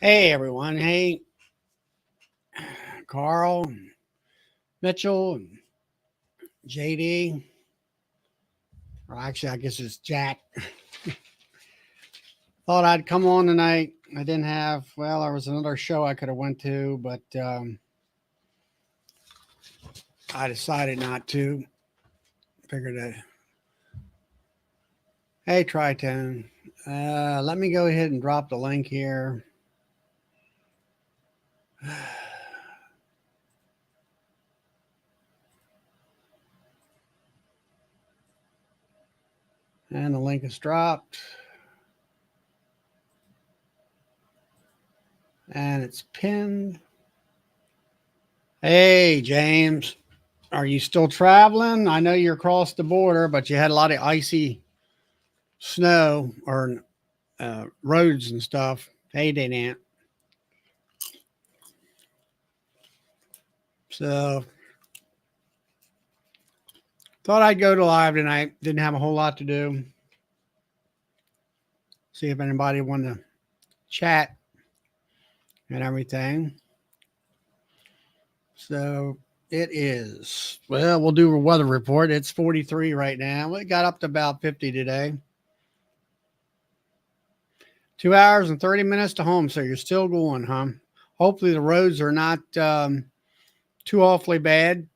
Hey everyone. Hey Carl, Mitchell, and JD. Or actually, I guess it's Jack. Thought I'd come on tonight. I didn't have. Well, there was another show I could have went to, but I decided not to. Figured that. Hey Tritone, let me go ahead and drop the link here. And the link is dropped. And it's pinned. Hey, James, are you still traveling? I know you're across the border, but you had a lot of icy snow or roads and stuff. Hey, Aunt. So thought I'd go to live tonight. Didn't have a whole lot to do. See if anybody wanted to chat and everything. So it is. Well, we'll do a weather report. It's 43 right now. It got up to about 50 today. 2 hours and 30 minutes to home. So you're still going, huh? Hopefully the roads are not too awfully bad.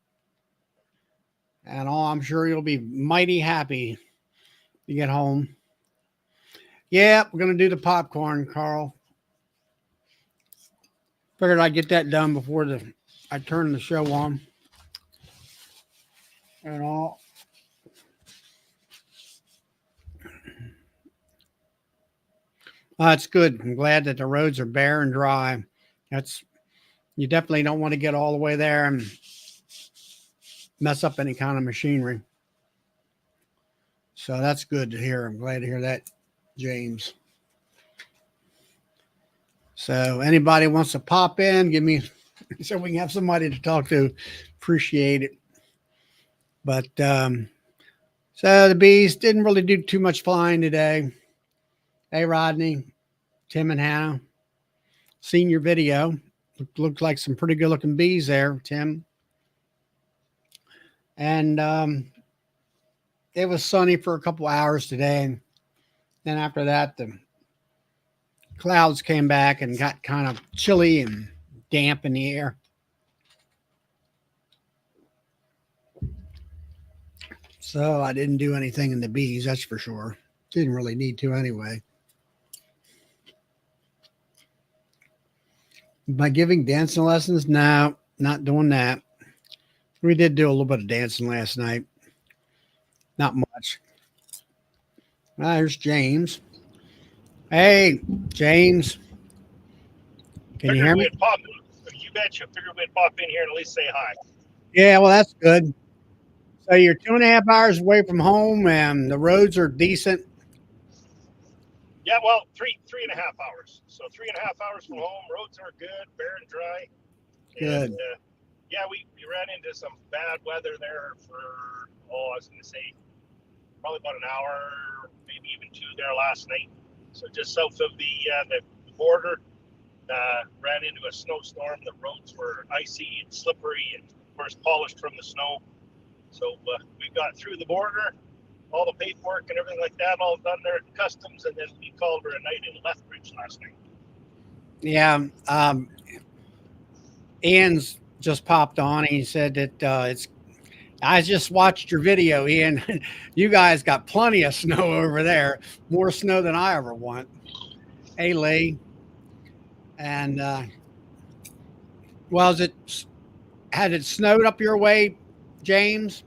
And all, I'm sure you'll be mighty happy to get home. Yeah, we're going to do the popcorn, Carl. Figured I'd get that done before I turn the show on. And all. It's good. I'm glad that the roads are bare and dry. You definitely don't want to get all the way there and mess up any kind of machinery. So that's good to hear. I'm glad to hear that, James. So anybody wants to pop in, give me so we can have somebody to talk to. Appreciate it. But so the bees didn't really do too much flying today. Hey Rodney, Tim and Hannah, seen your video. Looked like some pretty good looking bees there, Tim. And it was sunny for a couple hours today. And then after that, the clouds came back and got kind of chilly and damp in the air. So I didn't do anything in the bees, that's for sure. Didn't really need to anyway. By giving dancing lessons? No, not doing that. We did do a little bit of dancing last night. Not much. There's James. Hey, James. Can you hear me? You betcha. Figured we'd pop in here and at least say hi. Yeah, well, that's good. So you're 2.5 hours away from home, and the roads are decent. Yeah, well, three and a half hours. So 3.5 hours from home. Roads are good, bare and dry. Good. And yeah, we ran into some bad weather there for I was going to say probably about an hour, maybe even two there last night. So just south of the border, ran into a snowstorm. The roads were icy and slippery, and of course polished from the snow. So we got through the border, all the paperwork and everything like that, all done there at customs, and then we called her a night in Lethbridge last night. Yeah. Ian's just popped on. He said that it's. I just watched your video, Ian. You guys got plenty of snow over there, more snow than I ever want. Hey, Lee. And well, had it snowed up your way, James,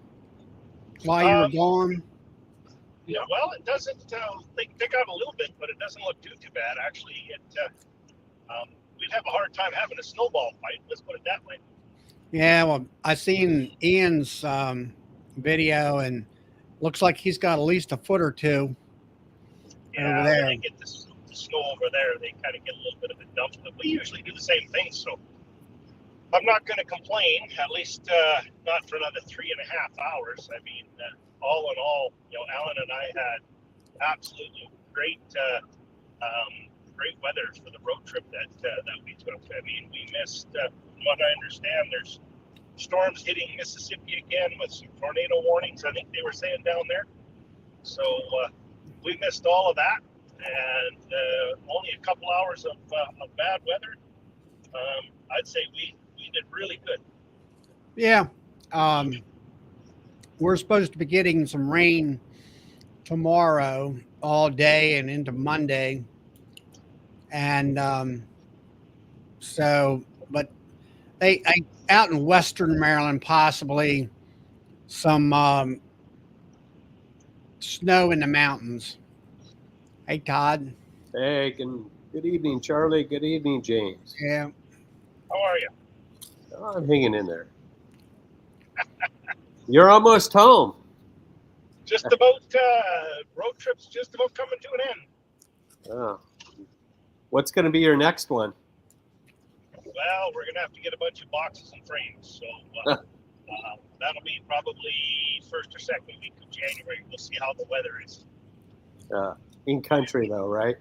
while you were gone? Yeah, well, it doesn't. They got a little bit, but it doesn't look too bad. Actually, we'd have a hard time having a snowball fight. Let's put it that way. Yeah, well, I seen Ian's video, and looks like he's got at least a foot or two over there. When they get the snow over there, they kind of get a little bit of a dump. But we usually do the same thing, so I'm not going to complain. At least not for another 3.5 hours. I mean, all in all, Alan and I had absolutely great great weather for the road trip that we took. I mean, we missed, from what I understand, there's storms hitting Mississippi again with some tornado warnings. I think they were saying down there. So we missed all of that, and only a couple hours of bad weather. I'd say we did really good. Yeah. We're supposed to be getting some rain tomorrow all day and into Monday. And but out in Western Maryland, possibly some snow in the mountains. Hey, Todd. Hey, good evening, Charlie. Good evening, James. Yeah. How are you? Oh, I'm hanging in there. You're almost home. Just about, road trip's just about coming to an end. Oh. What's going to be your next one? Well, we're going to have to get a bunch of boxes and frames. So that'll be probably first or second week of January. We'll see how the weather is. In country, though, right?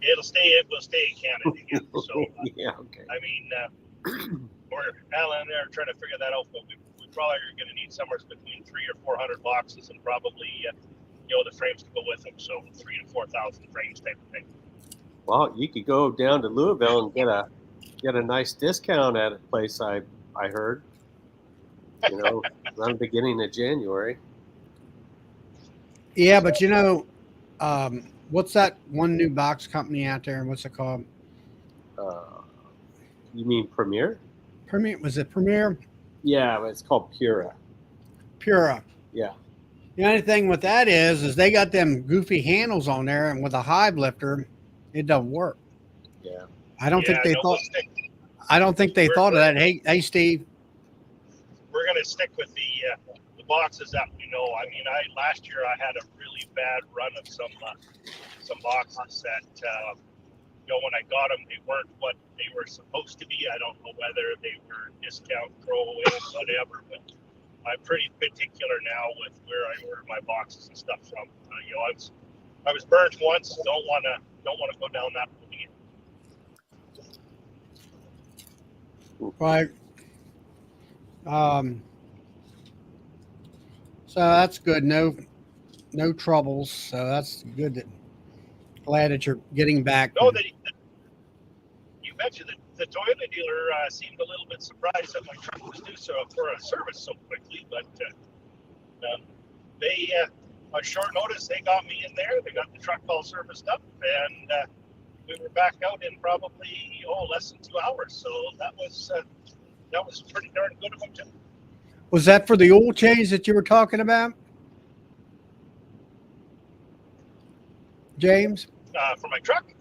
It will stay in Canada again. So, yeah, okay. I mean, we're Alan and I are trying to figure that out, but we probably are going to need somewhere between 300 or 400 boxes and probably, the frames to go with them. So 3,000 to 4,000 frames type of thing. Well, you could go down to Louisville and get a nice discount at a place I heard. Around the beginning of January. Yeah, but what's that one new box company out there? What's it called? You mean Premier? Premier? Was it Premier? Yeah, it's called Pura. Pura. Yeah. The only thing with that is they got them goofy handles on there, and with a hive lifter, it doesn't work. Yeah. I don't think they thought. I don't think they thought of that. Hey, Steve. We're going to stick with the boxes that we know. I mean, last year I had a really bad run of some boxes that when I got them, they weren't what they were supposed to be. I don't know whether they were discount, throwaway, whatever. But I'm pretty particular now with where I order my boxes and stuff from. I was burned once. Don't want to go down that road again. Right. So that's good. No troubles. So that's good. Glad that you're getting back. No, you mentioned that the Toyota dealer seemed a little bit surprised that my truck was due for a service so quickly, but they on short notice they got me in there. They got the truck all serviced up, and we were back out in probably less than 2 hours. So that was pretty darn good of them too. Was that for the oil change that you were talking about, James? For my truck?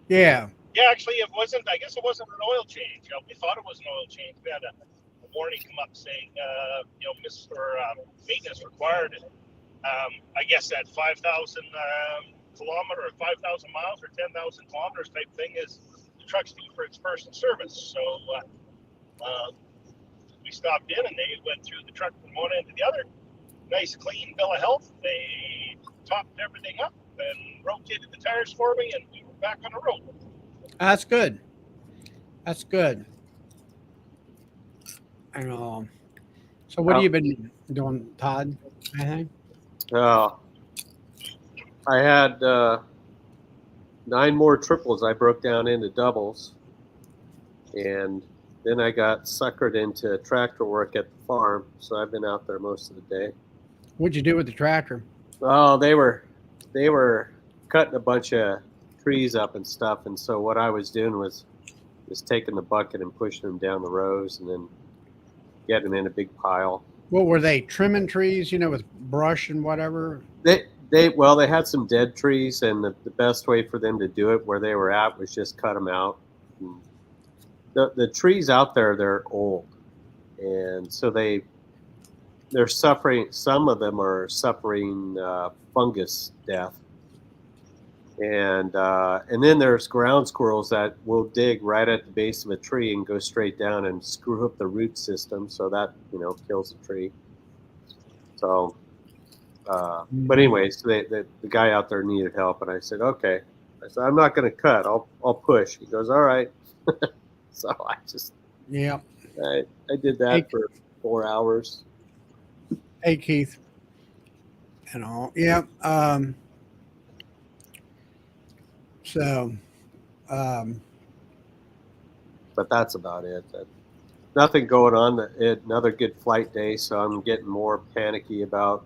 Yeah. Yeah, actually, it wasn't. I guess it wasn't an oil change. We thought it was an oil change. We had a warning come up saying, maintenance required. I guess that 5,000 kilometer or 5,000 miles or 10,000 kilometers type thing is the truck's due for its first service. So we stopped in and they went through the truck from one end to the other. Nice, clean bill of health. They topped everything up and rotated the tires for me, and we were back on the road. That's good. That's good. And, so what have you been doing, Todd? Anything? I had 9 more triples I broke down into doubles, and then I got suckered into tractor work at the farm, so I've been out there most of the day. What'd you do with the tractor? Oh, they were cutting a bunch of trees up and stuff, and so what I was doing was taking the bucket and pushing them down the rows and then getting them in a big pile. What were they, trimming trees, with brush and whatever? They had some dead trees, and the best way for them to do it where they were at was just cut them out. And the trees out there, they're old, and so they're suffering. Some of them are suffering fungus death, and then there's ground squirrels that will dig right at the base of a tree and go straight down and screw up the root system, so that kills the tree. So, but anyways, the guy out there needed help, and I said, okay. I said, I'm not going to cut. I'll push. He goes, all right. So Yeah. I did that Hey, for 4 hours. hey Keith. And all. Yeah. So, um, But that's about it. Nothing going on. Another good flight day, so I'm getting more panicky about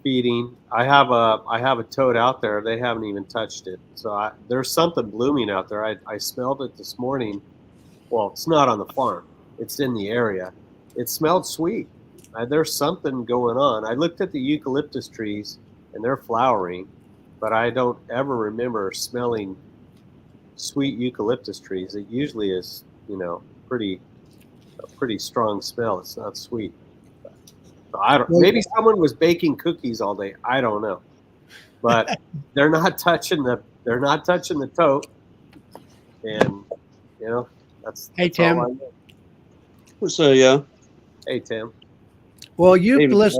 feeding. I have a toad out there. They haven't even touched it. So there's something blooming out there. I smelled it this morning. Well, it's not on the farm. It's in the area. It smelled sweet. There's something going on. I looked at the eucalyptus trees, and they're flowering, but I don't ever remember smelling sweet eucalyptus trees. It usually is, a pretty strong smell. It's not sweet. So I don't. well, Maybe someone was baking cookies all day. I don't know, but they're not touching the. They're not touching the tote, and hey that's all I Tim. know. So yeah, Hey Tim. Well, maybe, eucalyptus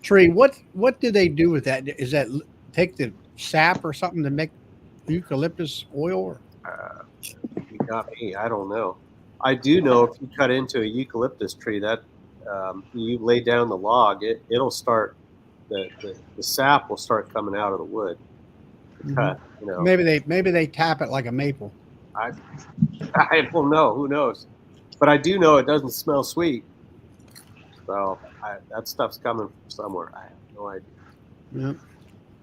tree. What do they do with that? Is that take the sap or something to make eucalyptus oil? Or? You got me. I don't know. I do know if you cut into a eucalyptus tree, that you lay down the log, it'll start. The sap will start coming out of the wood. Cut. Maybe they tap it like a maple. I I don't know. Who knows? But I do know it doesn't smell sweet. So that stuff's coming from somewhere. I have no idea. Yeah.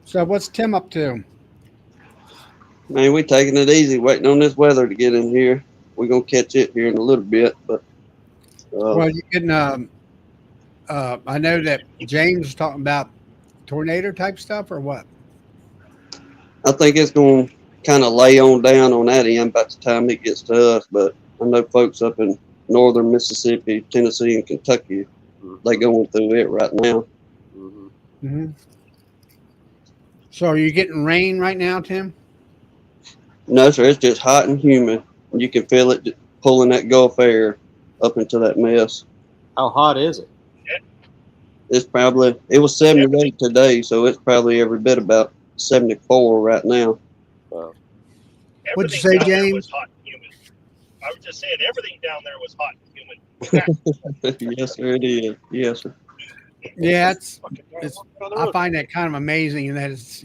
So what's Tim up to? man, we taking it easy, waiting on this weather to get in here. We're gonna catch it here in a little bit, but Well, you can. I know that James was talking about tornado type stuff or what? I think it's gonna kind of lay on down on that end by the time it gets to us. But I know folks up in northern Mississippi, Tennessee, and Kentucky, they going through it right now. Mm-hmm. Mm-hmm. So are you getting rain right now, Tim? No, sir, it's just hot and humid. You can feel it just pulling that Gulf air up into that mess. How hot is it? It was 78 today, so it's probably every bit about 74 right now. Wow. What'd you Everything say, down there James? was hot and humid. I was just saying everything down there was hot and humid. Yes, sir, it is. Yes, sir. Yeah, I find that kind of amazing that it's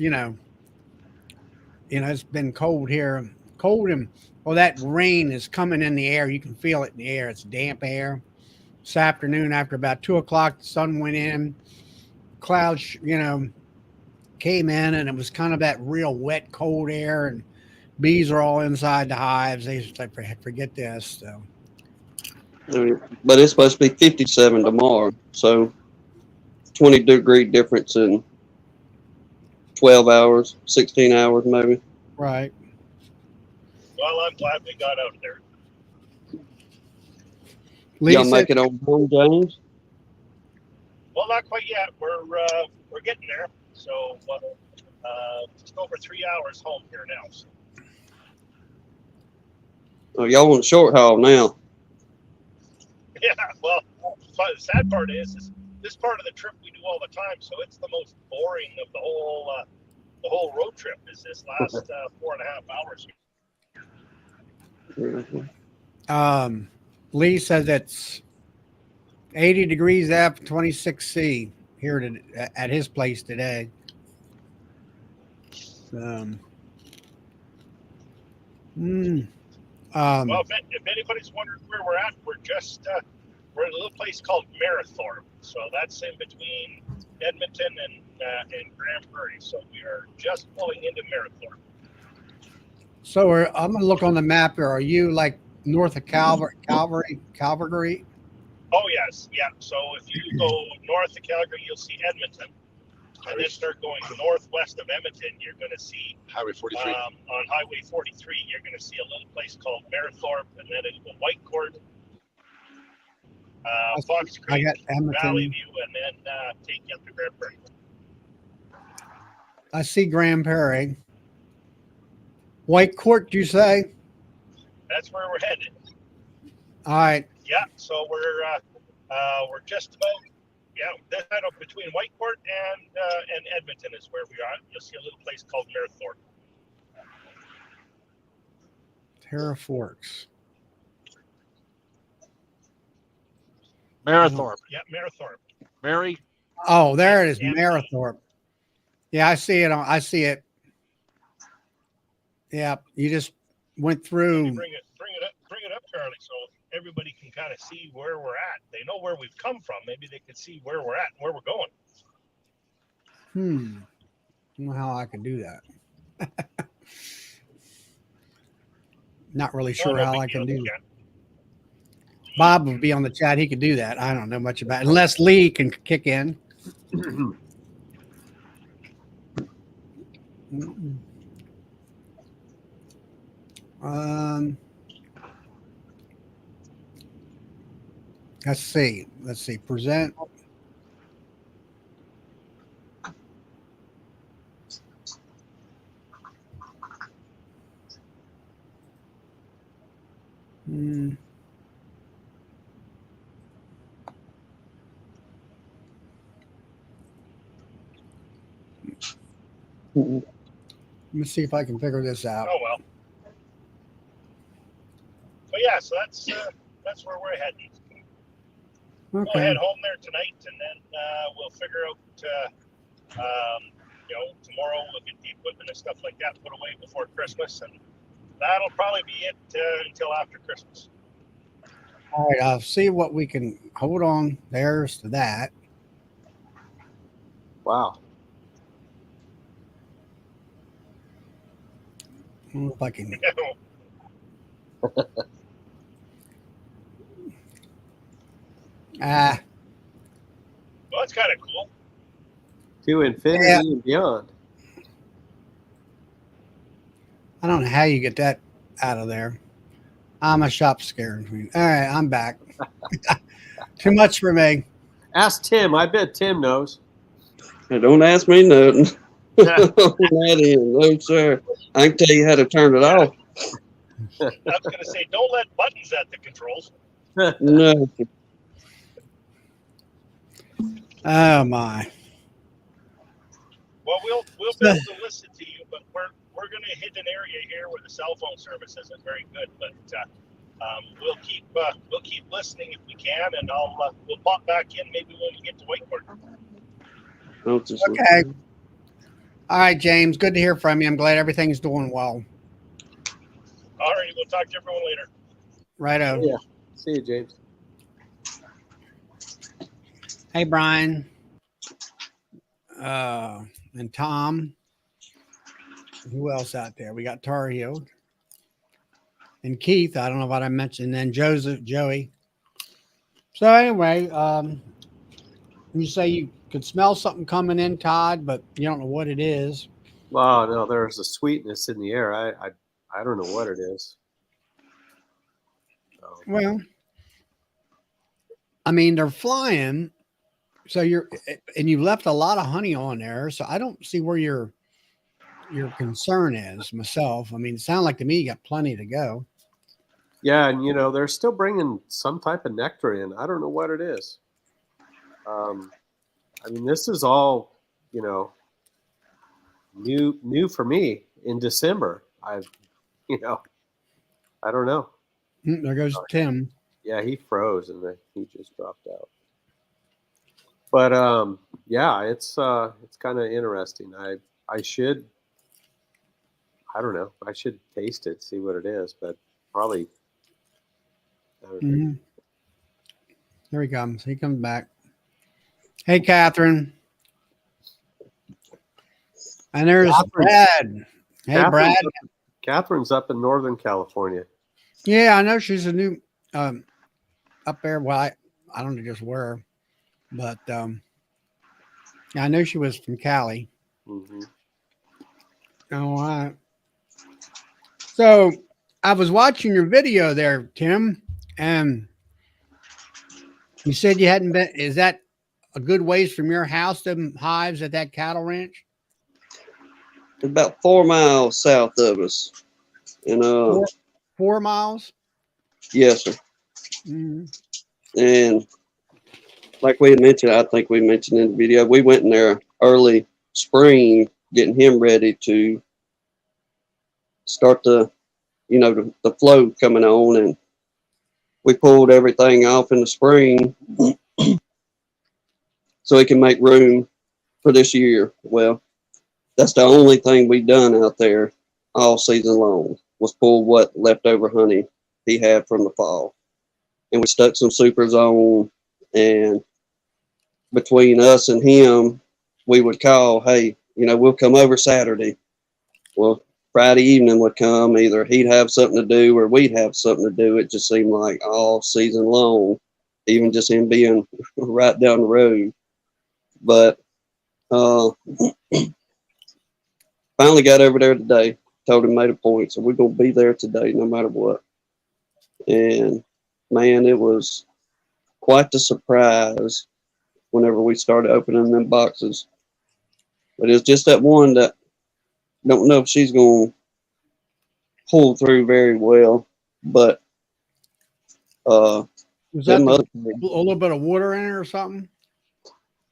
it's been cold here, cold and well that rain is coming in the air. You can feel it in the air. It's damp air. This afternoon, after about 2 o'clock, the sun went in. Clouds, came in, and it was kind of that real wet, cold air. And bees are all inside the hives. They just like forget this. So, But it's supposed to be 57 tomorrow, so 20-degree difference in 12 hours, 16 hours maybe. right. Well, I'm glad we got out there. Y'all Lisa, make it on home, James? Well, not quite yet. We're getting there. So just over 3 hours home here now. So. Oh, y'all want a short haul now? Yeah. Well, the sad part is this part of the trip we do all the time. So it's the most boring of the whole road trip. Is this last 4.5 hours? Lee says it's 80 degrees F, 26 C here at his place today. Well, if anybody's wondering where we're at, we're we're in a little place called Marathon. So that's in between Edmonton and Grand Prairie. So we are just pulling into Marathon. So I'm gonna look on the map here. Are you like north of Calgary? Oh yes, yeah. So if you go north of Calgary, you'll see Edmonton, and then start going northwest of Edmonton, you're going to see Highway 43. on Highway 43. You're going to see a little place called Marathorpe, and then it'll go Whitecourt, Fox I Creek, got Edmonton. Valley View, and then take you up to Grand Prairie. I see Grand Prairie. White Court, you say? That's where we're headed. All right. Yeah. So we're just about this between Whitecourt and Edmonton is where we are. You'll see a little place called Marathorpe. Terra Forks. Marathorpe. Yeah, Marathorpe. Mary. Oh, there it is, Yeah. Marathorpe. Yeah, I see it. I see it. Yeah, you just went through. Bring it up, Charlie, so everybody can kind of see where we're at. They know where we've come from. Maybe they could see where we're at and where we're going. I don't know how I can do that. Not really sure no how big I can deal, do you that. Bob would be on the chat. He could do that. I don't know much about it. Unless Lee can kick in. Let's see. Let's see. Present. Let me see if I can figure this out. Oh well. But yeah, so that's where we're heading. We'll Okay. head home there tonight, and then we'll figure out. Tomorrow we'll get the equipment and stuff like that put away before Christmas, and that'll probably be it until after Christmas. All right. I'll see what we can hold on. There's to that. Wow. I don't know if I can. Well, that's kind of cool. To infinity Yeah. and beyond. I don't know how you get that out of there. I'm a shop scared me. All right, I'm back. Too much for me. Ask Tim. I bet Tim knows. Hey, don't ask me nothing. On that end, no sir. I can tell you how to turn it off. I was going to say, don't let buttons at the controls. No. Oh my. Well, we'll be able to listen to you, but we're going to hit an area here where the cell phone service isn't very good. But we'll keep listening if we can, and we'll pop back in maybe when we get to Whiteboard. Don't just Okay. All right, James. Good to hear from you. I'm glad everything's doing well. All right, we'll talk to everyone later. Righto. Yeah. See you, James. Hey, Brian. And Tom. Who else out there? We got Tar Heel. And Keith. I don't know what I mentioned. And then Joey. So anyway, you say you could smell something coming in, Todd, but you don't know what it is. Wow, no, there's a sweetness in the air. I don't know what it is. So, Well, I mean, they're flying. So you've left a lot of honey on there. So I don't see where your concern is myself. I mean, it sounded like to me you got plenty to go. yeah, and they're still bringing some type of nectar in. I don't know what it is. I mean, this is all, new for me in December. I don't know. There goes Tim. Yeah, he froze and then he just dropped out. But yeah, it's kind of interesting. I don't know. I should taste it, see what it is, but probably. I don't know. Here he comes. He comes back. Hey, Catherine. And there's Brad. Hey, Brad. Catherine's up in Northern California. Yeah, I know she's a new up there. Well, I don't know just where, but yeah, I know she was from Cali. Mm-hmm. All right. So I was watching your video there, Tim, and you said you hadn't been. Is that a good ways from your house, them hives at that cattle ranch? About 4 miles south of us. And 4 miles? yes, sir. Mm-hmm. And like we had mentioned, I think we mentioned in the video, we went in there early spring, getting him ready to start the you know, the flow coming on, and we pulled everything off in the spring so we can make room for this year. Well, that's the only thing we done out there all season long, was pull what leftover honey he had from the fall. And we stuck some supers on, and between us and him, we would call, hey, you know, we'll come over Saturday. Well, Friday evening would come, either he'd have something to do or we'd have something to do. It just seemed like all season long, even just him being right down the road. But finally got over there today, told him, made a point, so we're going to be there today no matter what. And man, it was quite the surprise whenever we started opening them boxes. But it's just that one that don't know if she's going to pull through very well. But Was that them other, a little bit of water in it or something?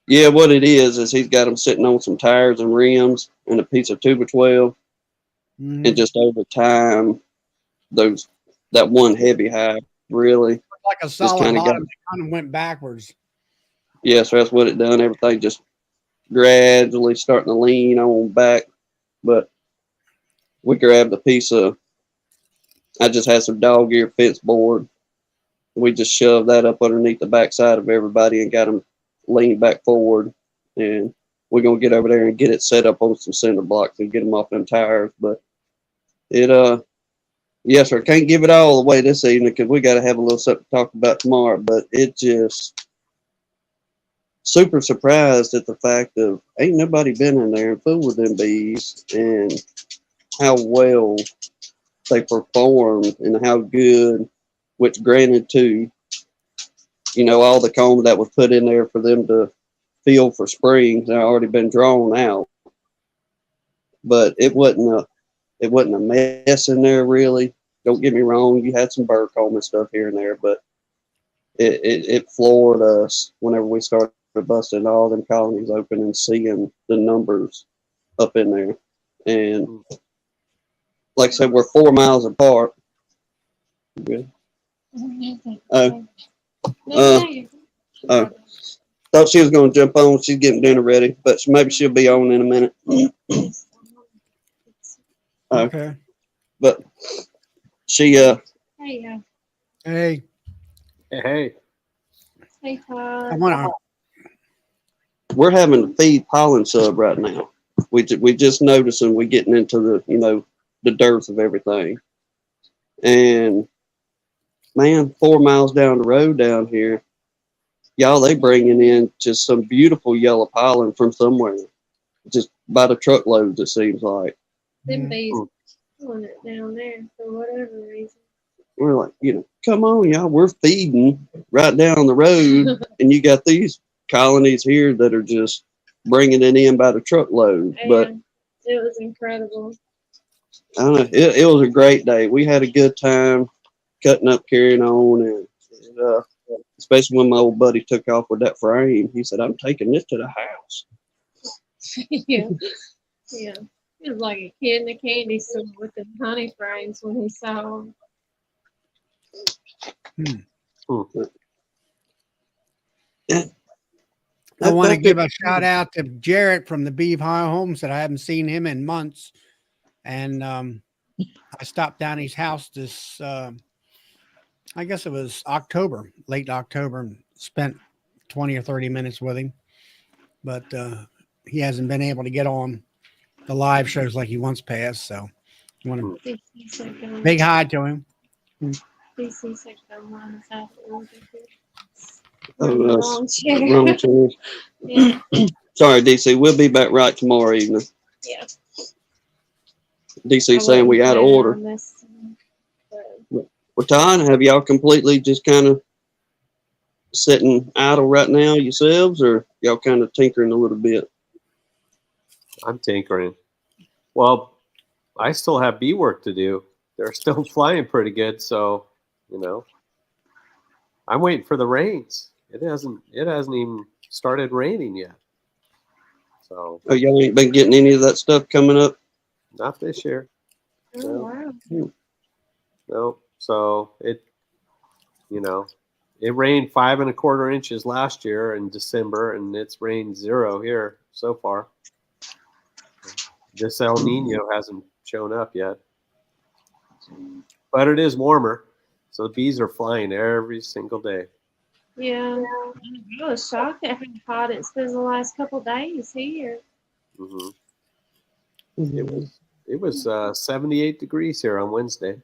yeah, what it is he's got them sitting on some tires and rims and a piece of 2x12, Mhm. and just over time, that one heavy hive really, Like a solid kinda bottom got- that kind of went backwards. yeah, so that's what it done. Everything just gradually starting to lean on back. But we grabbed a piece of, I just had some dog ear fence board. We just shoved that up underneath the backside of everybody and got them leaned back forward. And we're going to get over there and get it set up on some cinder blocks and get them off them tires. But it, yes, sir, can't give it all away this evening because we got to have a little something to talk about tomorrow. But it just super surprised at the fact of ain't nobody been in there and fooled with them bees, and how well they performed and how good, which granted too, you know, all the comb that was put in there for them to fill for springs had already been drawn out. But it wasn't a mess in there really. Don't get me wrong, you had some burr comb and stuff here and there, but it floored us whenever we started busting all them colonies open and seeing the numbers up in there. And like I said, we're 4 miles apart. Good. Thought she was going to jump on. She's getting dinner ready, but maybe she'll be on in a minute. Okay. But she, Hey, Hey, Hey, Todd. I want to. we're having to feed pollen sub right now. We just noticing we're getting into the, you know, the dearth of everything. And man, 4 miles down the road down here, y'all, they bringing in just some beautiful yellow pollen from somewhere, just by the truckloads, it seems like. Them bees pulling it down there for whatever reason. We're like, you know, come on, y'all, we're feeding right down the road, and you got these colonies here that are just bringing it in by the truckload. But And it was incredible. I don't know, it was a great day. We had a good time cutting up, carrying on, and especially when my old buddy took off with that frame. He said, I'm taking this to the house. Yeah. Yeah. It was like a kid in a candy store with the honey frames when he saw them. I want to give a shout out to Jarrett from the Beeve High Homes that I haven't seen him in months. And I stopped down his house this, I guess it was October, late October, and spent 20 or 30 minutes with him. But he hasn't been able to get on the live shows like he once passed. So I want to big hi to him. DC said come on his house. Oh, Wrong chair. wrong chair. Yeah. Sorry, DC. We'll be back right tomorrow evening. Yeah. DC saying we out of order. Well, Todd, have y'all completely just kind of sitting idle right now yourselves, or y'all kind of tinkering a little bit? I'm tinkering. Well, I still have bee work to do. They're still flying pretty good, so you know, I'm waiting for the rains. It hasn't even started raining yet. So Oh, y'all ain't been getting any of that stuff coming up? not this year. Oh, wow. Nope. So it, you know, it rained 5.25 inches last year in December, and it's rained 0 here so far. This El Nino hasn't shown up yet, but it is warmer, so the bees are flying every single day. Yeah. I was shocked at how hot it's been the last couple days here. hmm It was 78 degrees here on Wednesday.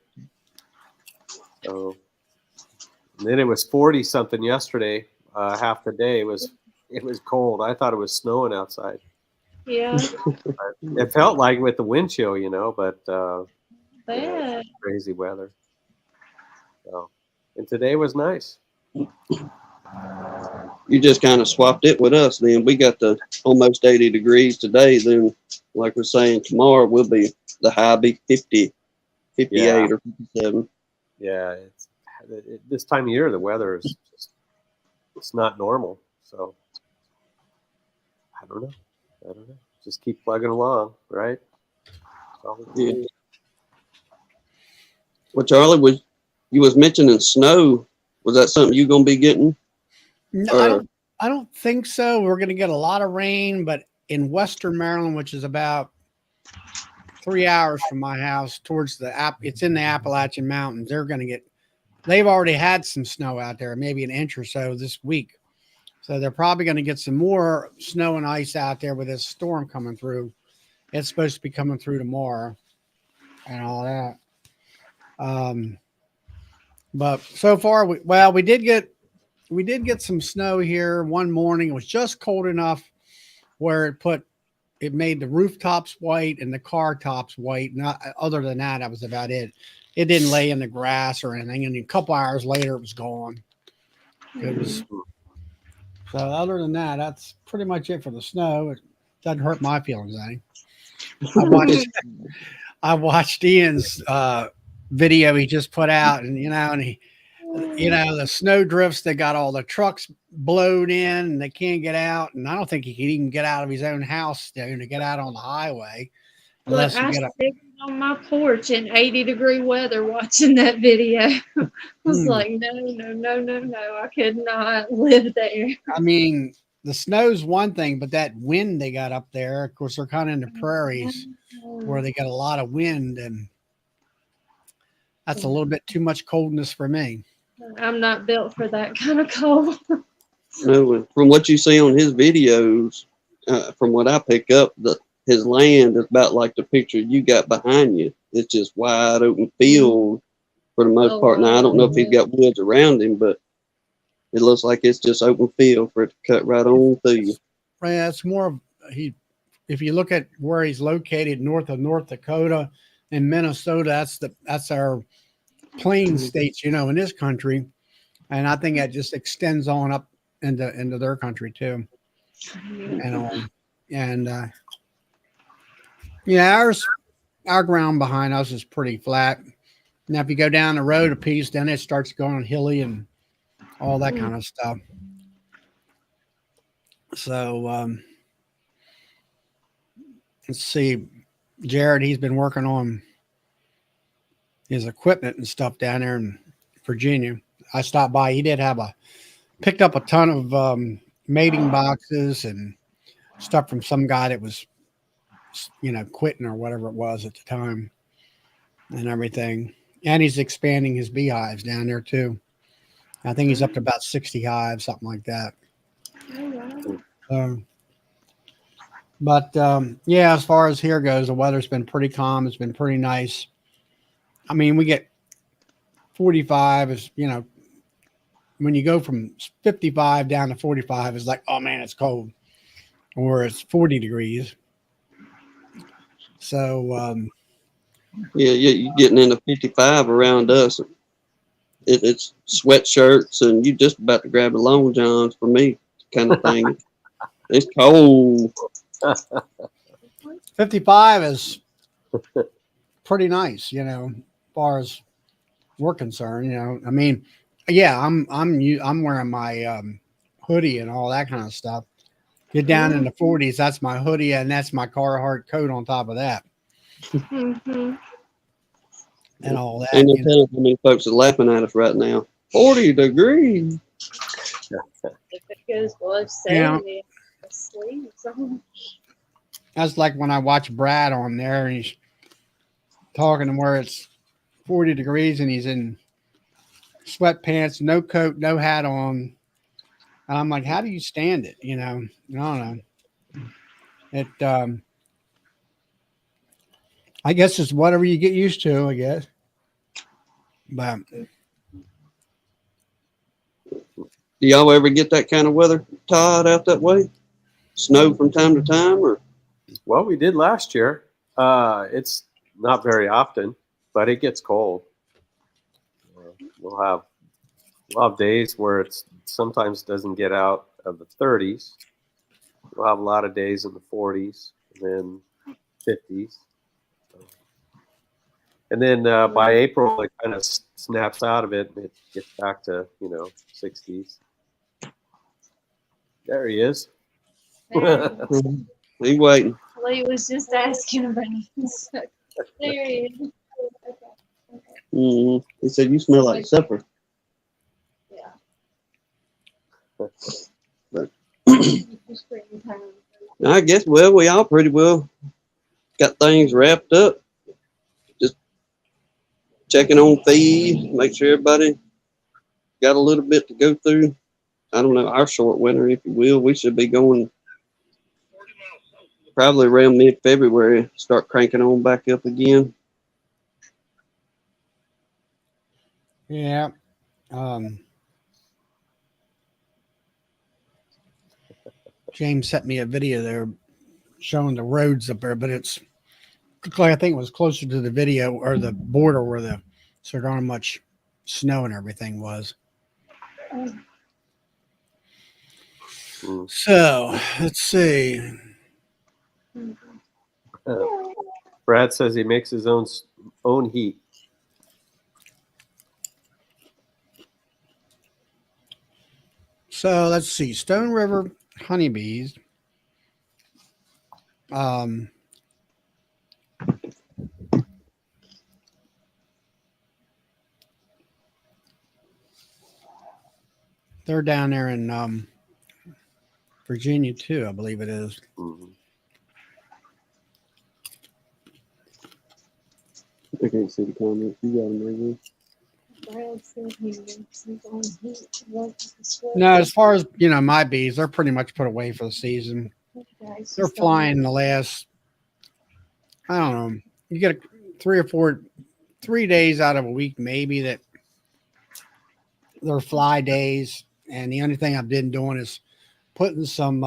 So, and then it was 40 something yesterday. Half the day it was cold. I thought it was snowing outside. Yeah. It felt like with the wind chill, but Bad. crazy weather. So, and today was nice. You just kind of swapped it with us. Then we got the almost 80 degrees today. Then, like we're saying, tomorrow will be the high be 50, 58 or 57. Yeah, this time of year the weather is it's not normal. So I don't know. Just keep plugging along, right? Yeah. Well, Charlie, you was mentioning snow. Was that something you gonna be getting? No, I don't think so. We're going to get a lot of rain, but in Western Maryland, which is about 3 hours from my house towards it's in the Appalachian Mountains. They've already had some snow out there, maybe an inch or so this week. So they're probably going to get some more snow and ice out there with this storm coming through. It's supposed to be coming through tomorrow and all that. But so far, we did get some snow here one morning. It was just cold enough where it made the rooftops white and the car tops white. Not other than that, that was about it. It didn't lay in the grass or anything. And a couple hours later, it was gone. It was. So other than that, that's pretty much it for the snow. It doesn't hurt my feelings any. I watched Ian's video he just put out, and the snow drifts. They got all the trucks blowed in, and they can't get out. And I don't think he can even get out of his own house to get out on the highway unless Look, you I get a. sat on my porch in 80-degree weather watching that video. I was like, no, I could not live there. I mean, the snow's one thing, but that wind they got up there, of course, they're kind of in the prairies where they got a lot of wind, and that's a little bit too much coldness for me. I'm not built for that kind of cold. No, from what you see on his videos, from what I pick up, his land is about like the picture you got behind you. It's just wide open field for the most part. Now I don't know if he's got woods around him, but it looks like it's just open field for it to cut right on through you. Right, that's more of if you look at where he's located north of North Dakota and Minnesota, that's our plains states, in this country. And I think that just extends on up into their country too. Our ground behind us is pretty flat. Now, if you go down the road a piece, then it starts going hilly and all that kind of stuff. So, let's see. Jared, he's been working on his equipment and stuff down there in Virginia. I stopped by. He picked up a ton of mating boxes and stuff from some guy that was, quitting or whatever it was at the time and everything. And he's expanding his beehives down there too. I think he's up to about 60 hives, something like that. As far as here goes, the weather's been pretty calm. It's been pretty nice. I mean, we get 45 is, when you go from 55 down to 45, it's like, oh man, it's cold, or it's 40 degrees. So, you're getting into 55 around us. It's sweatshirts, and you just about to grab the long johns for me, kind of thing. It's cold. 55 is pretty nice, as far as we're concerned. I mean, yeah, I'm wearing my hoodie and all that kind of stuff. Get down in the 40s, that's my hoodie, and that's my Carhartt coat on top of that. and all that. Ain't no telling how many folks are laughing at us right now. 40 degrees. If it goes below 70, I'm asleep. So, That's like when I watch Brad on there and he's talking to where it's 40 degrees and he's in sweatpants, no coat, no hat on. And I'm like, how do you stand it? You know, I don't know. It, I guess it's whatever you get used to, I guess. But Do y'all ever get that kind of weather, Todd, out that way? Snow from time to time, or? Well, we did last year. It's not very often, but it gets cold. We'll have days where it's sometimes doesn't get out of the 30s. We'll have a lot of days in the 40s and then 50s. And then by April, it kind of snaps out of it and it gets back to, 60s. There he is. He waiting. Lee was just asking about it. There he is. Mm-hmm. He said, "You smell like supper." Yeah. But I guess, well, we all pretty well got things wrapped up. Just checking on feed, make sure everybody got a little bit to go through. I don't know, our short winter, if you will. We should be going probably around mid-February, start cranking on back up again. yeah, James sent me a video there showing the roads up there, but it's looks like I think it was closer to the video or the border where the so darn much snow and everything was. So let's see. Brad says he makes his own heat. So let's see. Stone River honeybees. They're down there in Virginia too, I believe it is. Mm-hmm. I can't see the comments. You got them right No, as far as my bees, they're pretty much put away for the season. They're flying the last, I don't know, you get 3 days out of a week maybe that they're fly days. And the only thing I've been doing is putting some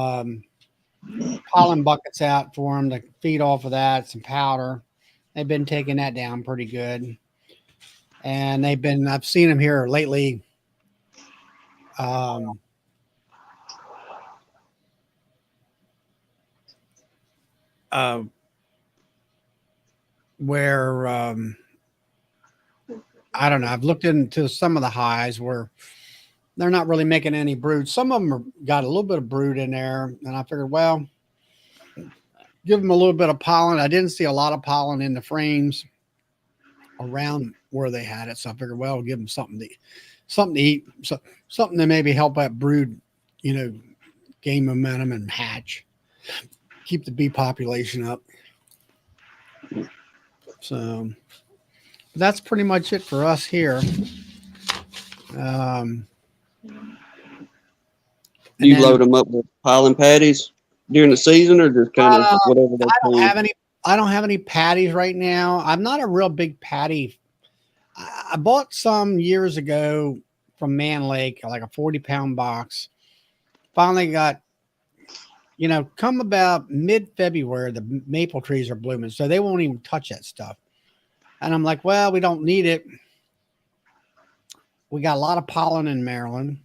pollen buckets out for them to feed off of that, some powder. They've been taking that down pretty good. And I've seen them here lately. Where I don't know. I've looked into some of the highs where they're not really making any brood. Some of them got a little bit of brood in there, and I figured, well, give them a little bit of pollen. I didn't see a lot of pollen in the frames around where they had it, so I figured, well, give them something to eat, so something to maybe help that brood, gain momentum and hatch, keep the bee population up. So that's pretty much it for us here. Do you load them up with pollen patties during the season, or just kind of whatever they I don't have any patties right now. I'm not a real big patty. I bought some years ago from Man Lake, like a 40-pound box. Finally got, come about mid-February, the maple trees are blooming, so they won't even touch that stuff. And I'm like, well, we don't need it. We got a lot of pollen in Maryland.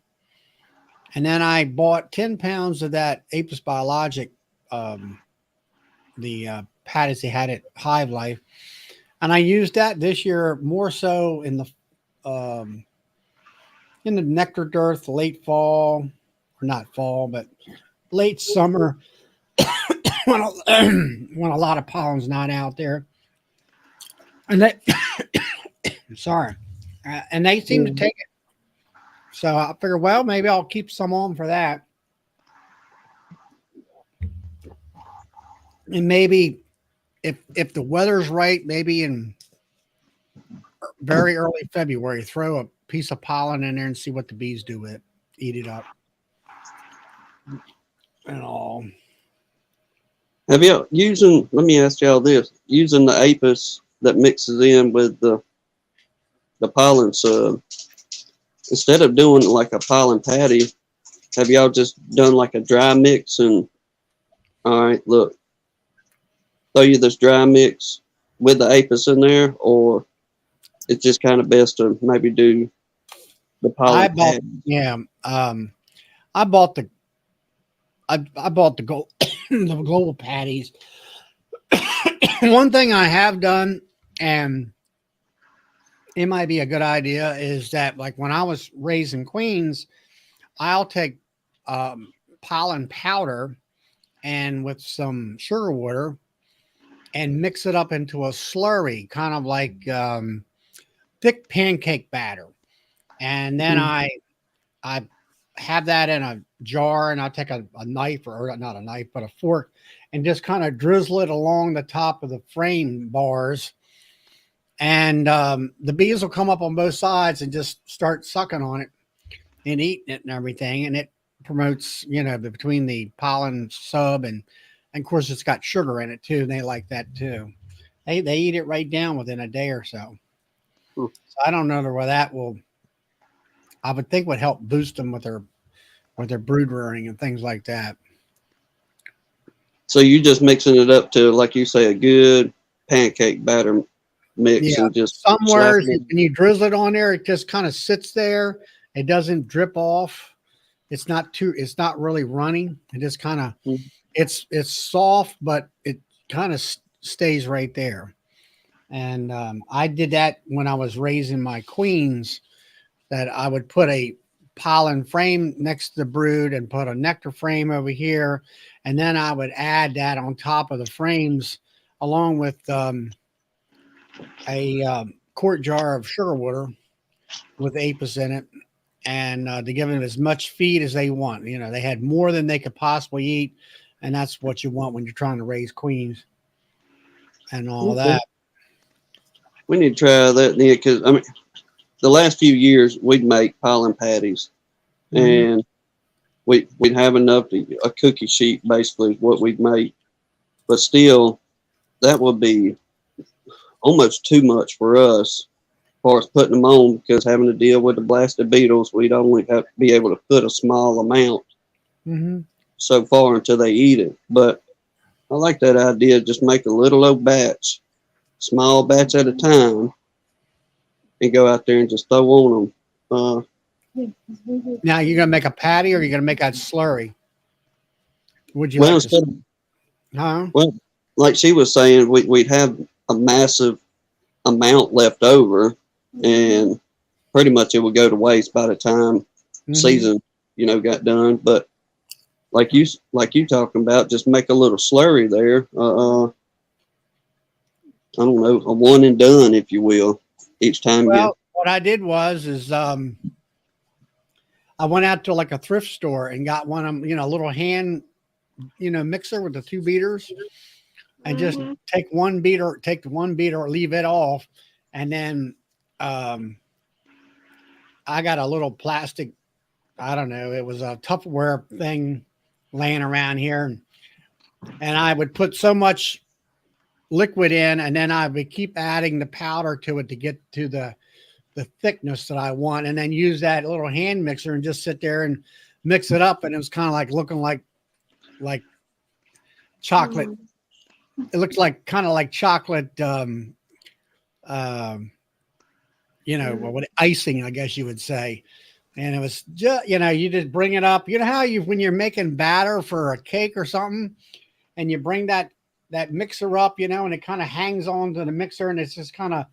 And then I bought 10 pounds of that Apis Biologic, the patties they had at Hive Life. And I used that this year more so in the nectar dearth, late fall, or not fall, but late summer, when a lot of pollen's not out there. And Sorry. And they seem to take it. So I figure, well, maybe I'll keep some on for that. And maybe if the weather's right, maybe in very early February, throw a piece of pollen in there and see what the bees do with it. Eat it up. And all. Have you using? Let me ask y'all this: using the apis that mixes in with the pollen sub, instead of doing like a pollen patty, have y'all just done like a dry mix? And all right, look, throw you this dry mix with the apis in there, or it's just kind of best to maybe do the pollen patty. Yeah. I bought the gold the global patties. One thing I have done, and it might be a good idea, is that like when I was raising queens, I'll take pollen powder and with some sugar water and mix it up into a slurry, kind of like thick pancake batter. And then I have that in a jar, and I'll take a knife, or not a knife, but a fork, and just kind of drizzle it along the top of the frame bars. And the bees will come up on both sides and just start sucking on it and eating it and everything. And it promotes, between the pollen sub and of course it's got sugar in it too. And they like that too. They eat it right down within a day or so. So I don't know where that will, I would think would help boost them with their brood rearing and things like that. So you just mixing it up to, like you say, a good pancake batter mix, and just somewhere when you drizzle it on there, it just kind of sits there. It doesn't drip off. It's not really running. It just kind of, it's soft, but it kind of stays right there. And I did that when I was raising my queens, that I would put a pollen frame next to the brood and put a nectar frame over here. And then I would add that on top of the frames along with a quart jar of sugar water with apis in it, and to give them as much feed as they want. They had more than they could possibly eat, and that's what you want when you're trying to raise queens and all that. We need to try that, because the last few years we'd make pollen patties, and we'd have enough a cookie sheet basically is what we'd make, but still that would be almost too much for us as far as putting them on, because having to deal with the blasted beetles, we'd only have to be able to put a small amount so far until they eat it. But I like that idea. Just make a little old batch, small batch at a time, and go out there and just throw on them. Now, you're going to make a patty, or you're going to make that slurry? Would you like to? Well, like she was saying, we'd have a massive amount left over, and pretty much it would go to waste by the time season, got done. But like you talking about, just make a little slurry there. I don't know, a one and done, if you will, each time. Well, what I did was I went out to like a thrift store and got one of them, a little hand, mixer with the 2 beaters, and just take the one beater, leave it off. And then I got a little plastic, I don't know, it was a Tupperware thing laying around here. And I would put so much liquid in, and then I would keep adding the powder to it to get to the thickness that I want, and then use that little hand mixer and just sit there and mix it up. And it was kind of like looking like chocolate. It looked like kind of like chocolate, what icing, I guess you would say. And it was just, you just bring it up. You know how when you're making batter for a cake or something, and you bring that mixer up, and it kind of hangs on to the mixer, and it's just kind of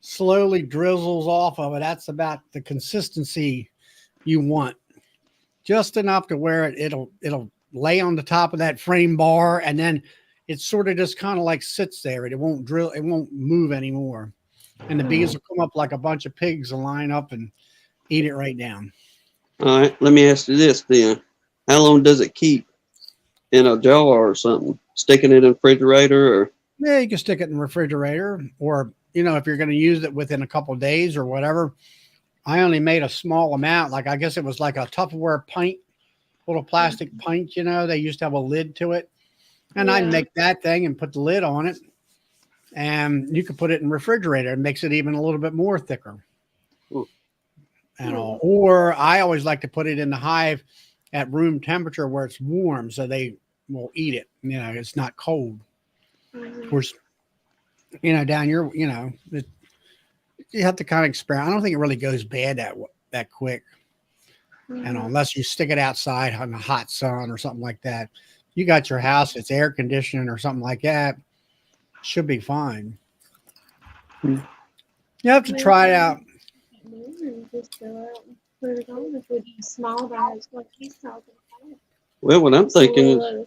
slowly drizzles off of it. That's about the consistency you want. Just enough to where it'll lay on the top of that frame bar, and then it sort of just kind of like sits there. It won't drill, it won't move anymore. and the bees will come up like a bunch of pigs and line up and eat it right down. All right, let me ask you this then. How long does it keep in a jar or something? Sticking it in the refrigerator or? Yeah, you can stick it in the refrigerator, or if you're going to use it within a couple of days or whatever. I only made a small amount, like I guess it was like a Tupperware pint, little plastic pint. They used to have a lid to it, and I'd make that thing and put the lid on it, and you could put it in the refrigerator. It makes it even a little bit more thicker. Or I always like to put it in the hive at room temperature where it's warm, so they will eat it. It's not cold. Of course, down your, you have to kind of experiment. I don't think it really goes bad that quick. Unless you stick it outside on the hot sun or something like that. You got your house, it's air conditioning or something like that. Should be fine. You have to try it out. Just go out and put it on if we do small bags like he's talking about. Well, what I'm thinking is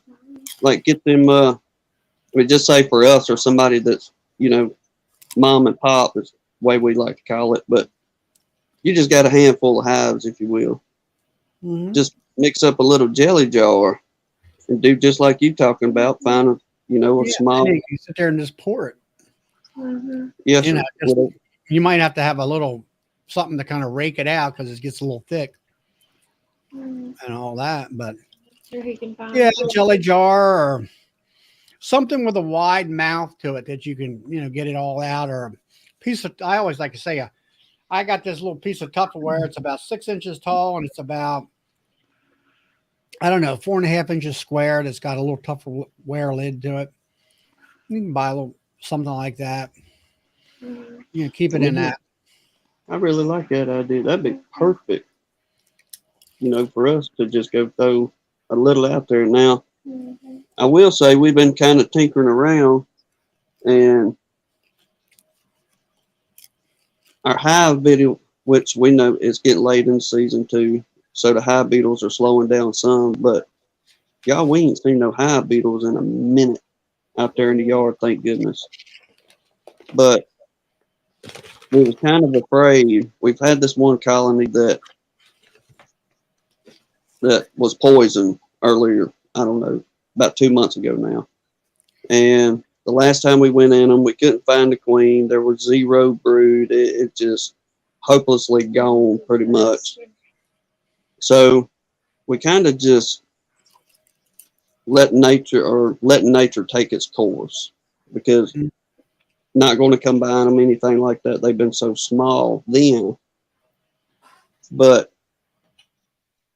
like get them, just say for us or somebody that's, mom and pop is the way we like to call it, but you just got a handful of hives, if you will. Just mix up a little jelly jar and do just like you talking about, find a small. You sit there and just pour it. Yes, you might have to have a little something to kind of rake it out because it gets a little thick and all that. But sure he can find a jelly jar or something with a wide mouth to it that you can, get it all out, or a piece of, I always like to say, I got this little piece of Tupperware. It's about 6 inches tall and it's about, 4.5 inches squared. It's got a little Tupperware lid to it. You can buy a little something like that. Keep it in that. I really like that idea. That'd be perfect, for us to just go throw a little out there. Now, I will say we've been kind of tinkering around, and our hive beetle, which we know is getting late in season 2, so the hive beetles are slowing down some, but y'all, we ain't seen no hive beetles in a minute out there in the yard, thank goodness. But we were kind of afraid. We've had this one colony that was poisoned earlier, about 2 months ago now. And the last time we went in them, we couldn't find the queen. There was 0 brood. It just hopelessly gone pretty much. So we kind of just letting nature take its course, because not going to come by them, anything like that. They've been so small then. But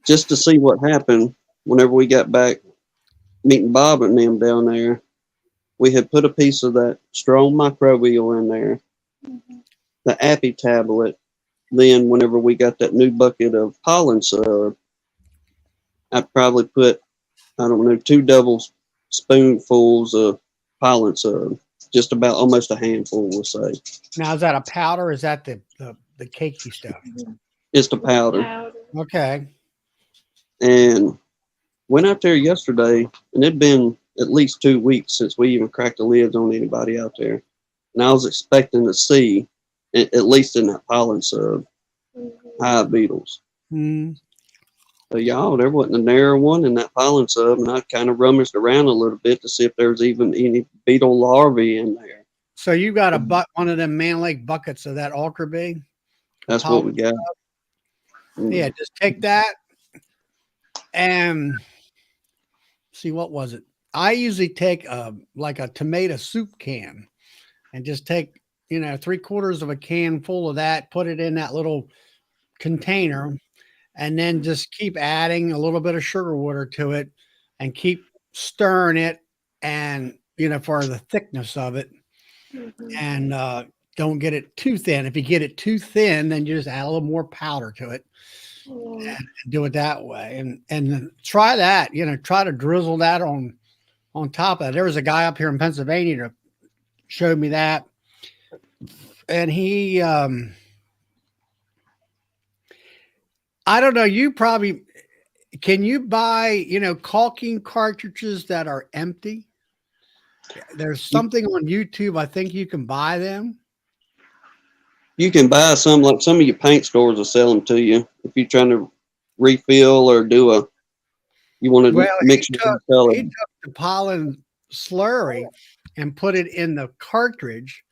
just to see what happened whenever we got back meeting Bob and them down there, we had put a piece of that strong microbial in there, the Appy tablet. Then whenever we got that new bucket of pollen sub, I probably put, 2 double spoonfuls of pollen sub. Just about almost a handful, we'll say. Now, is that a powder? Or is that the cakey stuff? It's the powder. Okay. And went out there yesterday, and it'd been at least 2 weeks since we even cracked the lids on anybody out there. And I was expecting to see, at least in that pollen sub, hive beetles. So y'all, there wasn't a narrow one in that pollen sub, and I kind of rummaged around a little bit to see if there was even any beetle larvae in there. So you got one of them Man Lake buckets of that Ultra Big? That's what we got. Yeah, just take that and see, what was it? I usually take like a tomato soup can and just take, 3/4 of a can full of that, put it in that little container, and then just keep adding a little bit of sugar water to it and keep stirring it, and, for the thickness of it. And don't get it too thin. If you get it too thin, then you just add a little more powder to it and do it that way. And try that, try to drizzle that on top of it. There was a guy up here in Pennsylvania that showed me that. And he, I don't know, can you buy, caulking cartridges that are empty? There's something on YouTube. I think you can buy them. You can buy some, like some of your paint stores will sell them to you if you're trying to refill or you want to Well, mix your color. he took the pollen slurry and put it in the cartridge,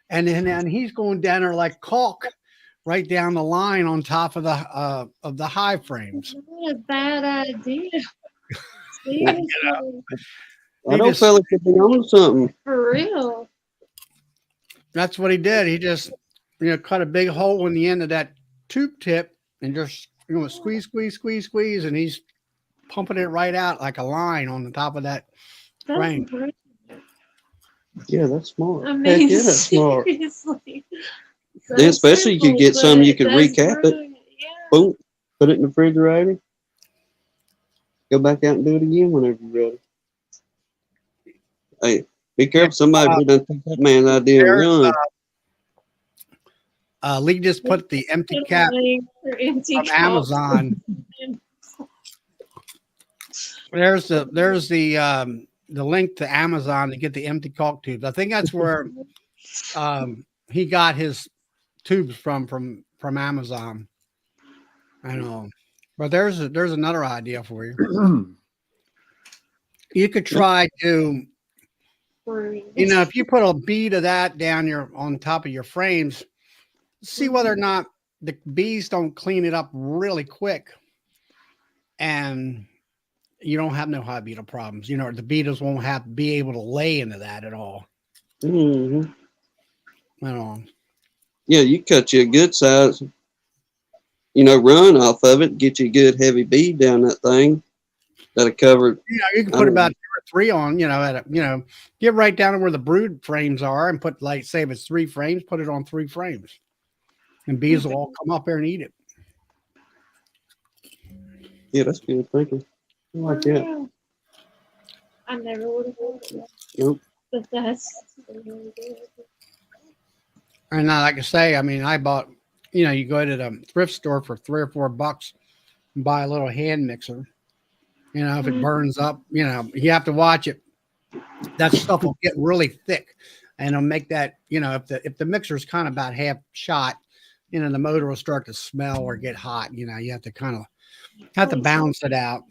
and then he's going down there like caulk right down the line on top of the hive frames. What a bad idea. Yeah. Seriously, I don't feel like could be on something. for real. That's what he did. He just cut a big hole in the end of that tube tip and just squeeze, squeeze, squeeze, squeeze, and he's pumping it right out like a line on the top of that That's frame. great. Yeah, that's smart. I Heck mean, yeah, that's smart. seriously. Then especially you could get some, you could recap it. Yeah. Boom, put it in the refrigerator. Go back out and do it again whenever you're ready. Hey, be careful. Somebody done take that man's idea and run. Lee just put the empty cap from Amazon. There's the link to Amazon to get the empty caulk tubes. I think that's where he got his tubes from Amazon. I know, but there's another idea for you. You could try to, if you put a bead of that down on top of your frames, see whether or not the bees don't clean it up really quick, and you don't have no hive beetle problems. The beetles won't be able to lay into that at all. Mm-hmm. At all. Yeah, you cut you a good size, run off of it, get you a good heavy bead down that thing. That'll cover. You can put about 2 or 3 on, get right down to where the brood frames are and put, like, say if it's 3 frames, put it on 3 frames. And bees will all come up there and eat it. Yeah, that's good thinking. I like that. I never would have thought of that. Yep. But that's really good. And like I say, I bought, you go to the thrift store for $3 or $4 and buy a little hand mixer. If it burns up, you have to watch it. That stuff will get really thick, and it'll make that, if the mixer's kind of about half shot, the motor will start to smell or get hot. You have to kind of balance it out.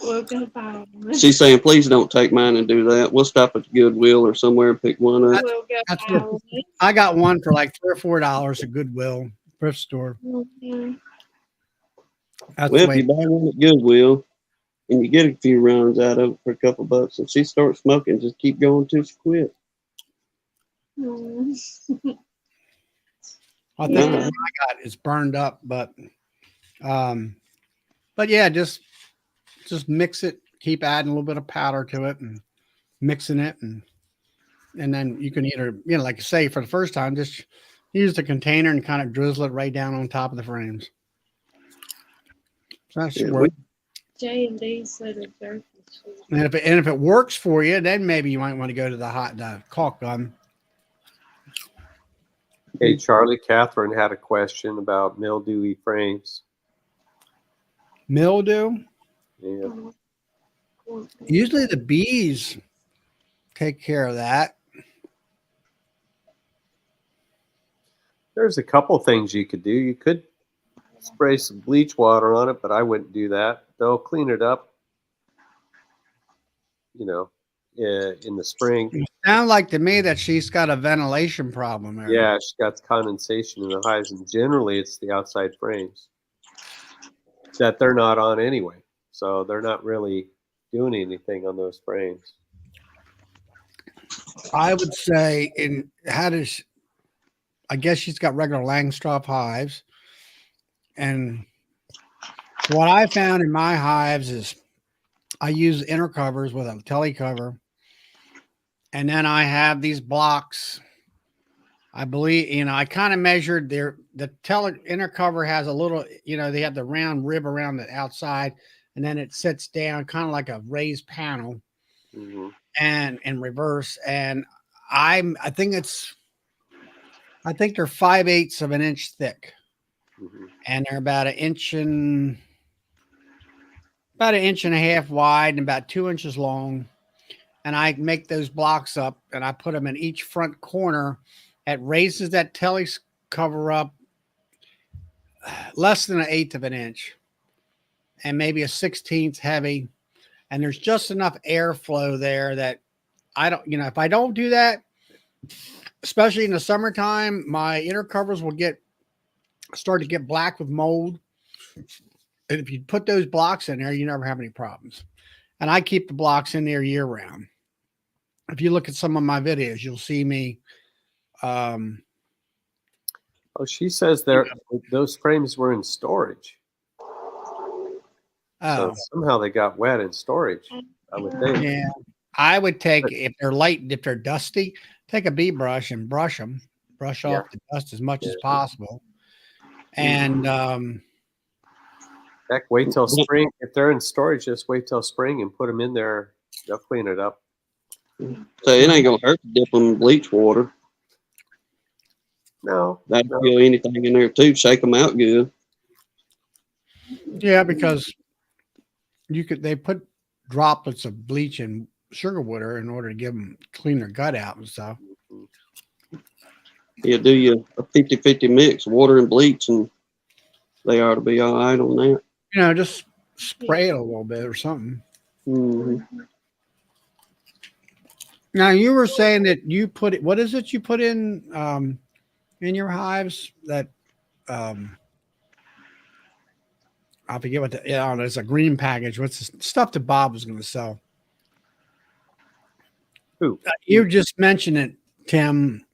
We'll go buy them. She's saying, please don't take mine and do that. We'll stop at the Goodwill or somewhere and pick one up. We'll go That's buy what, them. I got one for like $3 or $4 at Goodwill thrift store. Mhm. That's Well, the if you way. buy one at Goodwill and you get a few rounds out of it for a couple bucks, and she starts smoking, just keep going till she quit. Mhm. I think the one I got is burned up, but yeah, just mix it. Keep adding a little bit of powder to it and mixing it, and then you can either, like I say, for the first time, just use the container and kind of drizzle it right down on top of the frames. So that should work. J&D said it's very sweet. And if it works for you, then maybe you might want to go to the caulk gun. Hey, Charlie, Catherine had a question about mildewy frames. Mildew. Yeah. Usually the bees take care of that. There's a couple things you could do. You could spray some bleach water on it, but I wouldn't do that. They'll clean it up, in the spring. It sounds like to me that she's got a ventilation problem there. Yeah, she's got condensation in the hives, and generally it's the outside frames that they're not on anyway. So they're not really doing anything on those frames. I would say I guess she's got regular Langstroth hives. And what I found in my hives is I use inner covers with a telly cover. And then I have these blocks. I believe, I kind of measured the inner cover has a little, they have the round rib around the outside, and then it sits down kind of like a raised panel. Mm-hmm. And in reverse. And I think they're 5/8 of an inch thick. Mm-hmm. And they're about an inch and a half wide and about 2 inches long. And I make those blocks up and I put them in each front corner it raises that telly cover up less than 1/8 of an inch and maybe a 16th heavy. And there's just enough airflow there that I don't, if I don't do that, especially in the summertime, my inner covers will start to get black with mold. And if you put those blocks in there, you never have any problems. And I keep the blocks in there year round. If you look at some of my videos, you'll see me. Oh, she says those frames were in storage. So somehow they got wet in storage, I would think. Yeah. I would take, if they're light, if they're dusty, take a bee brush and brush them, brush off the dust as much as possible. And heck, wait till spring. If they're in storage, just wait till spring and put them in there. They'll clean it up. So it ain't gonna hurt to dip them in bleach water. No, That'll kill anything in there too. Shake them out good. yeah, because they put droplets of bleach in sugar water in order to give them clean their gut out and stuff. You do you a 50-50 mix, water and bleach, and they ought to be all right on that. Just spray it a little bit or something. Mm-hmm. Now you were saying that you put it. What is it you put in your hives? That I forget what it's a green package. What's the stuff that Bob was going to sell? Who? You just mentioned it, Tim.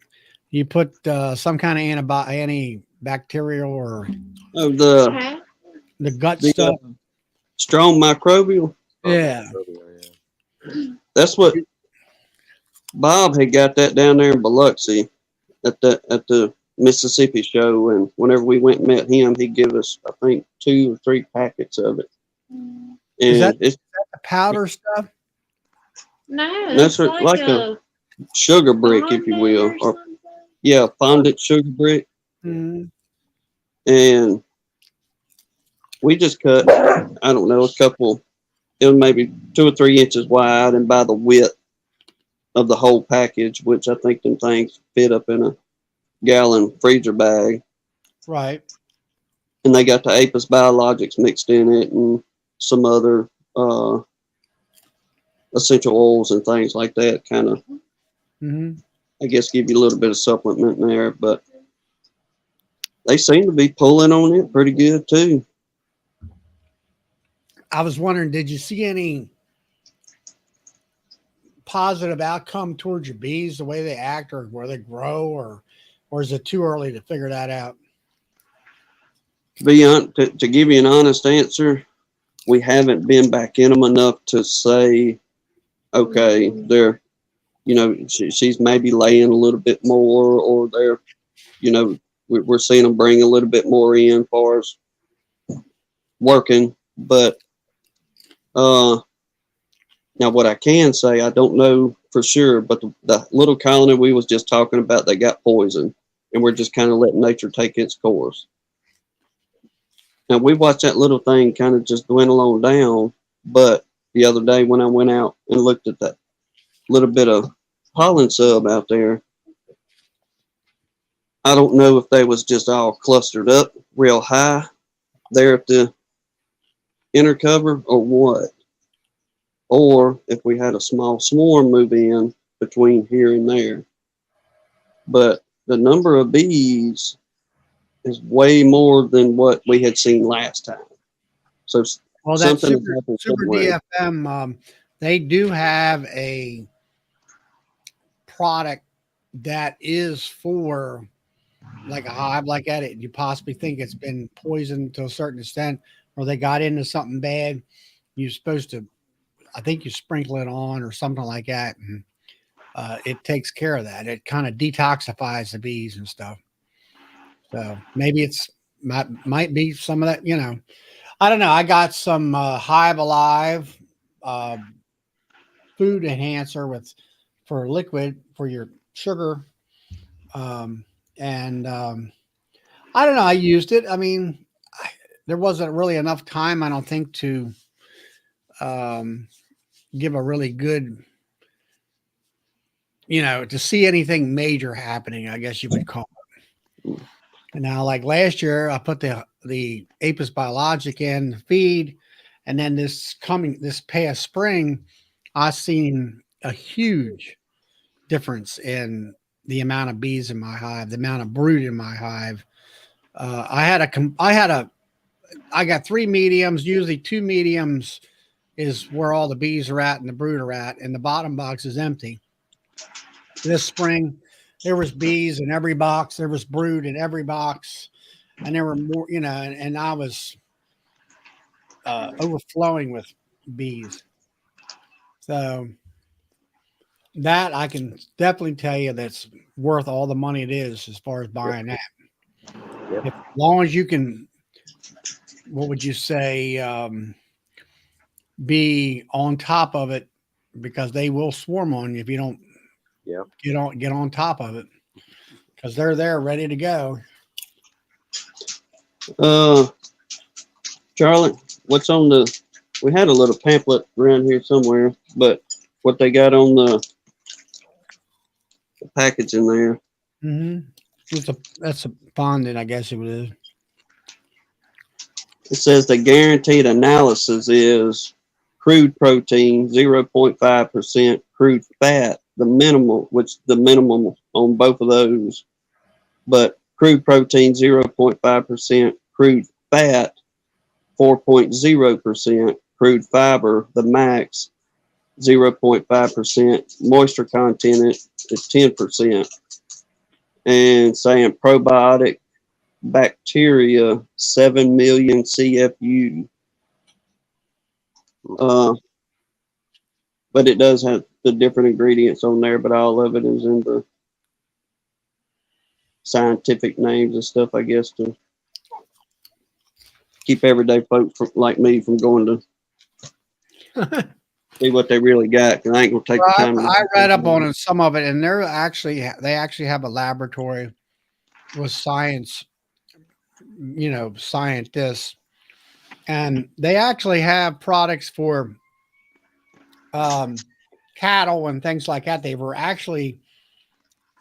You put some kind of antibacterial or The gut stuff. Strong microbial. Yeah. That's what Bob had got that down there in Biloxi at the Mississippi show, and whenever we went and met him, he'd give us, I think, 2 or 3 packets of it. And Is that it's the powder stuff? No, that's it's like a sugar brick, if you will, or fondant sugar brick. Mm-hmm. And we just cut, I don't know, a couple. It was maybe 2 or 3 inches wide, and by the width of the whole package, which I think them things fit up in a gallon freezer bag. Right. And they got the Apis Biologics mixed in it and some other essential oils and things like that, kind of, I guess, give you a little bit of supplement in there. But they seem to be pulling on it pretty good too. I was wondering, did you see any positive outcome towards your bees, the way they act or where they grow, or is it too early to figure that out? To give you an honest answer, we haven't been back in them enough to say, okay, they're, she's maybe laying a little bit more, or they're, we're seeing them bring a little bit more in as far as working. But now what I can say, I don't know for sure, but the little colony we was just talking about, they got poisoned, and we're just kind of letting nature take its course. Now we watched that little thing kind of just dwindle on down, but the other day when I went out and looked at that little bit of pollen sub out there, I don't know if they was just all clustered up real high there at the inner cover or what, or if we had a small swarm move in between here and there. But the number of bees is way more than what we had seen last time. So that something Super DFM, they do have a product that is for like a hive like that. You possibly think it's been poisoned to a certain extent, or they got into something bad. You're supposed to, I think you sprinkle it on or something like that, and it takes care of that. It kind of detoxifies the bees and stuff. So maybe might be some of that, I don't know. I got some Hive Alive food enhancer for liquid for your sugar. And I don't know. I used it. I mean, there wasn't really enough time, I don't think, to give a really good, to see anything major happening, I guess you would call it. And now, like last year, I put the Apis biologic in feed, and then this past spring, I seen a huge difference in the amount of bees in my hive, the amount of brood in my hive. I got 3 mediums. Usually 2 mediums is where all the bees are at and the brood are at, and the bottom box is empty. This spring, there was bees in every box. There was brood in every box, and there were more, and I was overflowing with bees. So that I can definitely tell you that's worth all the money it is as far as buying that. Yep. As long as you can, what would you say, be on top of it, because they will swarm on you if you don't get on top of it, because they're there ready to go. Charlie, what's on we had a little pamphlet around here somewhere, but what they got on the package in there? That's a fondant, I guess it is. It says the guaranteed analysis is crude protein 0.5%, crude fat, the minimum on both of those, but crude protein 0.5%, crude fat 4.0%, crude fiber the max 0.5%, moisture content is 10%, and saying probiotic bacteria 7 million CFU. But it does have the different ingredients on there, but all of it is in the scientific names and stuff, I guess, to keep everyday folks like me from going to see what they really got. Because I ain't gonna take the time. I read up on it, some of it, and they actually have a laboratory with scientists, and they actually have products for cattle and things like that. They were actually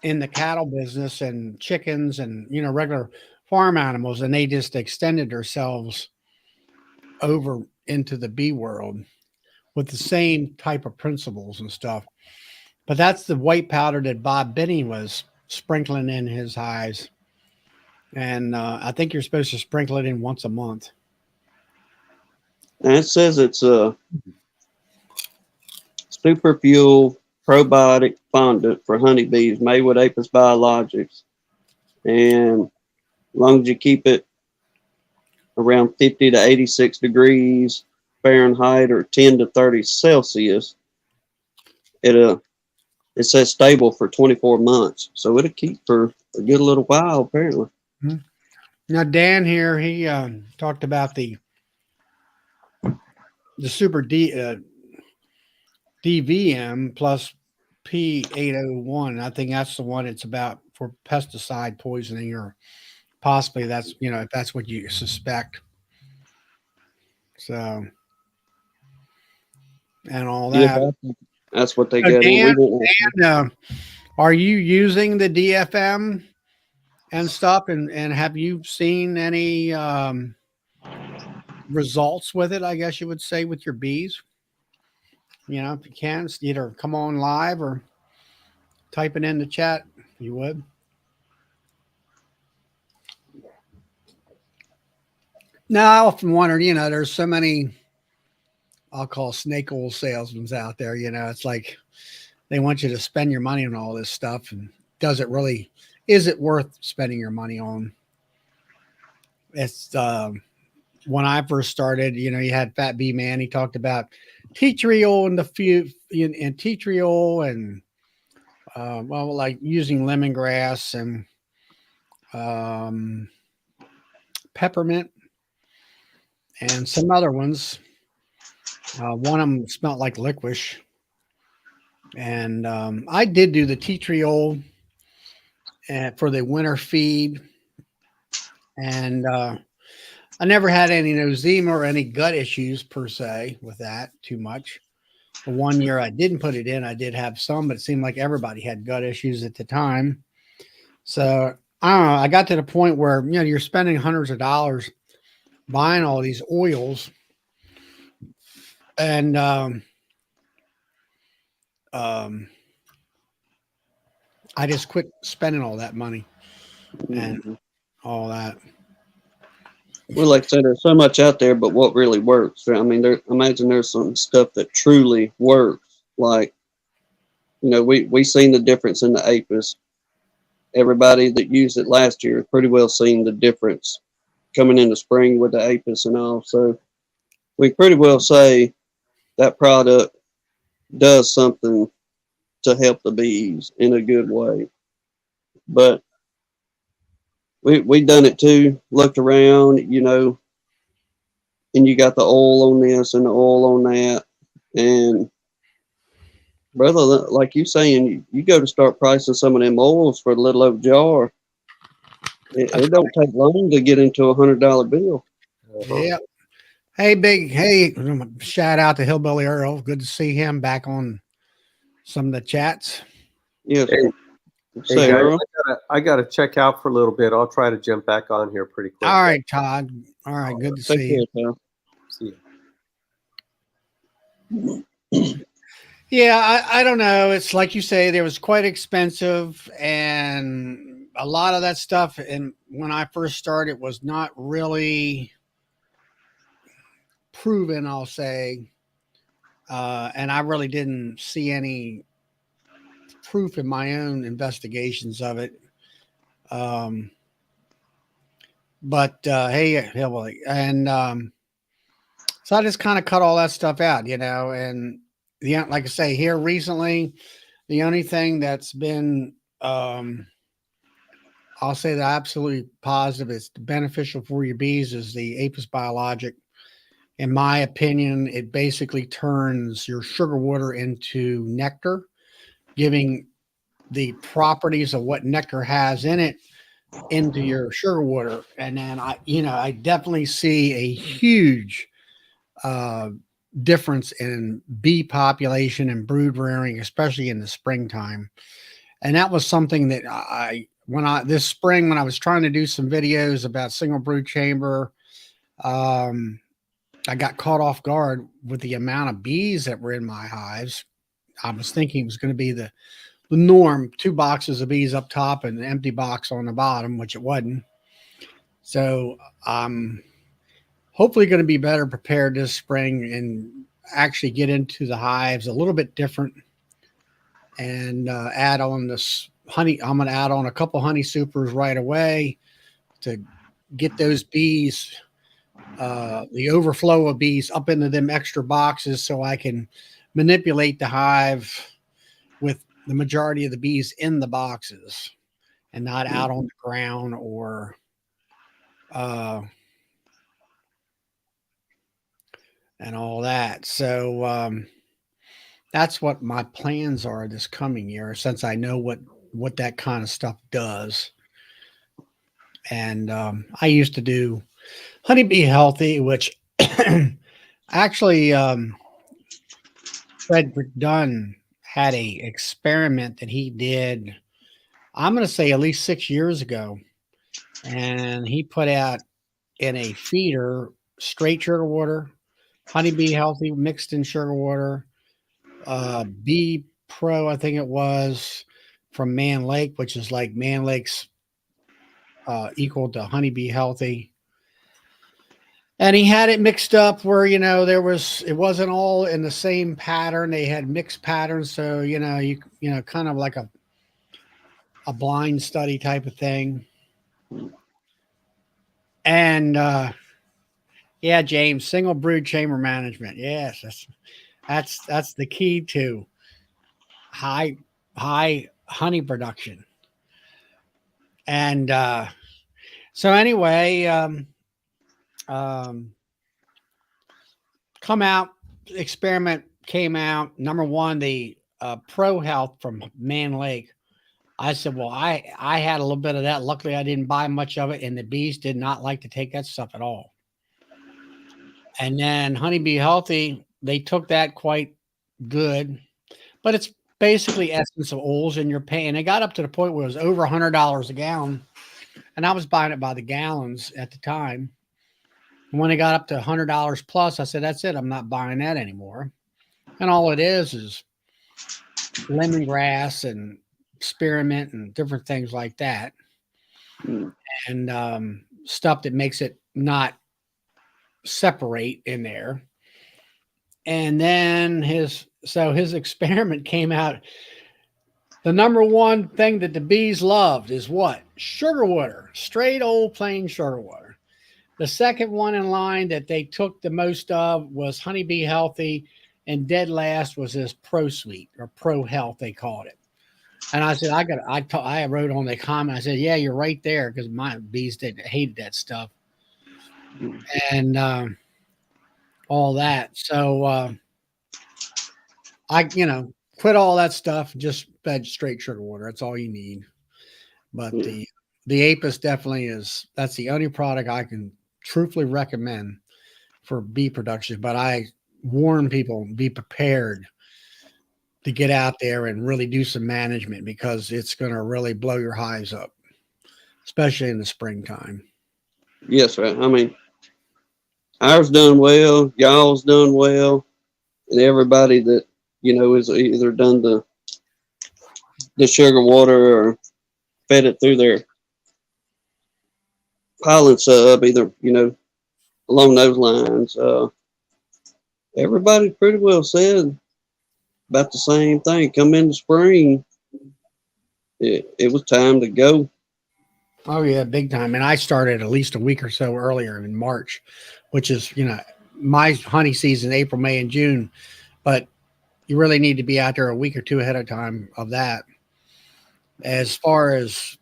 in the cattle business and chickens and regular farm animals, and they just extended themselves over into the bee world with the same type of principles and stuff. But that's the white powder that Bob Binney was sprinkling in his hives, and I think you're supposed to sprinkle it in once a month. And it says it's a super fuel probiotic fondant for honeybees made with Apis biologics. And as long as you keep it around 50 to 86 degrees Fahrenheit or 10 to 30 Celsius, it says stable for 24 months. So it'll keep for a good little while, apparently. Now, Dan here, he talked about the Super DVM plus P801. I think that's the one it's about for pesticide poisoning, or possibly that's, if that's what you suspect. So, and all that. Yeah, that's what they get. Dan, are you using the DFM and stuff? And have you seen any results with it, I guess you would say, with your bees? If you can, either come on live or type it in the chat, you would. Now, I often wondered, there's so many, I'll call snake oil salesmen out there. It's like they want you to spend your money on all this stuff. And is it worth spending your money on? It's, when I first started, you had Fat Bee Man. He talked about tea tree oil and tea tree oil and, like using lemongrass and peppermint and some other ones. One of them smelled like licorice. And I did do the tea tree oil for the winter feed. And I never had any eczema or any gut issues per se with that too much. The 1 year I didn't put it in, I did have some, but it seemed like everybody had gut issues at the time. So I don't know. I got to the point where, you're spending hundreds of dollars buying all these oils, and I just quit spending all that money and Mhm. all that. Well, like I said, there's so much out there, but what really works? I mean, imagine there's some stuff that truly works. Like, we seen the difference in the apis. Everybody that used it last year pretty well seen the difference coming into spring with the apis and all. So we pretty well say that product does something to help the bees in a good way. But we done it too, looked around, and you got the oil on this and the oil on that. And brother, like you saying, you go to start pricing some of them oils for a little old jar. It don't take long to get into $100 bill. Yeah. Hey, hey, shout out to Hillbilly Earl. Good to see him back on some of the chats. Yes. Hey, Say, hey guys, Earl. I gotta check out for a little bit. I'll try to jump back on here pretty quick. All right, Todd. All right. Good to Take see you. care, pal. See you. Yeah, I don't know. It's like you say, there was quite expensive, and a lot of that stuff. And when I first started, was not really proven, I'll say. And I really didn't see any proof in my own investigations of it. But hey, Hillbilly, and so I just kind of cut all that stuff out, and like I say, here recently, the only thing that's been, I'll say the absolutely positive, is beneficial for your bees, is the Apis biologic. In my opinion, it basically turns your sugar water into nectar, giving the properties of what nectar has in it into your sugar water. And then I definitely see a huge difference in bee population and brood rearing, especially in the springtime. And that was something that this spring, when I was trying to do some videos about single brood chamber, I got caught off guard with the amount of bees that were in my hives. I was thinking it was going to be the norm, 2 boxes of bees up top and an empty box on the bottom, which it wasn't. So I'm hopefully going to be better prepared this spring and actually get into the hives a little bit different, and add on this honey. I'm going to add on a couple honey supers right away to get those bees, the overflow of bees, up into them extra boxes, so I can manipulate the hive with the majority of the bees in the boxes and not out on the ground or and all that. So that's what my plans are this coming year, since I know what that kind of stuff does. And I used to do Honeybee Healthy, which actually Frederick Dunn had a experiment that he did, I'm going to say at least 6 years ago. And he put out in a feeder straight sugar water, Honeybee Healthy mixed in sugar water, Bee Pro, I think it was, from Man Lake, which is like Man Lake's equal to Honeybee Healthy. And he had it mixed up where, it wasn't all in the same pattern. They had mixed patterns. So, you kind of like a blind study type of thing. And, yeah, James, single brood chamber management. Yes. That's the key to high honey production. And, so anyway, come out, experiment came out. Number one, the Pro Health from Man Lake. I said, well, I had a little bit of that. Luckily, I didn't buy much of it, and the bees did not like to take that stuff at all. And then Honeybee Healthy, they took that quite good, but it's basically essence of oils, and you're paying. It got up to the point where it was over $100 a gallon, and I was buying it by the gallons at the time. When it got up to $100 plus, I said, "That's it. I'm not buying that anymore." And all it is lemongrass and spearmint and different things like that, Mm. and stuff that makes it not separate in there. And then his experiment came out. The number one thing that the bees loved is what? Sugar water, straight old plain sugar water. The second one in line that they took the most of was Honeybee Healthy, and dead last was this Pro Sweet or Pro Health, they called it. And I said, I wrote on the comment, I said, yeah, you're right there, because my bees hated that stuff. And all that. So I, quit all that stuff, just fed straight sugar water. That's all you need. But the Apis definitely that's the only product I can truthfully recommend for bee production. But I warn people, be prepared to get out there and really do some management, because it's going to really blow your hives up, especially in the springtime. Yes, right. I mean, ours done well, y'all's done well, and everybody that is either done the sugar water or fed it through their pollen sub, either along those lines. Everybody pretty well said about the same thing. Come in the spring, it was time to go. Oh yeah, big time. And I started at least a week or so earlier in March, which is, my honey season, April, May, and June. But you really need to be out there a week or two ahead of time of that. As far as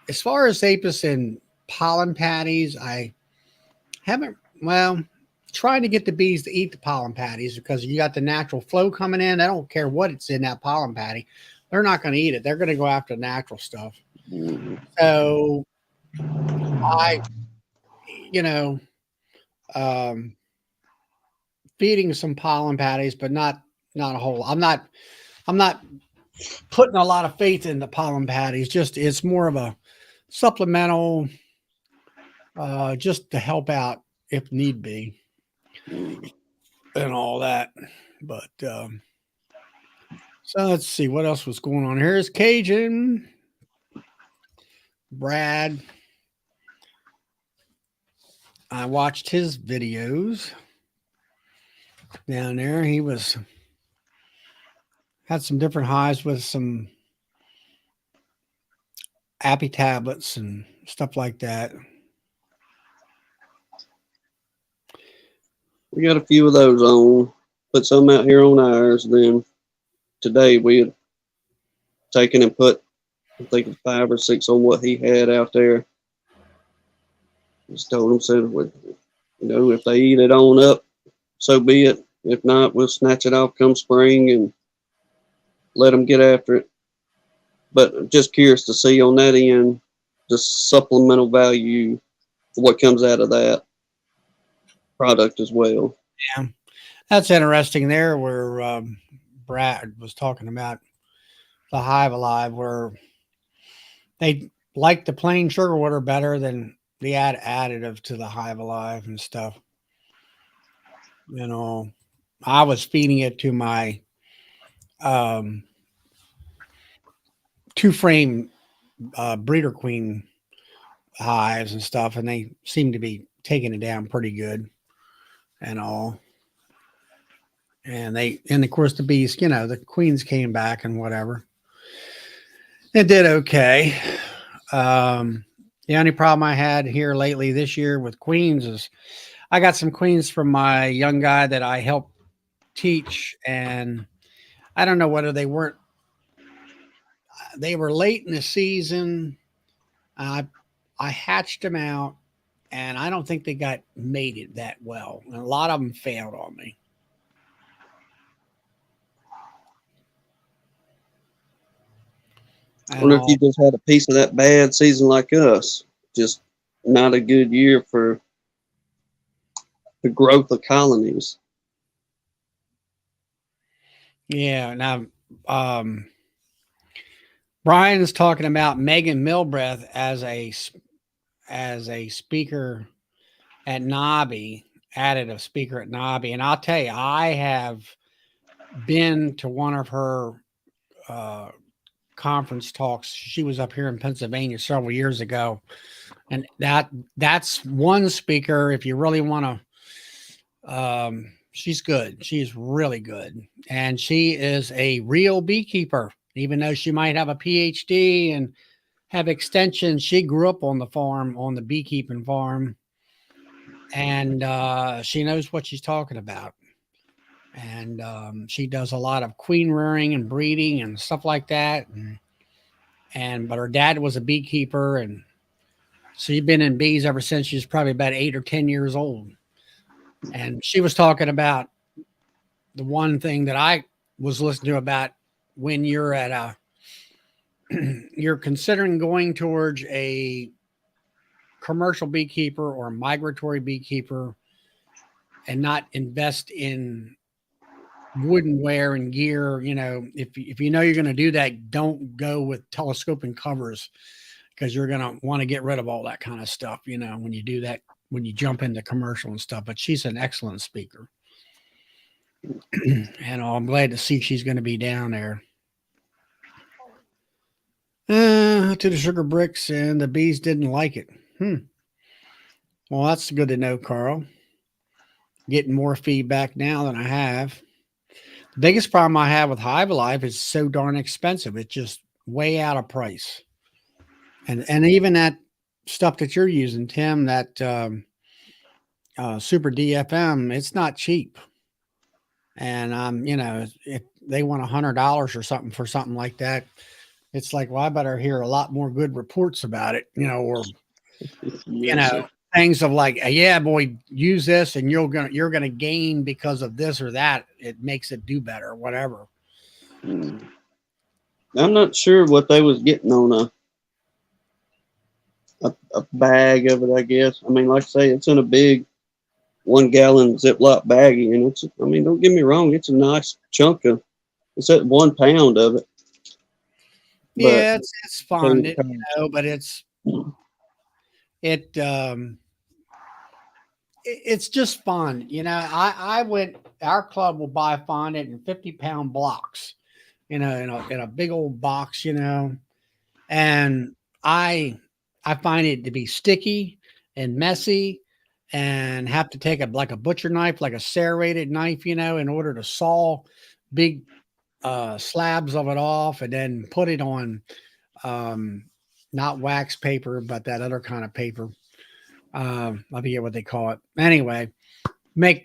Apis and pollen patties, I haven't, trying to get the bees to eat the pollen patties, because you got the natural flow coming in. I don't care what it's in that pollen patty. They're not going to eat it. They're going to go after natural stuff. So I, feeding some pollen patties, but not a whole. I'm not putting a lot of faith in the pollen patties. Just it's more of a supplemental, just to help out if need be, and all that. But so let's see what else was going on. Here's Cajun Brad. I watched his videos down there. He had some different hives with some Appy tablets and stuff like that. We got a few of those on. Put some out here on ours. Then today we had taken and put, I think, 5 or 6 on what he had out there. Just told him, said, if they eat it on up, so be it. If not, we'll snatch it off come spring and let them get after it. But just curious to see on that end the supplemental value for what comes out of that product as well. Yeah, that's interesting there, where Brad was talking about the Hive Alive, where they like the plain sugar water better than the additive to the Hive Alive and stuff. I was feeding it to my 2-frame breeder queen hives and stuff, and they seem to be taking it down pretty good and all. And of course the bees, the queens came back and whatever. It did okay. The only problem I had here lately this year with queens is I got some queens from my young guy that I helped teach, and I don't know whether they were late in the season. I hatched them out, and I don't think they got mated that well. And a lot of them failed on me. I wonder if you just had a piece of that bad season like us. Just not a good year for the growth of colonies. Yeah. Now, Brian is talking about Megan Milbreath as a speaker at Nobby, added a speaker at Nobby, and I'll tell you, I have been to one of her uh, conference talks. She was up here in Pennsylvania several years ago, and that's one speaker. If you really want to, she's good. She's really good, and she is a real beekeeper. Even though she might have a PhD and have extension, she grew up on the farm, on the beekeeping farm, and she knows what she's talking about. And she does a lot of queen rearing and breeding and stuff like that. And but her dad was a beekeeper, and she's been in bees ever since she was probably about 8 or 10 years old. And she was talking about the one thing that I was listening to about when you're at a you're considering going towards a commercial beekeeper or a migratory beekeeper and not invest in woodenware and gear. If you know you're going to do that, don't go with telescoping covers, because you're going to want to get rid of all that kind of stuff, when you do that, when you jump into commercial and stuff. But she's an excellent speaker. And I'm glad to see she's going to be down there. To the sugar bricks, and the bees didn't like it. Well, that's good to know, Carl. Getting more feedback now than I have. The biggest problem I have with Hive Alive is so darn expensive. It's just way out of price. And even that stuff that you're using, Tim, that Super DFM, it's not cheap. And if they want $100 or something for something like that, it's like, well, I better hear a lot more good reports about it, or things of like, yeah, boy, use this and you're gonna gain because of this or that. It makes it do better, whatever. I'm not sure what they was getting on a bag of it, I guess. I mean, like I say, it's in a big 1 gallon Ziploc baggie, and don't get me wrong, it's a nice chunk of, it's at 1 pound of it. Yeah, it's fun, but it's just fun. I went, our club will buy fondant in 50-pound blocks, in a big old box, and I find it to be sticky and messy, and have to take like a butcher knife, like a serrated knife, in order to saw big slabs of it off, and then put it on not wax paper, but that other kind of paper. I forget what they call it. Anyway, put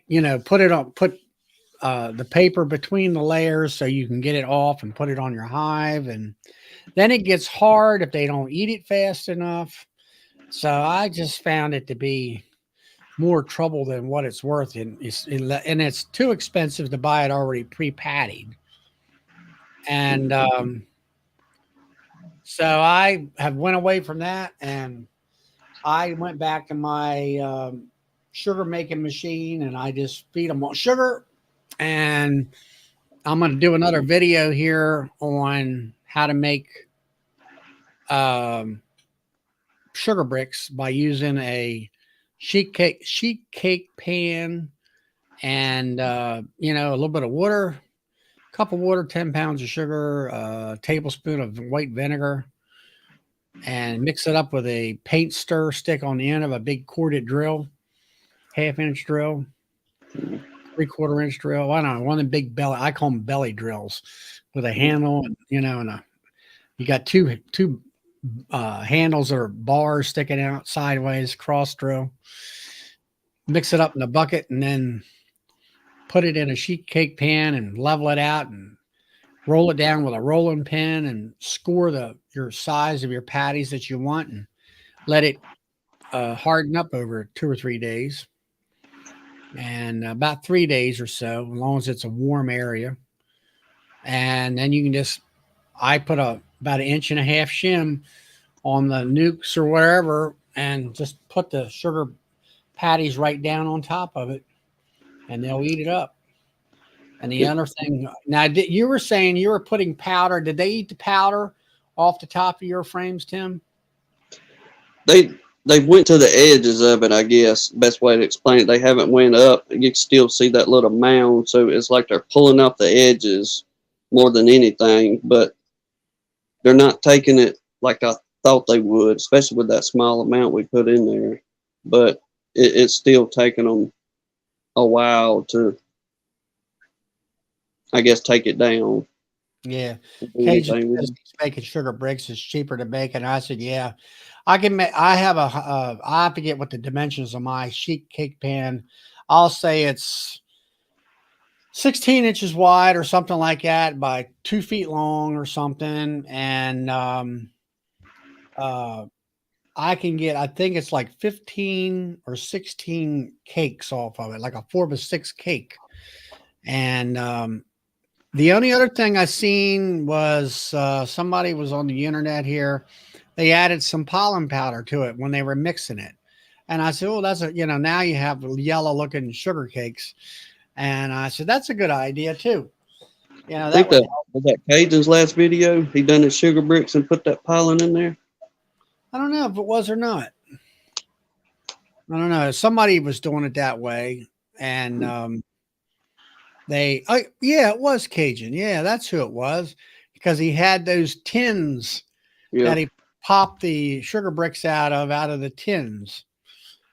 the paper between the layers so you can get it off and put it on your hive. And then it gets hard if they don't eat it fast enough. So I just found it to be more trouble than what it's worth. And it's too expensive to buy it already pre-pattied. And so I have went away from that, and I went back to my sugar making machine, and I just feed them sugar. And I'm going to do another video here on how to make sugar bricks by using a sheet cake pan, and a little bit of water, cup of water, 10 pounds of sugar, a tablespoon of white vinegar, and mix it up with a paint stir stick on the end of a big corded drill, 1/2-inch drill, 3/4-inch drill. I don't know, one of the big belly, I call them belly drills, with a handle, and you got two handles or bars sticking out sideways, cross drill. Mix it up in a bucket, and then put it in a sheet cake pan and level it out, and roll it down with a rolling pin, and score your size of your patties that you want, and let it harden up over 2 or 3 days, and about 3 days or so, as long as it's a warm area. And then you can I put about 1.5-inch shim on the nukes or wherever, and just put the sugar patties right down on top of it, and they'll eat it up. And the other thing, now, you were saying you were putting powder. Did they eat the powder off the top of your frames, Tim? They went to the edges of it, I guess. Best way to explain it. They haven't went up. You can still see that little mound, so it's like they're pulling off the edges more than anything. But they're not taking it like I thought they would, especially with that small amount we put in there. But it's still taking them a while to, I guess, take it down. Yeah. Cajun Anything. says he's making sugar bricks is cheaper to make. And I said, yeah, I can make, I have I forget what the dimensions of my sheet cake pan. I'll say it's 16 inches wide or something like that by 2 feet long or something. And, I can get, I think it's like 15 or 16 cakes off of it, like a 4x6 cake. And, the only other thing I seen was somebody was on the internet here. They added some pollen powder to it when they were mixing it. And I said, oh, that's a, now you have yellow looking sugar cakes. And I said, that's a good idea too. I think that was that Cajun's last video. He done his sugar bricks and put that pollen in there. I don't know if it was or not. I don't know. Somebody was doing it that way. And, yeah, it was Cajun. Yeah, that's who it was, because he had those tins that he popped the sugar bricks out of the tins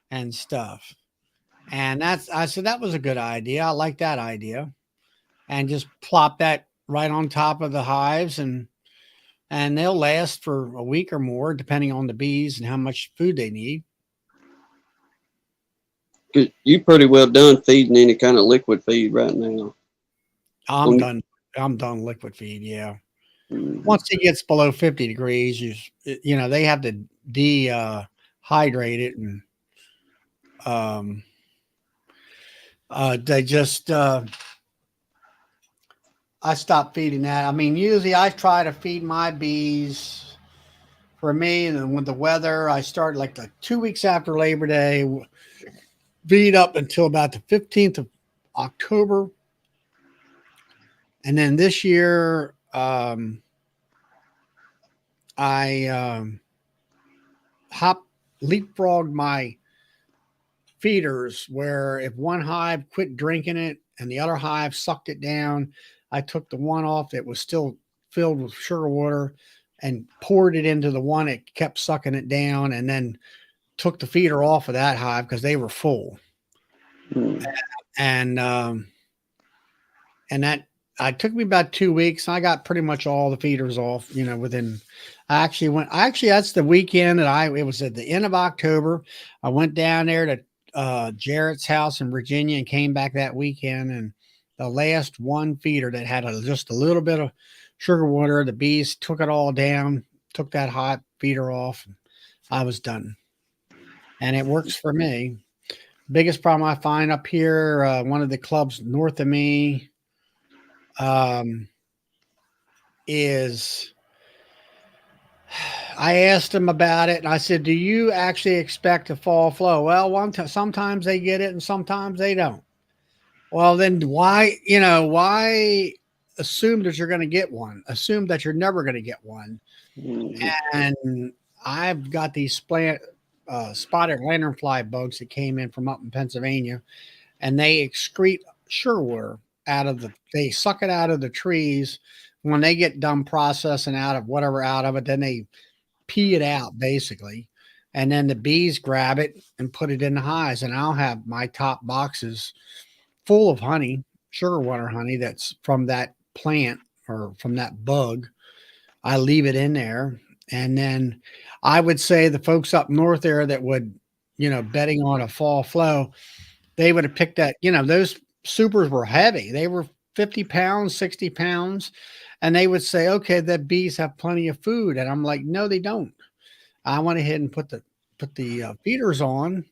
and stuff. And I said, that was a good idea. I like that idea. And just plop that right on top of the hives, and they'll last for a week or more, depending on the bees and how much food they need. You pretty well done feeding any kind of liquid feed right now. I'm done liquid feed. Yeah. Mm-hmm. Once it gets below 50 degrees, they have to dehydrate it, and they just I stopped feeding that. I mean, usually I try to feed my bees, for me, and then with the weather, I started like 2 weeks after Labor Day, feed up until about the 15th of October. And then this year, I leapfrogged my feeders, where if one hive quit drinking it and the other hive sucked it down, I took the one off that was still filled with sugar water and poured it into the one that kept sucking it down, and then took the feeder off of that hive because they were full. And that it took me about 2 weeks. I got pretty much all the feeders off, within. Actually, that's the weekend that it was at the end of October. I went down there to Jarrett's house in Virginia and came back that weekend. And the last one feeder that had just a little bit of sugar water, the bees took it all down, took that hot feeder off. And I was done. And it works for me. Biggest problem I find up here, one of the clubs north of me, is I asked them about it, and I said, do you actually expect a fall flow? Well, sometimes they get it and sometimes they don't. Well, then why assume that you're going to get one? Assume that you're never going to get one. And I've got these spotted lanternfly bugs that came in from up in Pennsylvania, and they excrete sugar water they suck it out of the trees. When they get done processing out of it, then they pee it out basically. And then the bees grab it and put it in the hives. And I'll have my top boxes full of honey, sugar water honey that's from that plant or from that bug. I leave it in there. And then I would say the folks up north there that would, betting on a fall flow, they would have picked that, those supers were heavy. They were 50 pounds, 60 pounds. And they would say, okay, the bees have plenty of food. And I'm like, no, they don't. I went ahead and put the feeders on.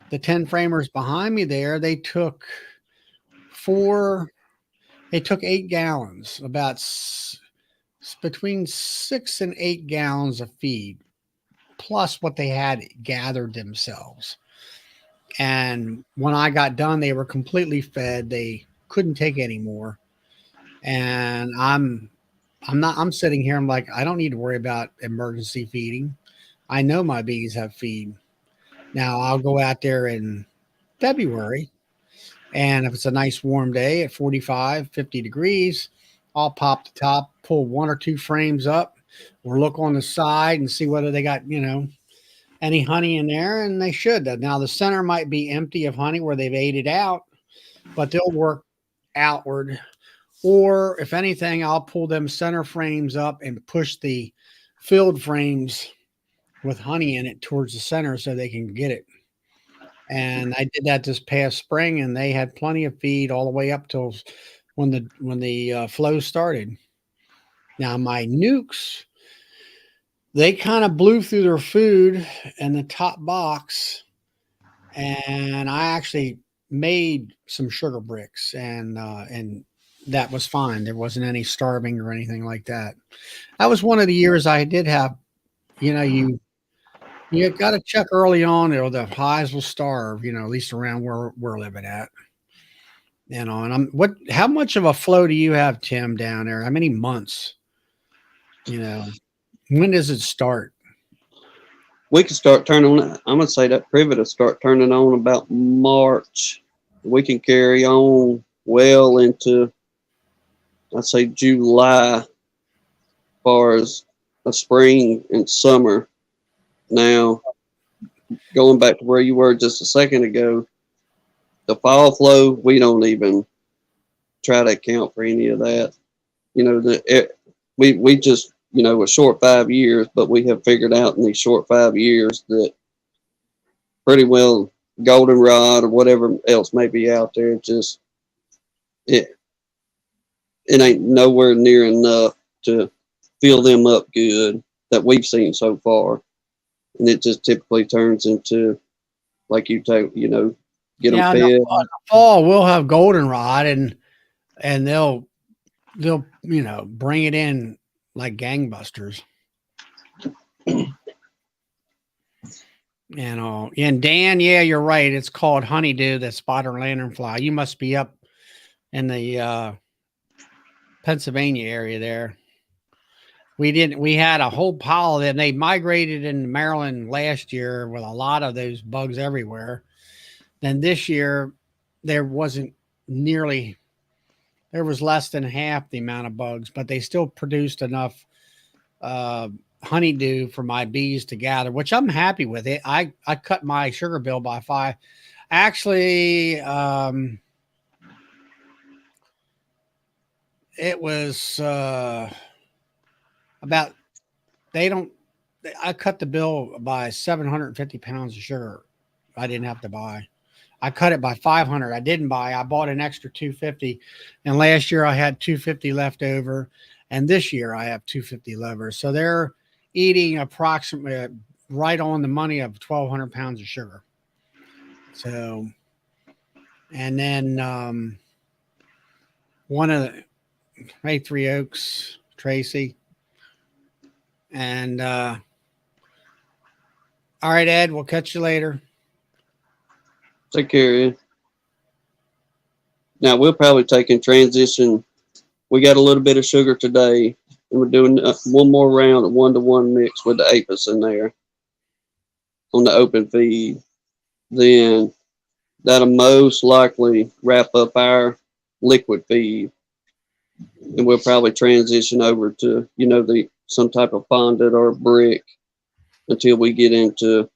The 10 framers behind me there, they took 8 gallons, between 6 and 8 gallons of feed, plus what they had gathered themselves. And when I got done, they were completely fed. They couldn't take any more. And I'm sitting here. I'm like, I don't need to worry about emergency feeding. I know my bees have feed. Now I'll go out there in February, and if it's a nice warm day at 45, 50 degrees, I'll pop the top, pull 1 or 2 frames up, or look on the side and see whether they got, any honey in there, and they should. Now the center might be empty of honey where they've ate it out, but they'll work outward. Or if anything, I'll pull them center frames up and push the filled frames with honey in it towards the center so they can get it. And I did that this past spring, and they had plenty of feed all the way up till when the flow started. Now my nukes, they kind of blew through their food in the top box, and I actually made some sugar bricks, and that was fine. There wasn't any starving or anything like that. That was one of the years I did have, you got to check early on, or the hives will starve, at least around where we're living at. And how much of a flow do you have, Tim, down there? How many months? When does it start? We can start turning on. I'm gonna say that privet will start turning on about March. We can carry on well into, I'd say, July, as far as a spring and summer. Now, going back to where you were just a second ago, the fall flow, we don't even try to account for any of that. We just, a short 5 years, but we have figured out in these short 5 years that pretty well goldenrod or whatever else may be out there, just it ain't nowhere near enough to fill them up good that we've seen so far. And it just typically turns into, like you take, get them fed. In the fall we'll have goldenrod, and they'll bring it in like gangbusters. And Dan, yeah, you're right. It's called honeydew, that spider lanternfly. You must be up in the Pennsylvania area there. We had a whole pile of them. They migrated into Maryland last year with a lot of those bugs everywhere. Then this year there was less than half the amount of bugs, but they still produced enough honeydew for my bees to gather, which I'm happy with it. I cut my sugar bill by 5. Actually, it was I cut the bill by 750 pounds of sugar. I didn't have to buy. I cut it by 500. I didn't buy. I bought an extra 250. And last year I had 250 left over. And this year I have 250 left. So they're eating approximately right on the money of 1,200 pounds of sugar. So, and then one of the Three Oaks, Tracy. And all right, Ed, we'll catch you later. Take care of you. Now we'll probably take in transition. We got a little bit of sugar today, and we're doing one more round of 1-to-1 mix with the apis in there on the open feed. Then that'll most likely wrap up our liquid feed, and we'll probably transition over to some type of fondant or brick until we get into.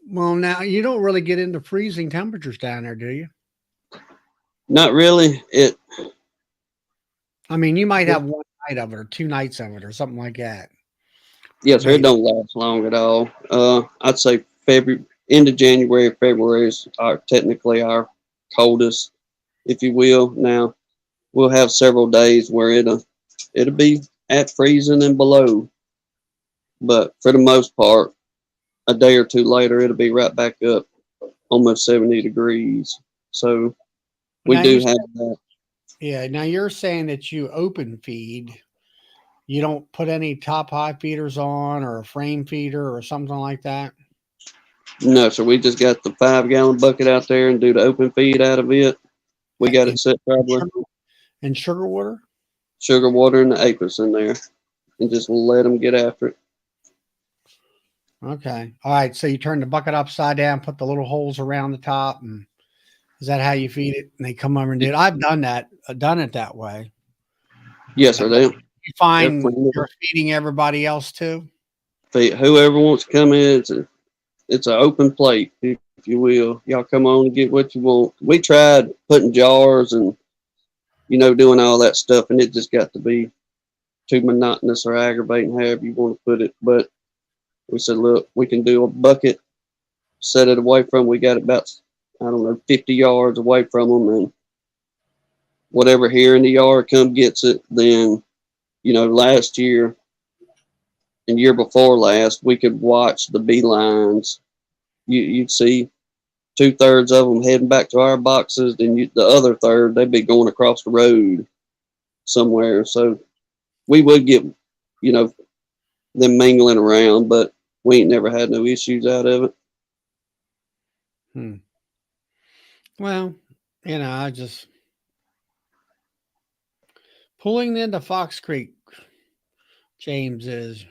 Well, now you don't really get into freezing temperatures down there, do you? Not really. I mean, you might have one night of it or 2 nights of it or something like that. Yes, it don't last long at all. I'd say end of January, February is technically our coldest, if you will. Now we'll have several days where it'll be at freezing and below, but for the most part, a day or two later, it'll be right back up almost 70 degrees. So we do have that. Yeah. Now you're saying that you open feed. You don't put any top high feeders on or a frame feeder or something like that? No, so we just got the 5-gallon bucket out there and do the open feed out of it. We got it set probably And sugar water? sugar water and the apis in there, and just let them get after it. Okay. All right. So you turn the bucket upside down, put the little holes around the top, and is that how you feed it? And they come over and do it. I've done that. I've done it that way. Yes, sir. You find clean. you're feeding everybody else too. Whoever wants to come in, it's an open plate, if you will. Y'all come on and get what you want. We tried putting jars and doing all that stuff, and it just got to be too monotonous or aggravating, however you want to put it. But we said, look, we can do a bucket, set it away from. We got about 50 yards away from them, and whatever here in the yard come gets it. Then, last year and year before last, we could watch the bee lines. You'd see 2/3 of them heading back to our boxes, then the other third, they'd be going across the road somewhere. So we would get, them mingling around, but we ain't never had no issues out of it. Well, I just pulling into Fox Creek, James is.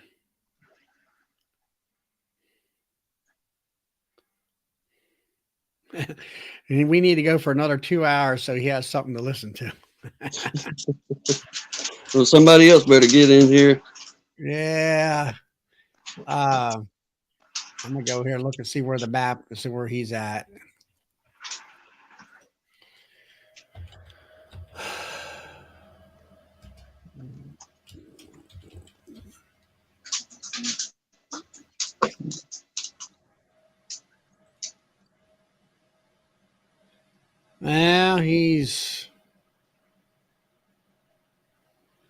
And we need to go for another 2 hours so he has something to listen to. Well, somebody else better get in here. Yeah. I'm gonna go here and look and see where the map, see where he's at. Well, he's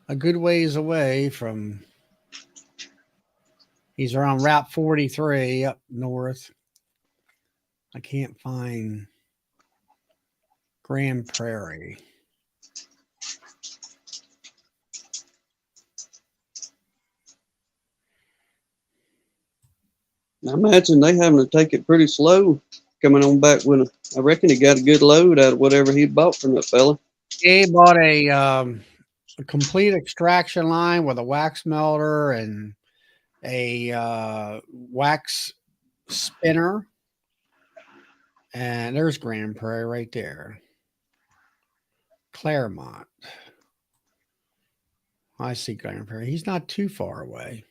a good ways away from. He's around Route 43 up north. I can't find Grand Prairie. I imagine they having to take it pretty slow coming on back with I reckon he got a good load out of whatever he bought from that fella. He bought a complete extraction line with a wax melter and a wax spinner. And there's Grand Prairie right there. Claremont. I see Grand Prairie. He's not too far away.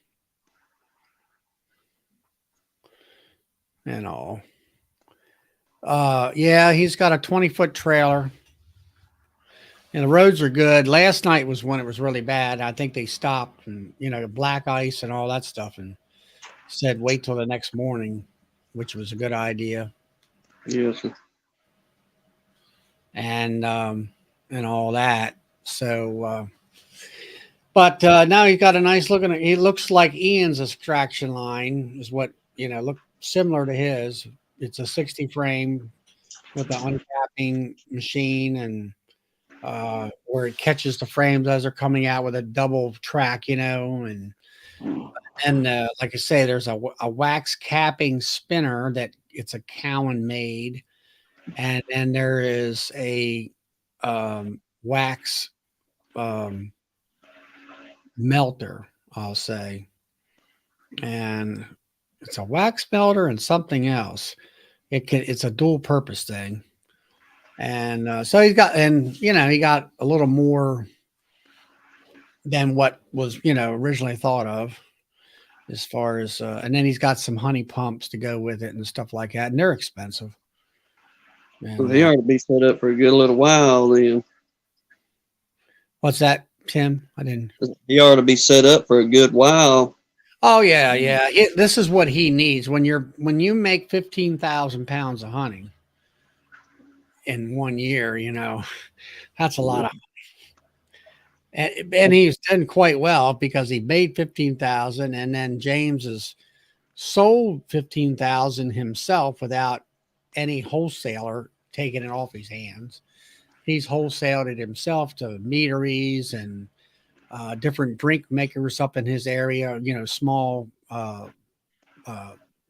And all. Yeah, he's got a 20-foot trailer. And the roads are good. Last night was when it was really bad. I think they stopped and, black ice and all that stuff and said wait till the next morning, which was a good idea. Yes, sir. And all that. So, but now he's got a nice looking, it looks like Ian's extraction line is what, look similar to his. It's a 60 frame with the uncapping machine and where it catches the frames as they're coming out with a double track, and like I say, there's a wax capping spinner that it's a Cowan made, and then there is a wax melter, I'll say, and it's a wax melter and something else. It's a dual purpose thing. And so he got a little more than what was, originally thought of as far as, and then he's got some honey pumps to go with it and stuff like that. And they're expensive. And, well, he ought to be set up for a good little while then. What's that, Tim? I didn't. He ought to be set up for a good while. Oh yeah. Yeah. This is what he needs when you make 15,000 pounds of honey in 1 year, that's a lot of money. And he's done quite well because he made 15,000 and then James has sold 15,000 himself without any wholesaler taking it off his hands. He's wholesaled it himself to meaderies and different drink makers up in his area, small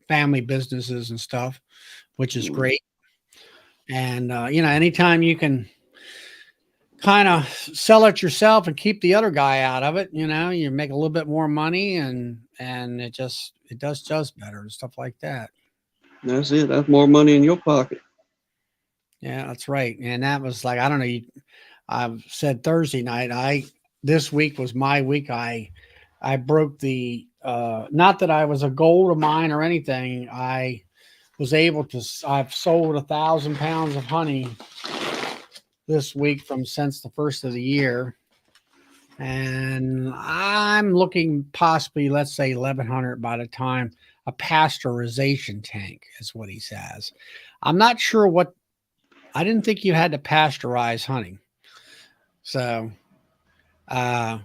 family businesses and stuff, which is great. And, anytime you can kind of sell it yourself and keep the other guy out of it. You know, you make a little bit more money, and it does better and stuff like that. That's it. That's more money in your pocket. Yeah, that's right. And that was like, I don't know. I've said Thursday night. This week was my week. I broke the not that I was a goal of mine or anything. I was able to. I've sold 1,000 pounds of honey this week since the first of the year, and I'm looking possibly, let's say 1,100 by the time a pasteurization tank is what he says. I'm not sure what. I didn't think you had to pasteurize honey. So, to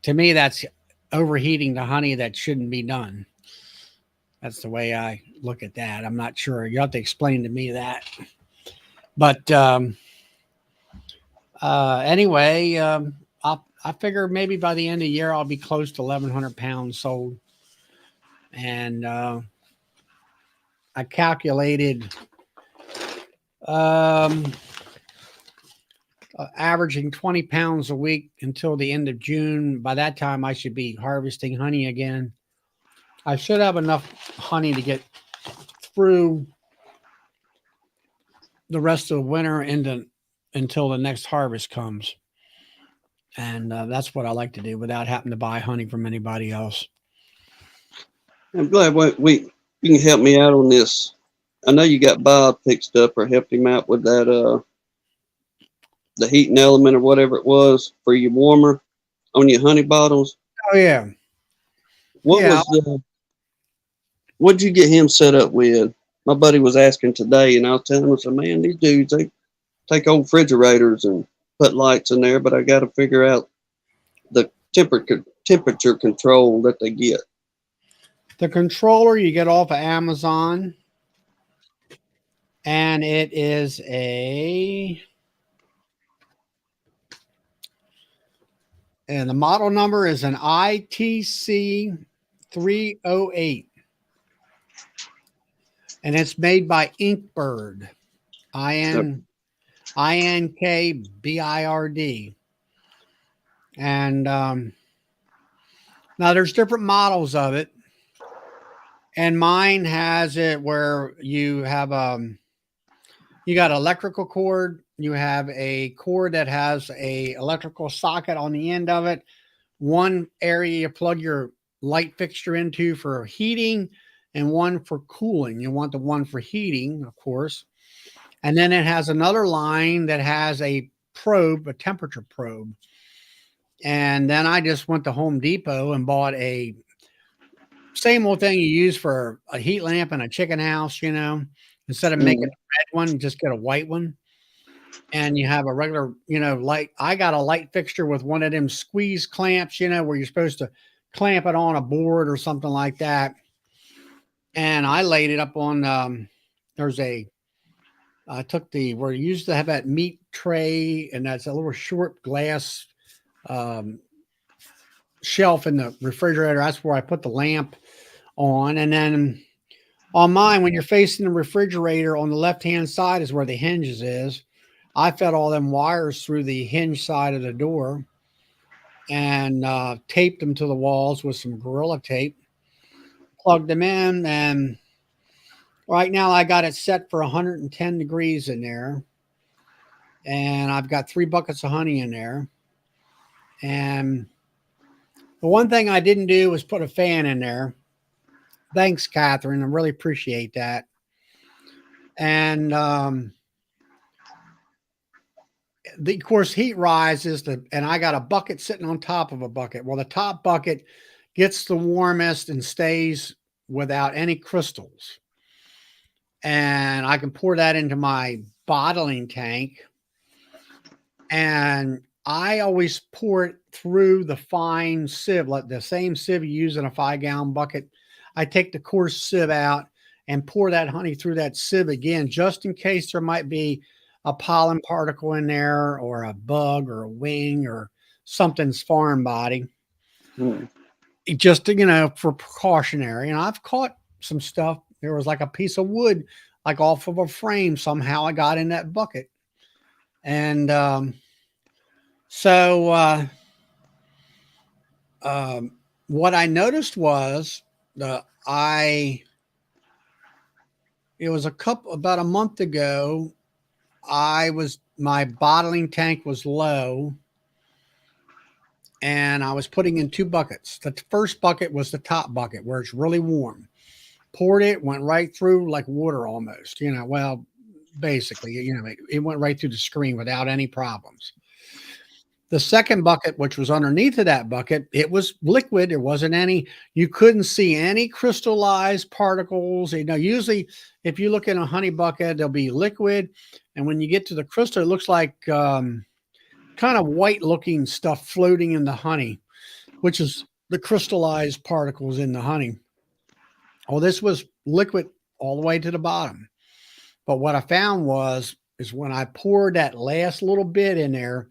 me, that's overheating the honey that shouldn't be done. That's the way I look at that. I'm not sure. You have to explain to me that. But anyway, I figure maybe by the end of the year I'll be close to 1,100 pounds sold, and I calculated averaging 20 pounds a week until the end of June. By that time, I should be harvesting honey again. I should have enough honey to get through the rest of the winter until the next harvest comes. And that's what I like to do without having to buy honey from anybody else. I'm glad you can help me out on this. I know you got Bob fixed up or helped him out with that the heating element or whatever it was for your warmer on your honey bottles. Oh yeah. What'd you get him set up with? My buddy was asking today, and I was telling him, I said, man, these dudes, they take old refrigerators and put lights in there, but I got to figure out the temperature control that they get. The controller you get off of Amazon, and it is and the model number is an ITC 308. And it's made by Inkbird, INKBIRD. And now there's different models of it. And mine has it where you have you got electrical cord, you have a cord that has a electrical socket on the end of it. One area you plug your light fixture into for heating, and one for cooling. You want the one for heating, of course. And then it has another line that has a probe, a temperature probe. And then I just went to Home Depot and bought a same old thing you use for a heat lamp in a chicken house, you know, instead of making a red one, just get a white one. And you have a regular, you know, light. I got a light fixture with one of them squeeze clamps, you know, where you're supposed to clamp it on a board or something like that. And I laid it up on, I took where you used to have that meat tray, and that's a little short glass shelf in the refrigerator. That's where I put the lamp on. And then on mine, when you're facing the refrigerator, on the left-hand side is where the hinges is. I fed all them wires through the hinge side of the door and taped them to the walls with some Gorilla tape. Plugged them in, and right now I got it set for 110 degrees in there, and I've got 3 buckets of honey in there. And the one thing I didn't do was put a fan in there. Thanks, Catherine. I really appreciate that. And of course, heat rises, and I got a bucket sitting on top of a bucket. Well, the top bucket gets the warmest and stays without any crystals. And I can pour that into my bottling tank. And I always pour it through the fine sieve, like the same sieve you use in a 5-gallon bucket. I take the coarse sieve out and pour that honey through that sieve again, just in case there might be a pollen particle in there, or a bug, or a wing, or something's foreign body. Just to, you know, for precautionary. And I've caught some stuff. There was like a piece of wood, like off of a frame. Somehow I got in that bucket. And So what I noticed was I it was about a month ago. My bottling tank was low, and I was putting in 2 buckets. The first bucket was the top bucket where it's really warm. Poured it, went right through like water almost. Well, basically, it went right through the screen without any problems. The second bucket, which was underneath of that bucket, it was liquid. There wasn't any, you couldn't see any crystallized particles. Usually if you look in a honey bucket, there'll be liquid. And when you get to the crystal, it looks like kind of white looking stuff floating in the honey, which is the crystallized particles in the honey. Oh, this was liquid all the way to the bottom. But what I found is when I poured that last little bit in there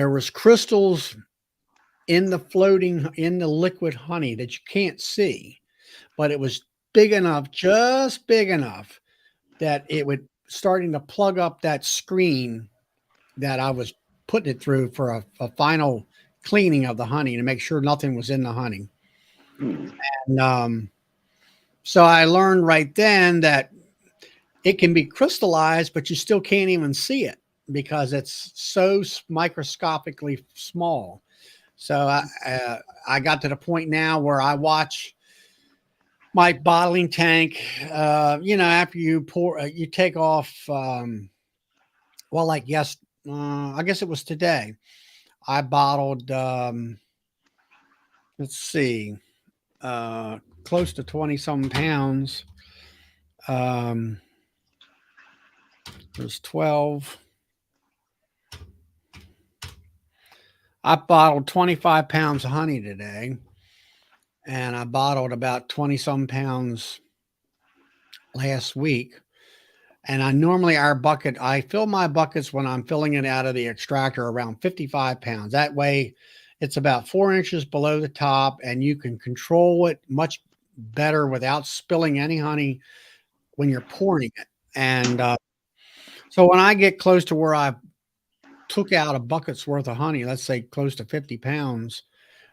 was crystals in the liquid honey that you can't see, but it was big enough, just big enough that it would starting to plug up that screen that I was putting it through for a final cleaning of the honey to make sure nothing was in the honey. And so I learned right then that it can be crystallized, but you still can't even see it because it's so microscopically small. So I got to the point now where I watch my bottling tank. After you pour, you take off. I guess it was today. I bottled. Let's see, close to 20-some pounds. There's 12. I bottled 25 pounds of honey today, and I bottled about 20-some pounds last week. And I fill my buckets when I'm filling it out of the extractor around 55 pounds. That way it's about 4 inches below the top, and you can control it much better without spilling any honey when you're pouring it. And so when I get close to where I took out a bucket's worth of honey, let's say close to 50 pounds,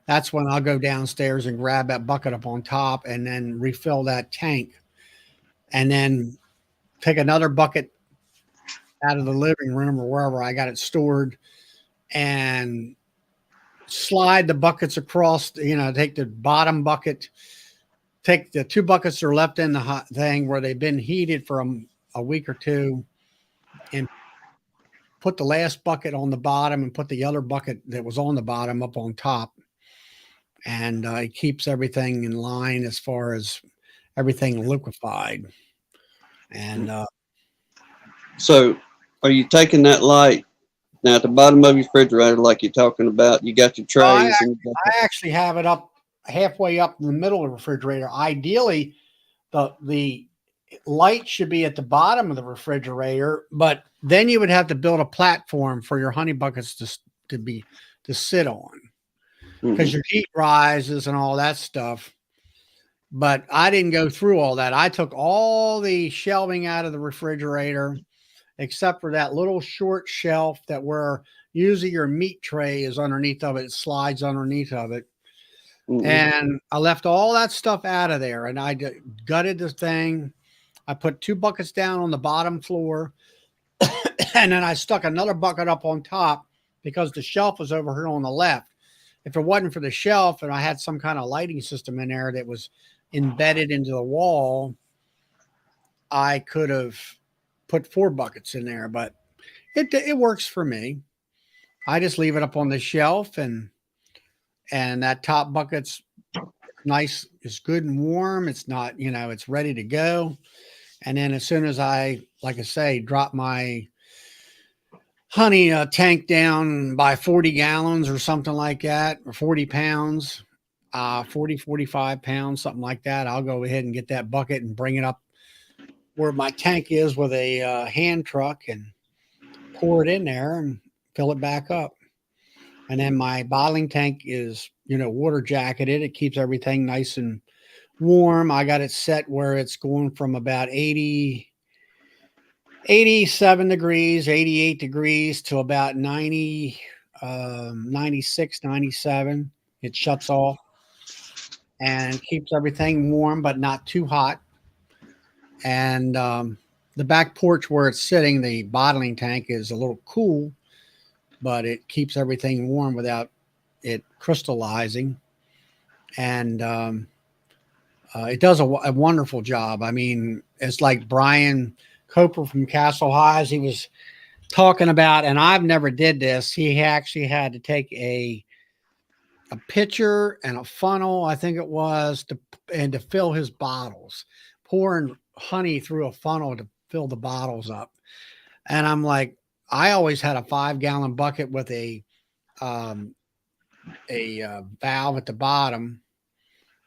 that's when I'll go downstairs and grab that bucket up on top and then refill that tank. And then take another bucket out of the living room or wherever I got it stored and slide the buckets across, take the bottom bucket, take the 2 buckets that are left in the hot thing where they've been heated for a week or two, and put the last bucket on the bottom and put the other bucket that was on the bottom up on top. And it keeps everything in line as far as everything liquefied. And So, are you taking that light now at the bottom of your refrigerator, like you're talking about? You got your trays, and you got I actually have it up halfway up in the middle of the refrigerator. Ideally, the light should be at the bottom of the refrigerator, but then you would have to build a platform for your honey buckets to sit on, because your heat rises and all that stuff. But I didn't go through all that. I took all the shelving out of the refrigerator, except for that little short shelf that where usually your meat tray is underneath of it. It slides underneath of it. And I left all that stuff out of there, and I gutted the thing. I put 2 buckets down on the bottom floor, and then I stuck another bucket up on top because the shelf was over here on the left. If it wasn't for the shelf and I had some kind of lighting system in there that was embedded into the wall, I could have put 4 buckets in there, but it works for me. I just leave it up on the shelf, and that top bucket's nice. It's good and warm. It's not, it's ready to go. And then as soon as like I say, drop my honey tank down by 40 gallons or something like that, or 40 pounds, 45 pounds, something like that, I'll go ahead and get that bucket and bring it up where my tank is with a hand truck and pour it in there and fill it back up. And then my bottling tank is, water jacketed. It keeps everything nice and warm. I got it set where it's going from about 87 degrees, 88 degrees to about 90, 96, 97. It shuts off and keeps everything warm, but not too hot. And the back porch where it's sitting, the bottling tank is a little cool, but it keeps everything warm without it crystallizing. And it does a wonderful job. I mean, it's like Brian Coper from Castle Highs. He was talking about, and I've never did this. He actually had to take a pitcher and a funnel, I think it was, to fill his bottles, pouring honey through a funnel to fill the bottles up. And I'm like, I always had a 5-gallon bucket with a valve at the bottom,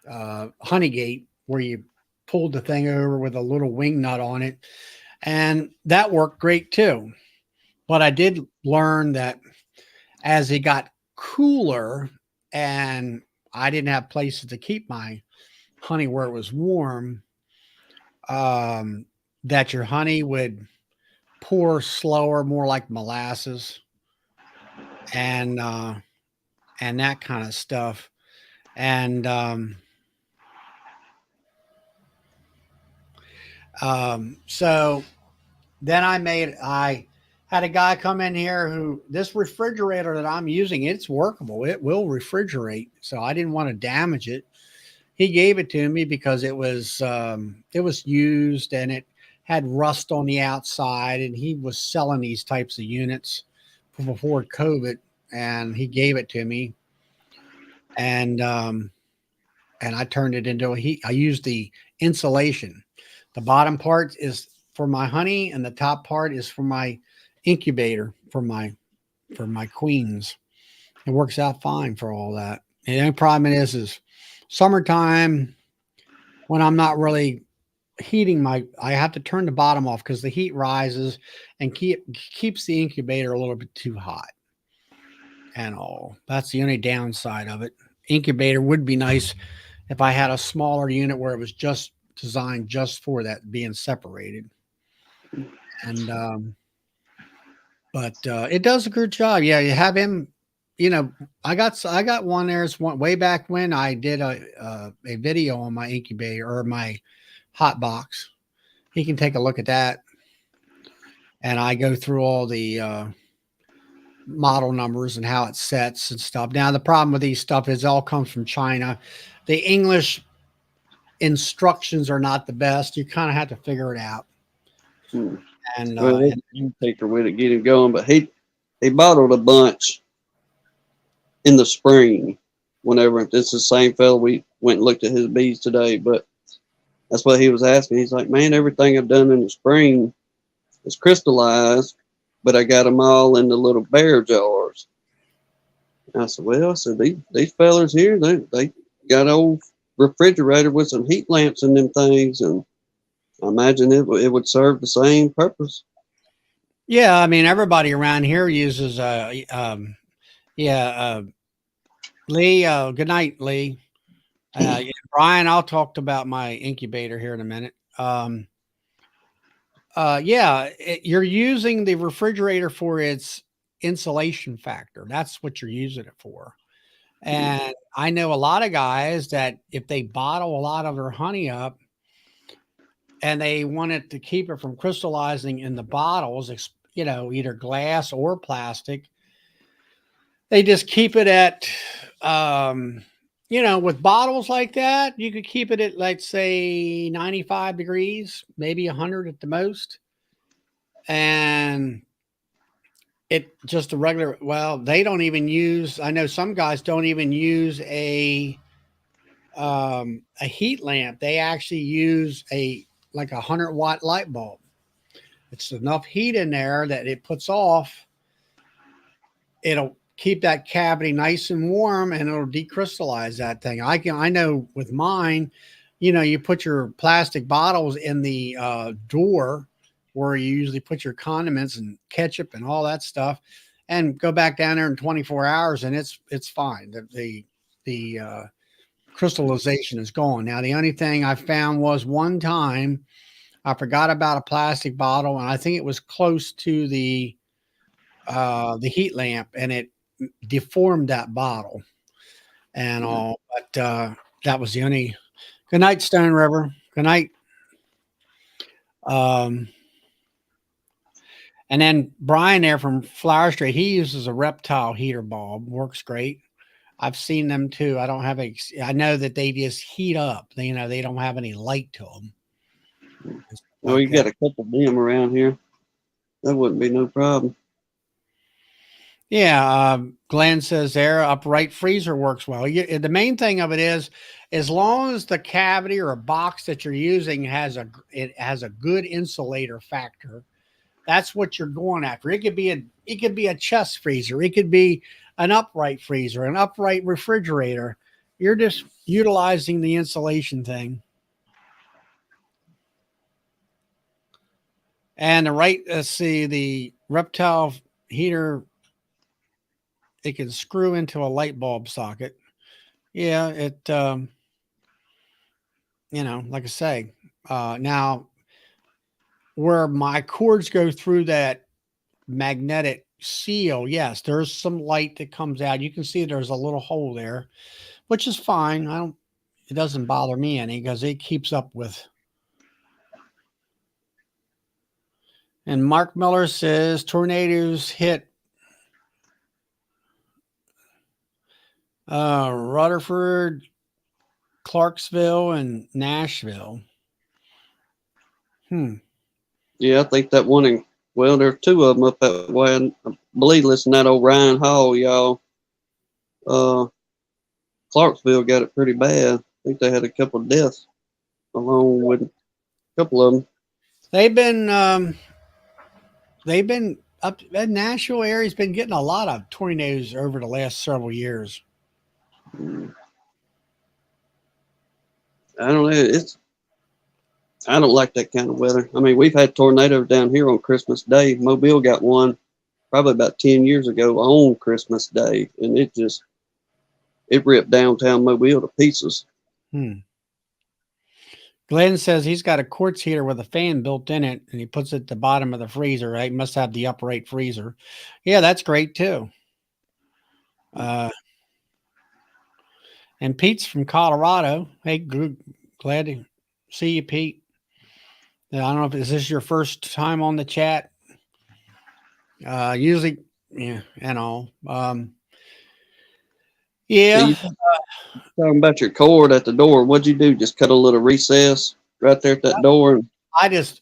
honey gate, where you pulled the thing over with a little wing nut on it. And that worked great too. But I did learn that as it got cooler and I didn't have places to keep my honey where it was warm, that your honey would pour slower, more like molasses, and that kind of stuff. And so then I had a guy come in here who, this refrigerator that I'm using, it's workable. It will refrigerate. So I didn't want to damage it. He gave it to me because it was used and it had rust on the outside, and he was selling these types of units before COVID, and he gave it to me. And I turned it into I used the insulation. The bottom part is for my honey and the top part is for my incubator for my queens. It works out fine for all that. And the only problem is summertime when I'm not really heating I have to turn the bottom off because the heat rises and keeps the incubator a little bit too hot. And all that's the only downside of it. Incubator would be nice if I had a smaller unit where it was just designed just for that, being separated. And but it does a good job. Yeah, you have him. You know, I got one. There's one way back when I did a video on my incubator or my hot box. He can take a look at that, and I go through all the model numbers and how it sets and stuff. Now the problem with these stuff is it all comes from China. The English instructions are not the best. You kind of have to figure it out. And you take her with it, get him going. But he bottled a bunch in the spring. Whenever this is the same fellow, we went and looked at his bees today. But that's what he was asking. He's like, man, everything I've done in the spring is crystallized, but I got them all in the little bear jars. And I said, well, these fellas here, they got an old refrigerator with some heat lamps in them things, and I imagine it would serve the same purpose. Yeah, I mean, everybody around here uses Lee. Good night, Lee. Brian, I'll talk about my incubator here in a minute. You're using the refrigerator for its insulation factor. That's what you're using it for. And I know a lot of guys that if they bottle a lot of their honey up and they want it to keep it from crystallizing in the bottles, either glass or plastic, they just keep it at, with bottles like that, you could keep it at, let's say, 95 degrees, maybe 100 at the most. And it just a regular, they don't even use, I know some guys don't even use a heat lamp. They actually use like 100-watt light bulb. It's enough heat in there that it puts off. It'll keep that cavity nice and warm, and it'll decrystallize that thing. I know with mine, you put your plastic bottles in the door where you usually put your condiments and ketchup and all that stuff, and go back down there in 24 hours, and it's fine. The crystallization is gone. Now, the only thing I found was one time I forgot about a plastic bottle, and I think it was close to the heat lamp, and deformed that bottle and all. But that was the only. Good night, Stone River. Good night. Um, and then Brian there from Flower Street, he uses a reptile heater bulb. Works great. I've seen them too. I don't have a. I know that they just heat up. They, they don't have any light to them. Oh, you got a couple of them around here. That wouldn't be no problem. Yeah, Glenn says there, upright freezer works well. The main thing of it is, as long as the cavity or a box that you're using has a good insulator factor, that's what you're going after. It could be a chest freezer, it could be an upright freezer, an upright refrigerator. You're just utilizing the insulation thing. And let's see, the reptile heater, it can screw into a light bulb socket. Yeah, it, like I say, now where my cords go through that magnetic seal, yes, there's some light that comes out. You can see there's a little hole there, which is fine. It doesn't bother me any because it keeps up with. And Mark Miller says tornadoes hit Rutherford, Clarksville, and Nashville. Yeah, I think that one there's two of them up that way. And I believe, listen, that old Ryan Hall, y'all. Clarksville got it pretty bad. I think they had a couple of deaths along with a couple of them. They've been up that Nashville area's been getting a lot of tornadoes over the last several years. I don't know. I don't like that kind of weather. I mean, we've had tornadoes down here on Christmas Day. Mobile got one probably about 10 years ago on Christmas Day, and it ripped downtown Mobile to pieces. Glenn says he's got a quartz heater with a fan built in it, and he puts it at the bottom of the freezer. Right? Must have the upright freezer. Yeah, that's great too. And Pete's from Colorado. Hey, glad to see you, Pete. I don't know if this is your first time on the chat. Usually, yeah, and all. Yeah. So talking about your cord at the door, what'd you do? Just cut a little recess right there at that door? I just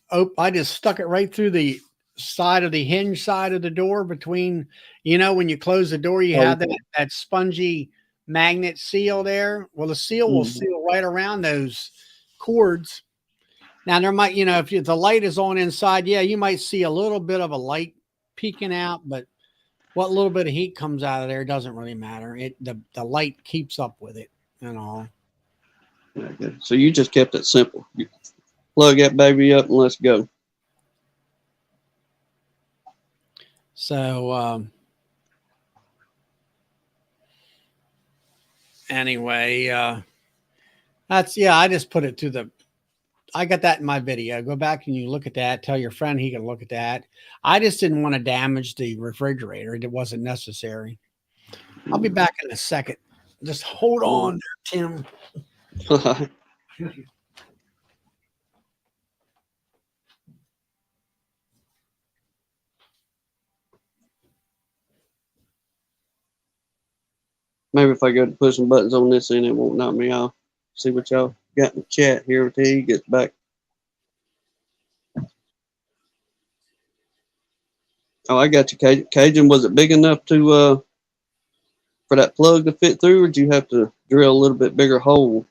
stuck it right through the side of the hinge side of the door between, when you close the door, you have that spongy magnet seal there. Well, the seal will seal right around those cords. Now there might, if the light is on inside, yeah, you might see a little bit of a light peeking out, but what little bit of heat comes out of there doesn't really matter. The light keeps up with it and all. Okay. So you just kept it simple. You plug that baby up and let's go. So anyway, I just put it to I got that in my video. Go back and you look at that. Tell your friend he can look at that. I just didn't want to damage the refrigerator. It wasn't necessary. I'll be back in a second. Just hold on there, Tim. Maybe if I go to push some buttons on this end, it won't knock me off. See what y'all got in the chat here until he gets back. Oh, I got you, Cajun. Was it big enough to for that plug to fit through, or did you have to drill a little bit bigger hole?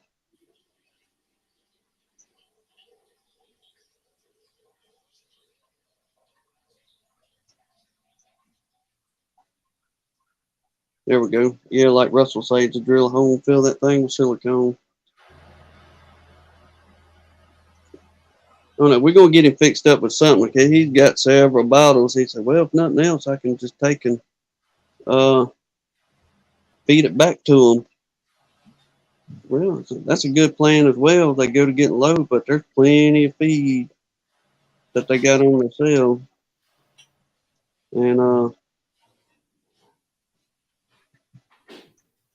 There we go. Yeah, like Russell said, to drill a hole and fill that thing with silicone. Oh no, we're gonna get him fixed up with something. Okay, he's got several bottles. He said, "Well, if nothing else, I can just take and feed it back to him." Well, that's a good plan as well. They go to getting low, but there's plenty of feed that they got on themselves, and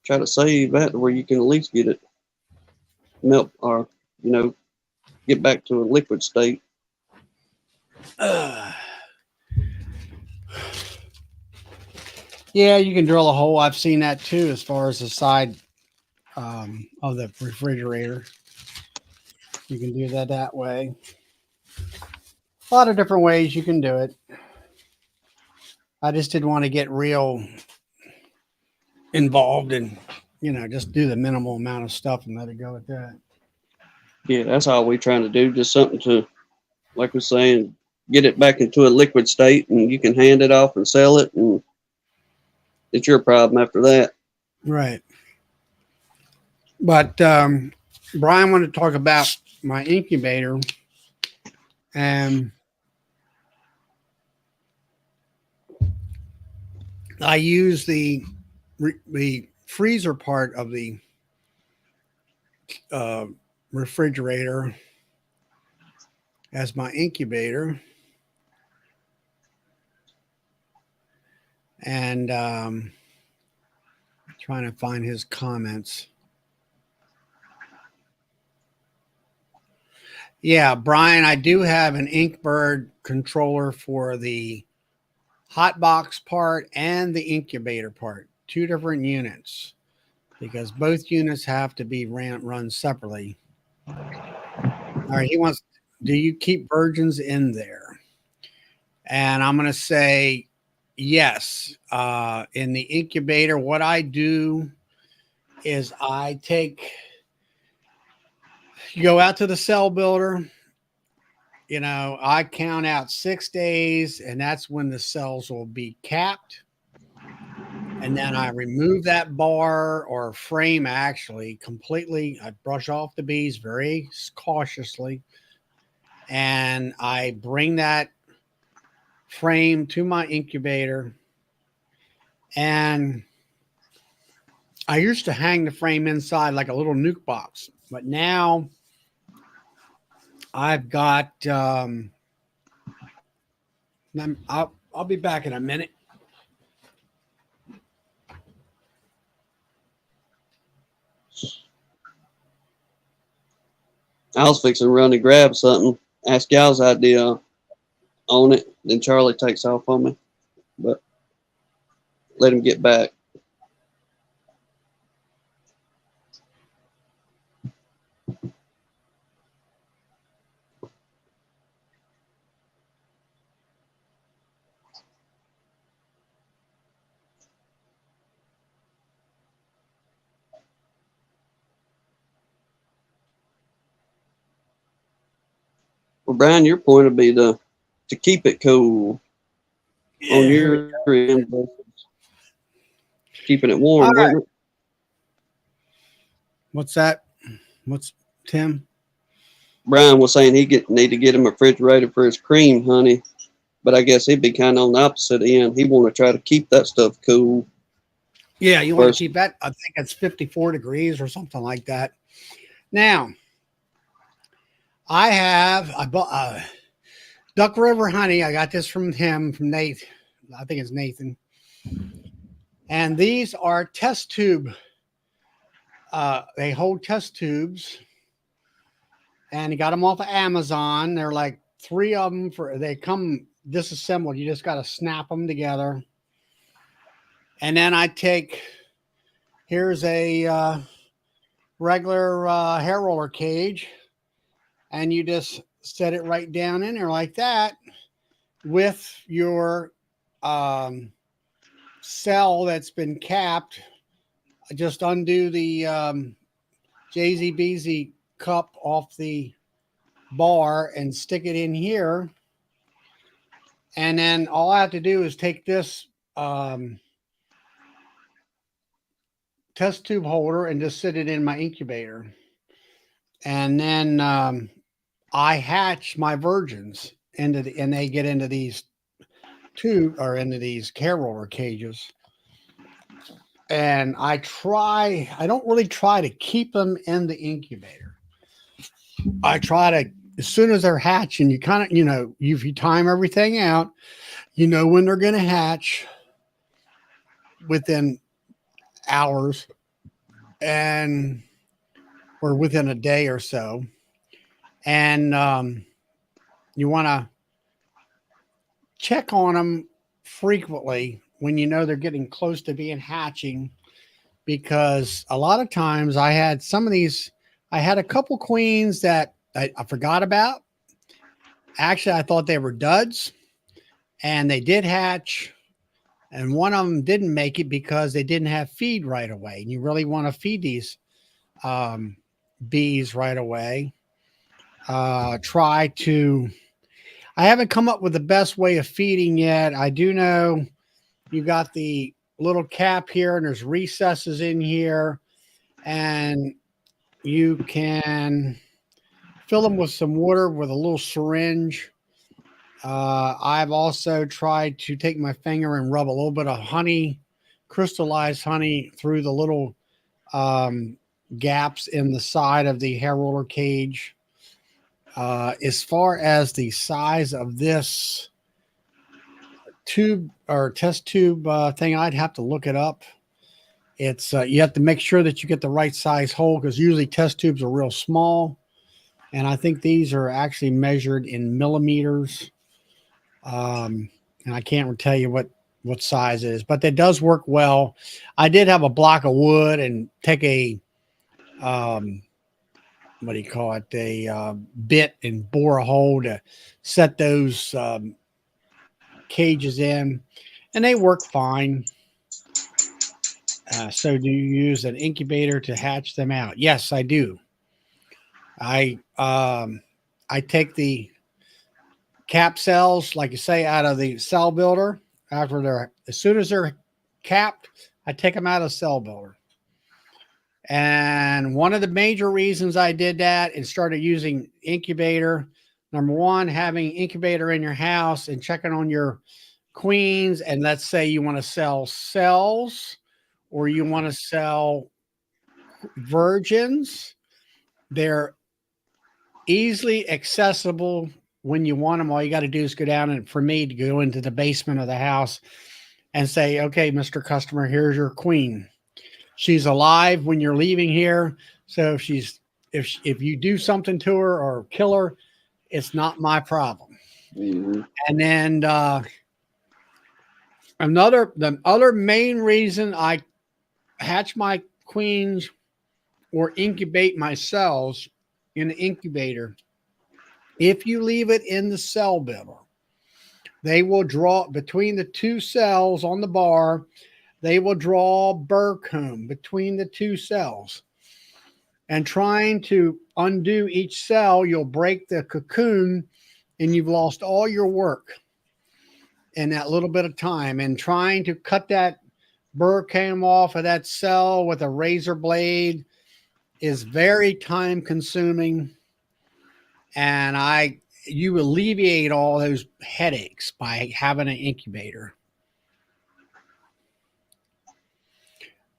try to save that to where you can at least get it melt or, get back to a liquid state. Yeah, you can drill a hole. I've seen that too, as far as the side of the refrigerator. You can do that way. A lot of different ways you can do it. I just didn't want to get real involved and, just do the minimal amount of stuff and let it go at that. Yeah, that's all we're trying to do. Just something to, like we're saying, get it back into a liquid state, and you can hand it off and sell it, and it's your problem after that. Right. But Brian wanted to talk about my incubator, and I use the freezer part of the refrigerator as my incubator, and trying to find his comments. Yeah, Brian, I do have an Inkbird controller for the hot box part and the incubator part, 2 different units, because both units have to be run separately. All right, he wants, do you keep virgins in there? And I'm going to say yes. In the incubator, what I do is you go out to the cell builder, I count out 6 days, and that's when the cells will be capped. And then I remove that bar or frame actually completely. I brush off the bees very cautiously, and I bring that frame to my incubator. And I used to hang the frame inside like a little nuke box, but now I've got I'll be back in a minute. I was fixing to run and grab something, ask y'all's idea on it. Then Charlie takes off on me, but let him get back. Well, Brian, your point would be to keep it cool on your end, keeping it warm, All right. wouldn't it? What's that? What's Tim? Brian was saying need to get him a refrigerator for his cream honey, but I guess he'd be kind of on the opposite end. He want to try to keep that stuff cool. Yeah, you want to keep that. I think it's 54 degrees or something like that. Now, I bought Duck River honey. I got this from Nate. I think it's Nathan. And these are test tube. They hold test tubes. And he got them off of Amazon. They're like 3 of them they come disassembled. You just got to snap them together. And then here's a regular hair roller cage, and you just set it right down in there like that with your cell that's been capped. Just undo the JZBZ cup off the bar and stick it in here. And then all I have to do is take this test tube holder and just sit it in my incubator. And then I hatch my virgins and they get into these into these hair roller cages. And I don't really try to keep them in the incubator. I try to, as soon as they're hatching, you kind of, if you time everything out, when they're going to hatch within hours, and or within a day or so. And you want to check on them frequently when you know they're getting close to being hatching, because a lot of times I had some of these, I had a couple queens that I forgot about. Actually, I thought they were duds, and they did hatch. And one of them didn't make it because they didn't have feed right away. And you really want to feed these bees right away. Try to, I haven't come up with the best way of feeding yet. I do know you got the little cap here and there's recesses in here, and you can fill them with some water with a little syringe. I've also tried to take my finger and rub a little bit of honey, crystallized honey, through the little gaps in the side of the hair roller cage. As far as the size of this tube or test tube thing, I'd have to look it up. It's you have to make sure that you get the right size hole, because usually test tubes are real small, and I think these are actually measured in millimeters. And I can't tell you what size it is, but that does work well. I did have a block of wood and take a what do you call it, a bit, and bore a hole to set those cages in, and they work fine. So do you use an incubator to hatch them out? Yes, I do. I take the cap cells, like you say, out of the cell builder. After they're, as soon as they're capped, I take them out of the cell builder. And one of the major reasons I did that and started using incubator, number one, having incubator in your house and checking on your queens. And let's say you want to sell cells or you want to sell virgins, they're easily accessible when you want them. All you got to do is go down, and for me to go into the basement of the house and say, okay, Mr. Customer, here's your queen. She's alive when you're leaving here. So if you do something to her or kill her, it's not my problem. Mm-hmm. And then the other main reason I hatch my queens or incubate my cells in the incubator, if you leave it in the cell builder, they will draw between the two cells on the bar. They will draw burr comb between the two cells. And trying to undo each cell, you'll break the cocoon and you've lost all your work in that little bit of time. And trying to cut that burr comb off of that cell with a razor blade is very time consuming. And you alleviate all those headaches by having an incubator.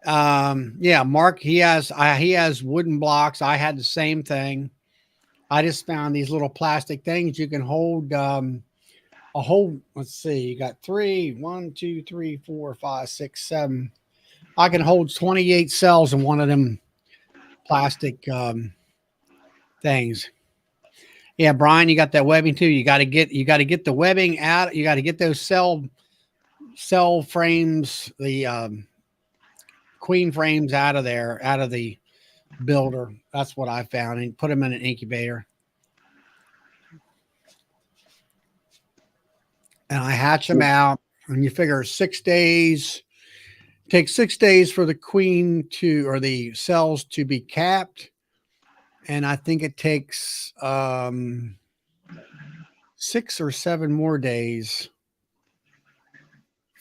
Yeah, Mark, he has wooden blocks. I had the same thing. I just found these little plastic things you can hold a whole, let's see, you got 1, 2, 3, 4, 5, 6, 7. I can hold 28 cells in one of them plastic things. Yeah, Brian, you got that webbing too. You got to get the webbing out. You got to get those cell frames, the queen frames out of there, out of the builder. That's what I found, and put them in an incubator. And I hatch them out, and you figure 6 days. It takes 6 days for the queen or the cells to be capped. And I think it takes 6 or 7 more days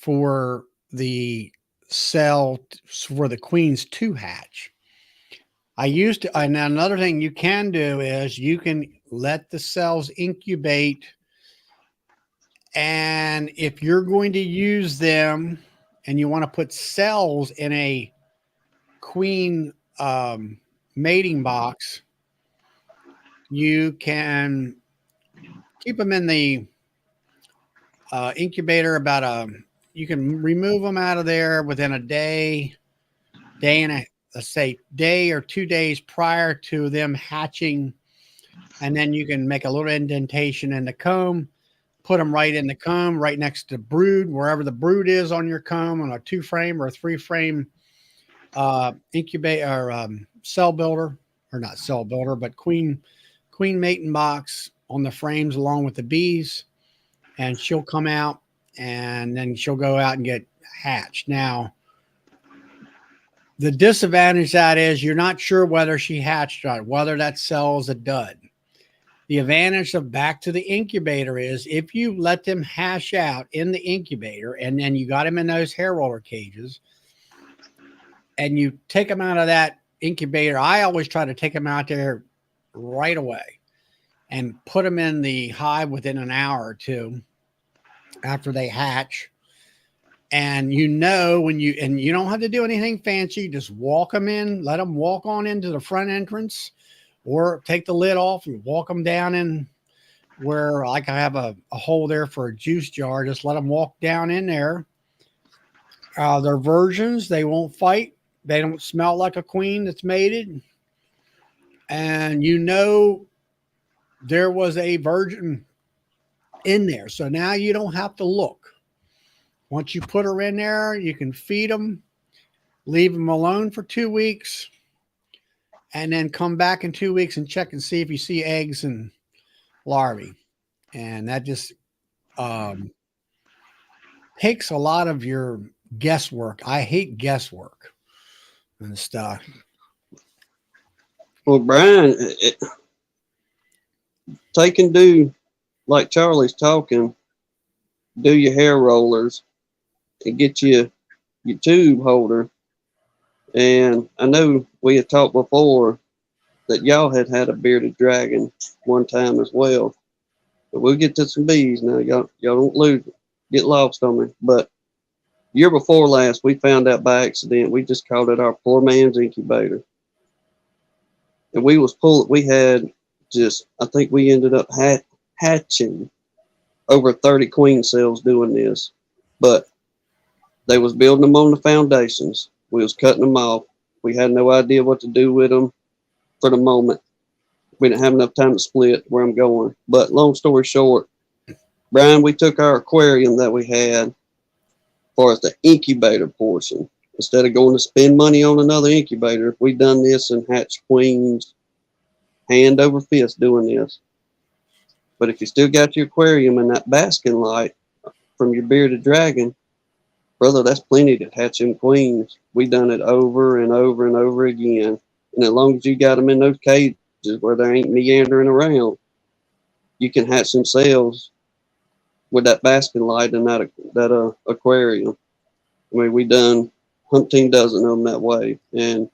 for the queens to hatch. And another thing you can do is you can let the cells incubate. And if you're going to use them and you want to put cells in a queen mating box, you can keep them in the incubator you can remove them out of there within a day and let's say day or 2 days prior to them hatching. And then you can make a little indentation in the comb, put them right in the comb, right next to brood, wherever the brood is on your comb, on a 2-frame or a 3-frame incubator or cell builder, or not cell builder, but queen mating box on the frames along with the bees. And she'll come out, and then she'll go out and get hatched. Now, the disadvantage that is you're not sure whether she hatched or not, whether that cell is a dud. The advantage of back to the incubator is if you let them hash out in the incubator and then you got them in those hair roller cages and you take them out of that incubator, I always try to take them out there right away and put them in the hive within an hour or two after they hatch. And you know, when you don't have to do anything fancy, just walk them in, let them walk on into the front entrance, or take the lid off and walk them down in where, like, I have a hole there for a juice jar. Just let them walk down in there. They're virgins. They won't fight. They don't smell like a queen that's mated. And you know there was a virgin in there. So now you don't have to look. Once you put her in there, you can feed them, leave them alone for 2 weeks, and then come back in 2 weeks and check and see if you see eggs and larvae. And that just takes a lot of your guesswork. I hate guesswork and stuff. Well, Brian, take and do like Charlie's talking. Do your hair rollers and get you your tube holder. And I know we had talked before that y'all had a bearded dragon one time as well. But we'll get to some bees now. Y'all don't get lost on me. But year before last, we found out by accident. We just called it our poor man's incubator. And we had just, I think we ended up hatching over 30 queen cells doing this. But they was building them on the foundations. We was cutting them off. We had no idea what to do with them for the moment. We didn't have enough time to split where I'm going. But long story short, Brian, we took our aquarium that we had for the incubator portion. Instead of going to spend money on another incubator, we done this and hatched queens hand over fist doing this. But if you still got your aquarium and that basking light from your bearded dragon, brother, that's plenty to hatch them queens. We done it over and over and over again. And as long as you got them in those cages where they ain't meandering around, you can hatch them cells with that basking light and that aquarium. I mean, we done umpteen dozen of them that way. And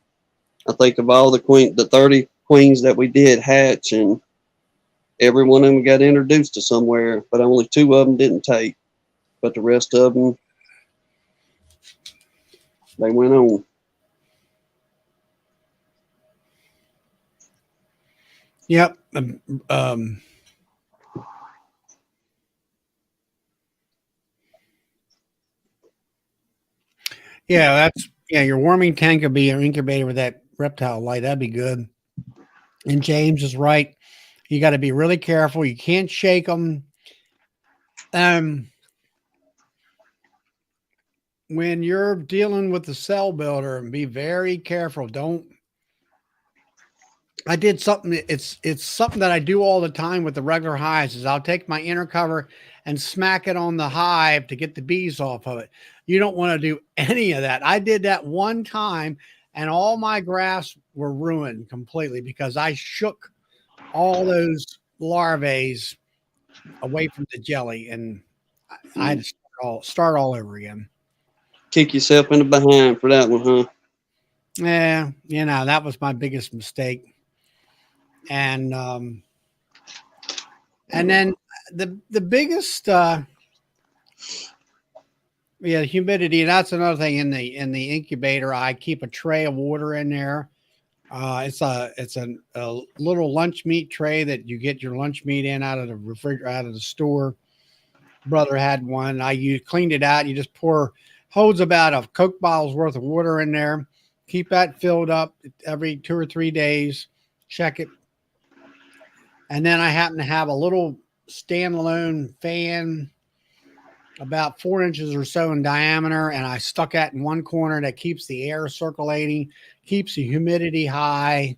I think of all the 30 queens that we did hatch, and every one of them got introduced to somewhere, but only 2 of them didn't take. But the rest of them, they went on. Yep. Your warming tank could be an incubator with that reptile light. That'd be good. And James is right. You got to be really careful. You can't shake them. When you're dealing with the cell builder, and be very careful. I did something. It's something that I do all the time with the regular hives. Is I'll take my inner cover and smack it on the hive to get the bees off of it. You don't want to do any of that. I did that one time, and all my grafts were ruined completely because I shook all those larvae away from the jelly, and I had to start all over again. Kick yourself in the behind for that one, huh? Yeah, that was my biggest mistake. And then the biggest humidity. That's another thing in the incubator. I keep a tray of water in there. It's a little lunch meat tray that you get your lunch meat in out of the refrigerator, out of the store. Brother had one. Cleaned it out. You just holds about a Coke bottle's worth of water in there. keep that filled up every 2 or 3 days. Check it. And then I happen to have a little standalone fan about 4 inches or so in diameter, and I stuck that in one corner that keeps the air circulating, keeps the humidity high,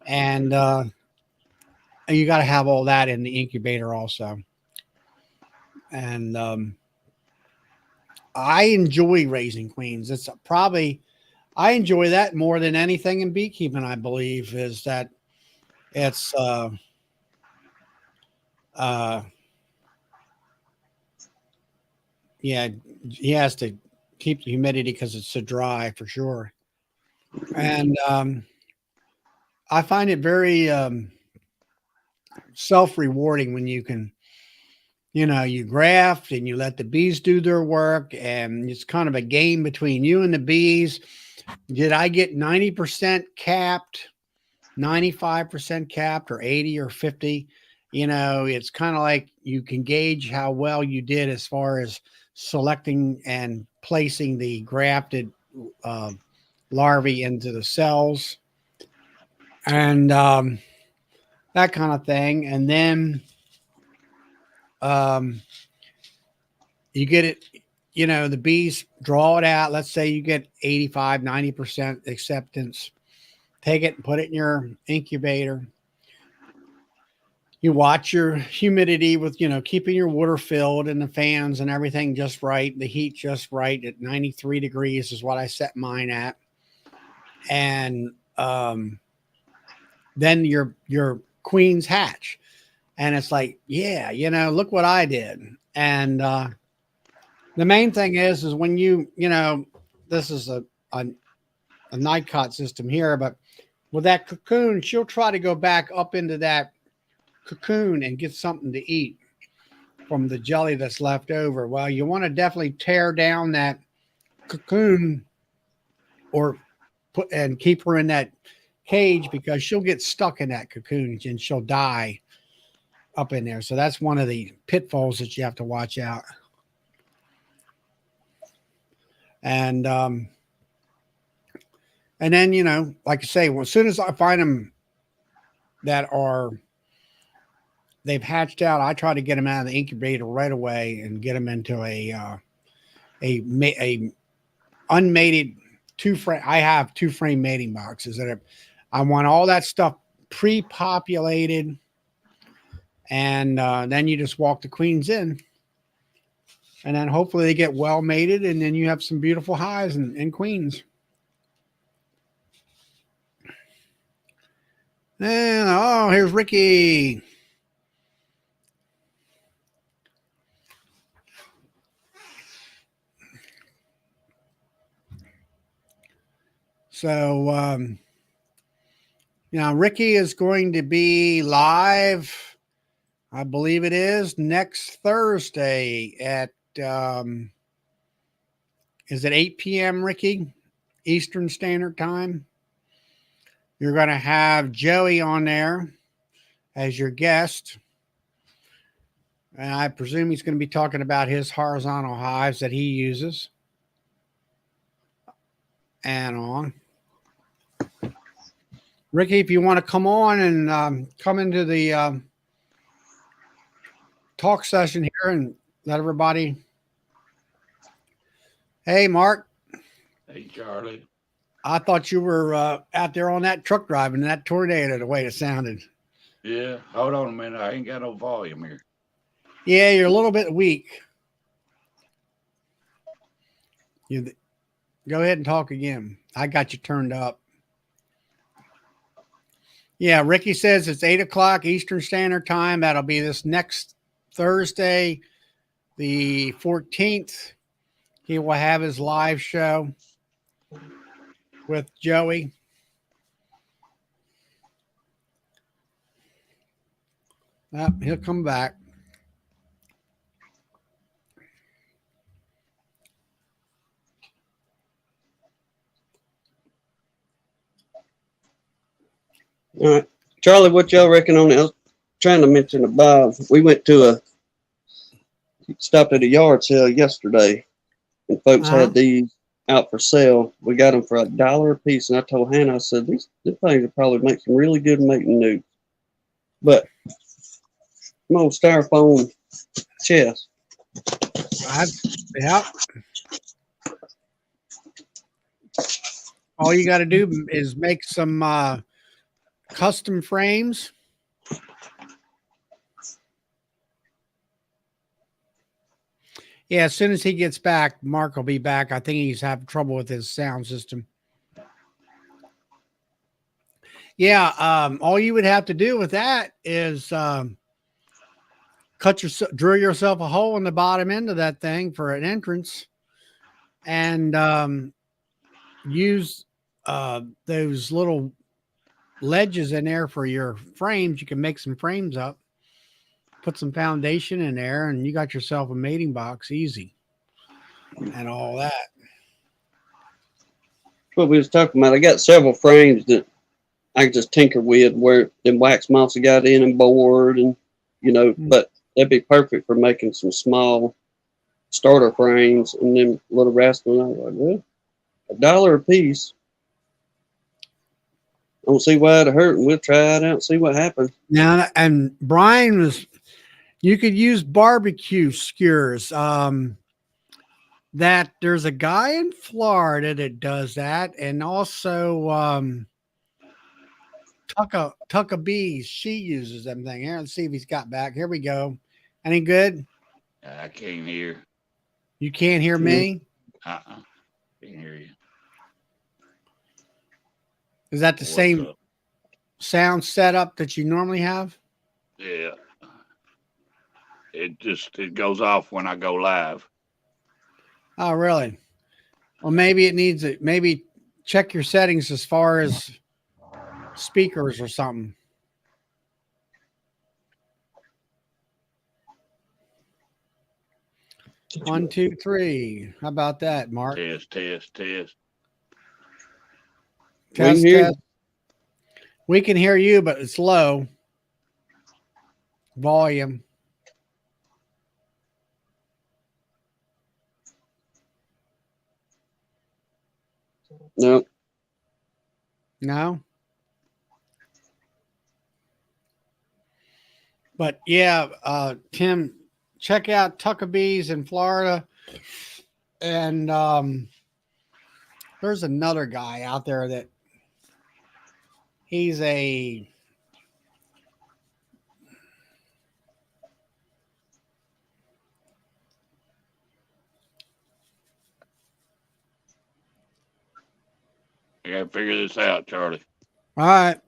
and you got to have all that in the incubator also. And I enjoy raising queens. It's probably, I enjoy that more than anything in beekeeping, I believe, is that it's yeah, he has to keep the humidity because it's so dry for sure. And I find it very self-rewarding when you can, you graft and you let the bees do their work, and it's kind of a game between you and the bees. Did I get 90% capped, 95% capped, or 80 or 50? It's kind of like you can gauge how well you did as far as selecting and placing the grafted larvae into the cells and that kind of thing. And then you get it, the bees draw it out. Let's say you get 85, 90% acceptance. Take it and put it in your incubator. You watch your humidity with, keeping your water filled and the fans and everything just right. The heat just right at 93 degrees is what I set mine at. And then your queens hatch. And it's like, yeah, look what I did. And the main thing is when this is a night cot system here, but with that cocoon, she'll try to go back up into that cocoon and get something to eat from the jelly that's left over. Well, you want to definitely tear down that cocoon or keep her in that cage, because she'll get stuck in that cocoon and she'll die up in there. So that's one of the pitfalls that you have to watch out. And then, like I say, well, as soon as I find them that they've hatched out, I try to get them out of the incubator right away and get them into a unmated two-frame. I have 2-frame mating boxes I want all that stuff pre-populated, and then you just walk the queens in, and then hopefully they get well mated, and then you have some beautiful hives and queens. And here's Ricky. So, Ricky is going to be live, I believe it is, next Thursday at, is it 8 p.m., Ricky, Eastern Standard Time? You're going to have Joey on there as your guest. And I presume he's going to be talking about his horizontal hives that he uses. And on. Ricky, if you want to come on and come into the talk session here and let everybody. Hey, Mark. Hey, Charlie. I thought you were out there on that truck driving that tornado, the way it sounded. Yeah, hold on a minute. I ain't got no volume here. Yeah, you're a little bit weak. Go ahead and talk again. I got you turned up. Yeah, Ricky says it's 8 o'clock Eastern Standard Time. That'll be this next Thursday, the 14th. He will have his live show with Joey. He'll come back. All right. Charlie, what y'all reckon on it? I was trying to mention above. We went to stopped at a yard sale yesterday, and folks had these out for sale. We got them for $1 a piece, and I told Hannah, I said, these things would probably make some really good mating newts. But some old styrofoam chest. Yeah. All you got to do is make some custom frames. Yeah, as soon as he gets back, Mark will be back. I think he's having trouble with his sound system. Yeah, all you would have to do with that is drill yourself a hole in the bottom end of that thing for an entrance, and use those little ledges in there for your frames. You can make some frames up, put some foundation in there, and you got yourself a mating box easy and all that. What we was talking about, I got several frames that I can just tinker with, where them wax moths got in and board, and but that'd be perfect for making some small starter frames and them little rascals. I was like, well, $1 a piece. I don't see why it'd hurt, and we'll try it out and see what happens. Now, and Brian you could use barbecue skewers. That there's a guy in Florida that does that, and also Tucka Bees, she uses them thing. Here, let's see if he's got back. Here we go. Any good? I can't hear. You can't hear me? Can't hear you. Is that the What's same up? sound setup that you normally have? Yeah. It goes off when I go live. Oh, really? Well, maybe it needs it. Maybe check your settings as far as speakers or something. One, two, three. How about that, Mark? Test. Test, can hear test. We can hear you, but it's low volume. No. No? But yeah, Tim, check out Tucka Bees in Florida. And there's another guy out there that he's a I gotta figure this out, Charlie. all right.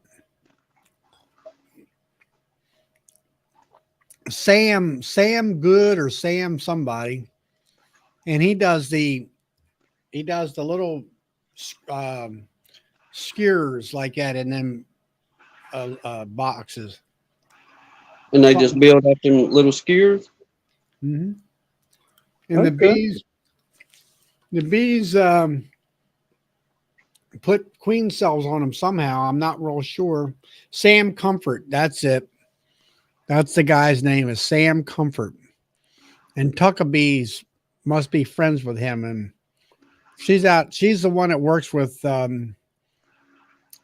Sam Good or Sam somebody, and he does the little skewers like that in them boxes. And they just build up them little skewers. Mm-hmm. And Okay. the bees put queen cells on them somehow. I'm not real sure. Sam Comfort, that's it. That's the guy's name, is Sam Comfort. And Tucka Bees must be friends with him. And she's the one that works with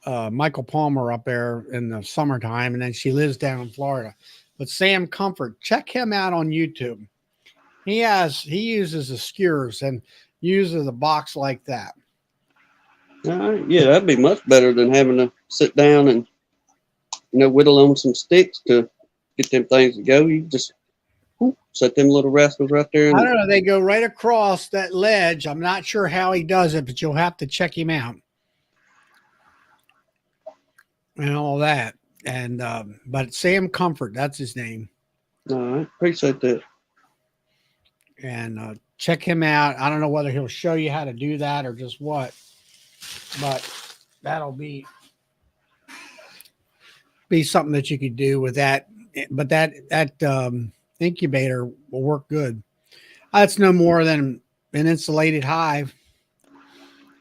Michael Palmer up there in the summertime, and then she lives down in Florida. But Sam Comfort, check him out on YouTube. He uses the skewers and uses a box like that. All right. Yeah, that'd be much better than having to sit down and whittle on some sticks to get them things to go. You just set them little rascals right there. I don't know. They go right across that ledge. I'm not sure how he does it, but you'll have to check him out and all that. And but Sam Comfort, that's his name. All right. Appreciate that. And check him out. I don't know whether he'll show you how to do that or just what, but that'll be something that you could do with that. But that incubator will work good. That's no more than an insulated hive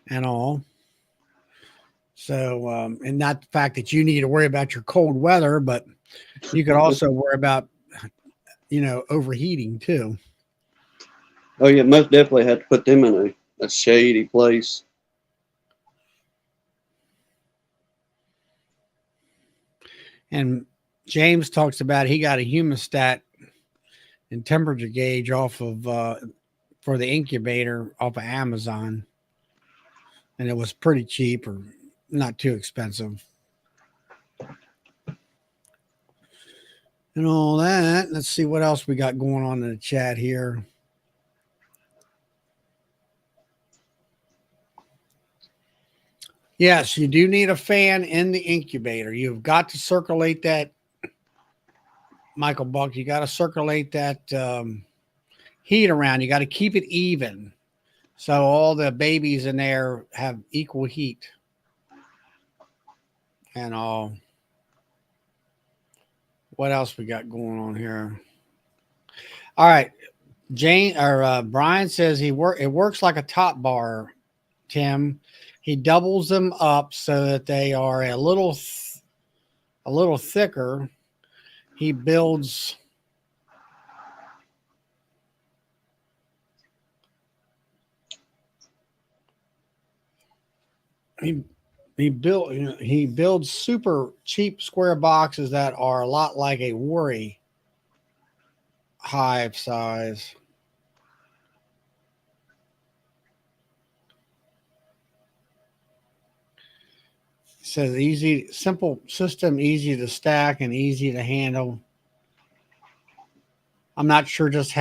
and all. So, and not the fact that you need to worry about your cold weather, but you could also worry about, overheating too. Oh yeah, most definitely had to put them in a shady place. And James talks about he got a humostat and temperature gauge off of for the incubator off of Amazon, and it was pretty cheap or not too expensive. And all that. Let's see what else we got going on in the chat here. Yes, you do need a fan in the incubator. You've got to circulate that, Michael Buck. You got to circulate that heat around. You got to keep it even, so all the babies in there have equal heat. And all. What else we got going on here? All right, Brian says it works like a top bar, Tim. He doubles them up so that they are a little thicker. He builds he builds super cheap square boxes that are a lot like a worry hive size. It says simple system, easy to stack and easy to handle. I'm not sure just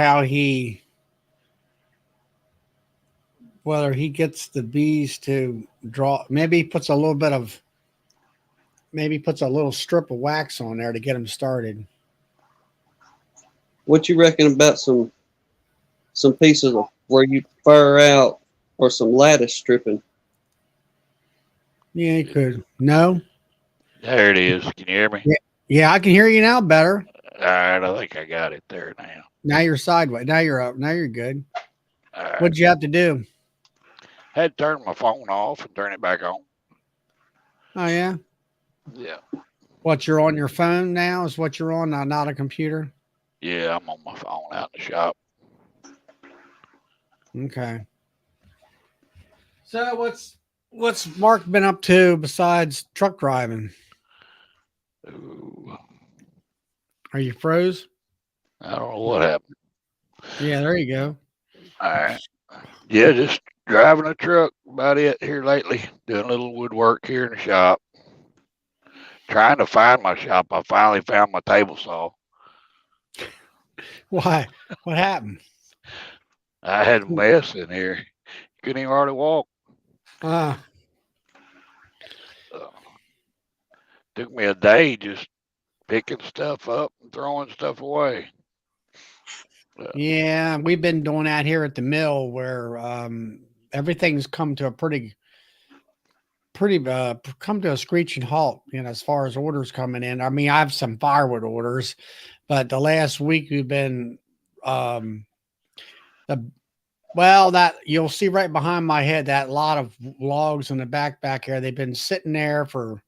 whether he gets the bees to draw. Maybe he puts a little strip of wax on there to get them started. What you reckon about some pieces of where you fur out or some lattice stripping? Yeah, he could. No. There it is. Can you hear me? Yeah, I can hear you now better. All right, I think I got it there now. Now you're sideways. Now you're up. Now you're good. All right. What'd you have to do? Had to turn my phone off and turn it back on. Oh yeah. Yeah. What, you're on your phone now? Is what you're on, not a computer? Yeah, I'm on my phone out in the shop. Okay. So what's Mark been up to besides truck driving? Ooh, Are you froze? I don't know what happened. Yeah, there you go. All right. Yeah, just driving a truck. About it here lately. Doing a little woodwork here in the shop. Trying to find my shop. I finally found my table saw. Why? What happened? I had a mess in here. Couldn't even hardly walk. Took me a day just picking stuff up and throwing stuff away. Yeah, we've been doing that here at the mill where everything's come to a pretty come to a screeching halt, as far as orders coming in. I mean, I have some firewood orders, but the last week we've been that you'll see right behind my head, that lot of logs in the back here, they've been sitting there for,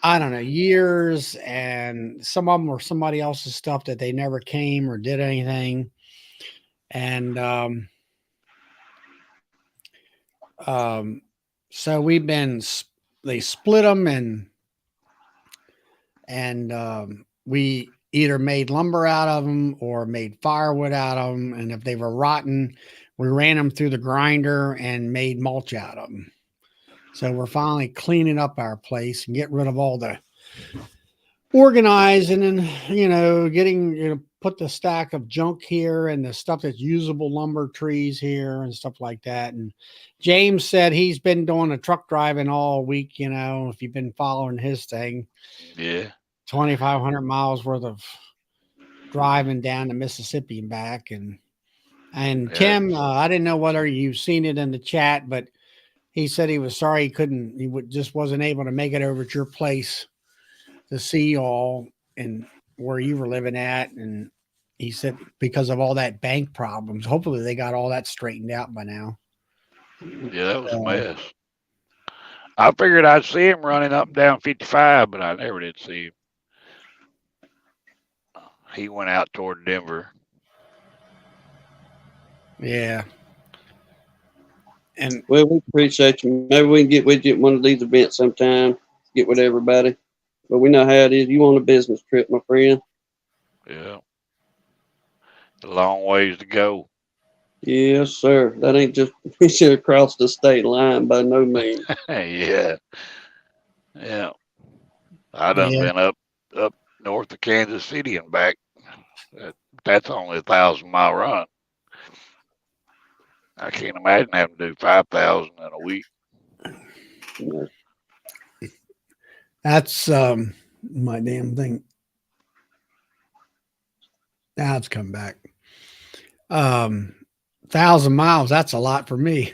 I don't know, years, and some of them were somebody else's stuff that they never came or did anything. And so they split them, and we either made lumber out of them or made firewood out of them. And if they were rotten, we ran them through the grinder and made mulch out of them. So we're finally cleaning up our place and get rid of all the organizing and, getting, put the stack of junk here and the stuff that's usable lumber trees here and stuff like that. And James said he's been doing a truck driving all week, if you've been following his thing. Yeah. 2,500 miles worth of driving down to Mississippi and back. And Tim, I didn't know whether you've seen it in the chat, but he said he was sorry just wasn't able to make it over to your place to see y'all and where you were living at. And he said because of all that bank problems, hopefully they got all that straightened out by now. Yeah, that was a mess. I figured I'd see him running up and down 55, but I never did see him. He went out toward Denver. Yeah. And Well, we appreciate you. Maybe we can get with you at one of these events sometime. Get with everybody. But we know how it is. You on a business trip, my friend. Yeah. A long ways to go. Yes, sir. That ain't just we should have crossed the state line by no means. Yeah. Yeah. I done yeah, been up north of Kansas City and back. That's only 1,000-mile run. I can't imagine having to do 5,000 in a week. You know. that's my damn thing. Now it's come back. 1,000 miles. That's a lot for me.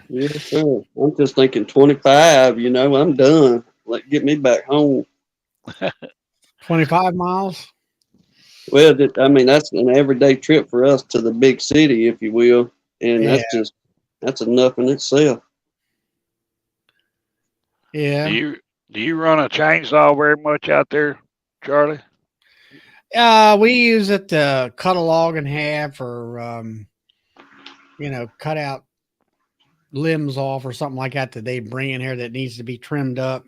Yes, sir. I'm just thinking 25. You know, I'm done. Like, get me back home. 25 miles. Well, I mean, that's an everyday trip for us to the big city, if you will, and Yeah, that's enough in itself. Do yeah. you run a chainsaw very much out there, Charlie? We use it to cut a log in half, or cut out limbs off or something like that they bring in here that needs to be trimmed up.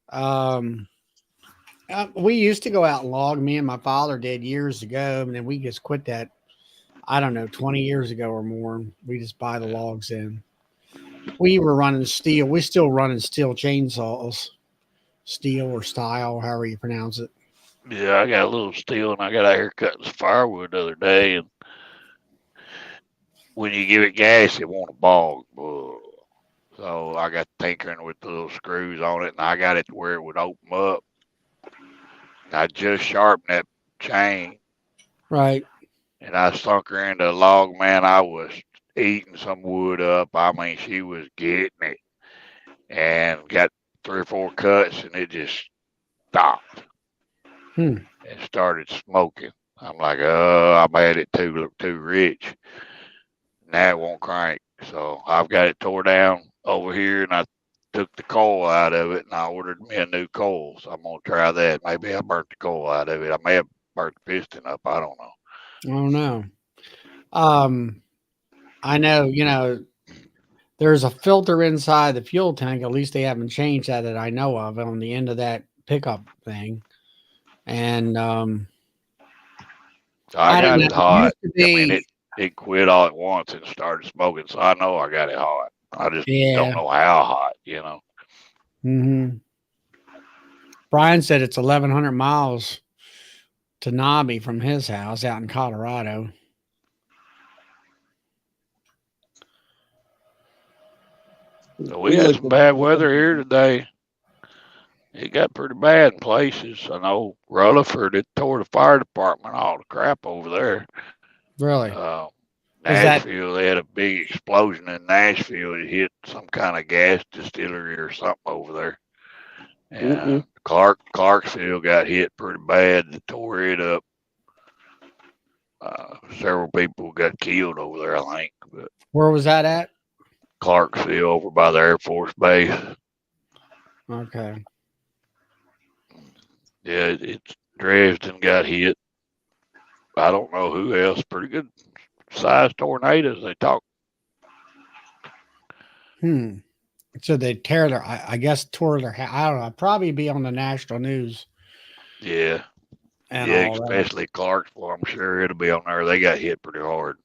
Um, we used to go out and log. Me and my father did years ago, and then we just quit that. I don't know, 20 years ago or more. We just buy the logs in. We were running steel. We're still running steel chainsaws, steel or style, however you pronounce it. Yeah, I got a little steel, and I got out here cutting some firewood the other day, and when you give it gas, it won't bog. Ugh. So I got tinkering with the little screws on it, and I got it to where it would open up. I just sharpened that chain, Right. and I sunk her into a log. Man, I was eating some wood up. I mean, she was getting it, and got 3 or 4 cuts, and it just stopped Hmm. and started smoking. I'm like, oh, I've had it too rich. Now it won't crank. So I've got it tore down over here, and I took the coal out of it, and I ordered me a new coal. So I'm gonna try that. Maybe I burnt the coal out of it. I may have burnt the piston up. I don't know. Oh no. I know, there's a filter inside the fuel tank. At least they haven't changed that I know of on the end of that pickup thing. And I I don't got know. it It used hot. to I mean, be, it quit all at once and started smoking. So I know I got it hot. I just don't yeah. know how hot. Hmm. Brian said it's 1,100 miles to Nobby from his house out in Colorado. So we We had look some at bad weather here today. It got pretty bad in places. I know Rutherford, it tore the fire department all to crap over there. Really? Uh, Is that Nashville, they had a big explosion in Nashville. It hit some kind of gas distillery or something over there. mm-mm. And Clarksville got hit pretty bad. They tore it up. Several people got killed over there, I think. But where was that at? Clarksville, over by the Air Force Base. Okay. Yeah, it's Dresden got hit. I don't know who else. Pretty good sized tornadoes. They talk. Hmm. So they tear their, I guess, tore their, I don't know, probably be on the national news Yeah, and yeah, all that. especially Clarksville. I'm sure it'll be on there. They got hit pretty hard.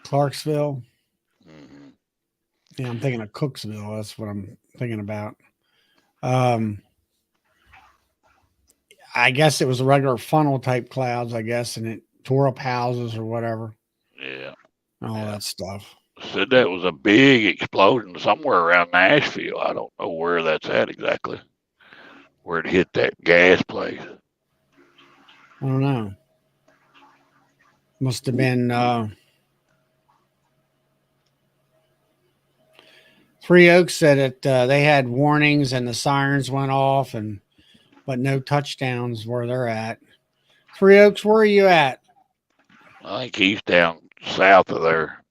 Clarksville. Hmm. Yeah, I'm thinking of Cooksville. That's what I'm thinking about. Um, I guess it was regular funnel type clouds, I guess, and it tore up houses or whatever, Yeah, all yeah. that stuff. Said that was a big explosion somewhere around Nashville. I don't know where that's at exactly. Where it hit that gas place. I don't know. Must have been Three Oaks said it. They had warnings and the sirens went off, but no touchdowns where they're at. Three Oaks, where are you at? I think he's down south of there.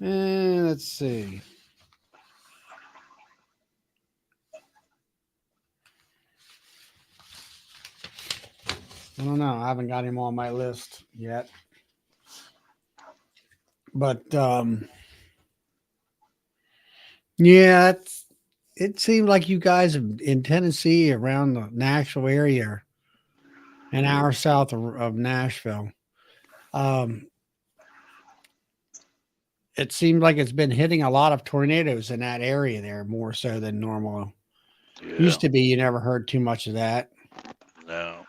Let's see. I don't know. I haven't got him on my list yet. But yeah, it seemed like you guys in Tennessee around the Nashville area, an hour south of Nashville. Um, it seemed like it's been hitting a lot of tornadoes in that area there more so than normal. Yeah. Used to be you never heard too much of that No.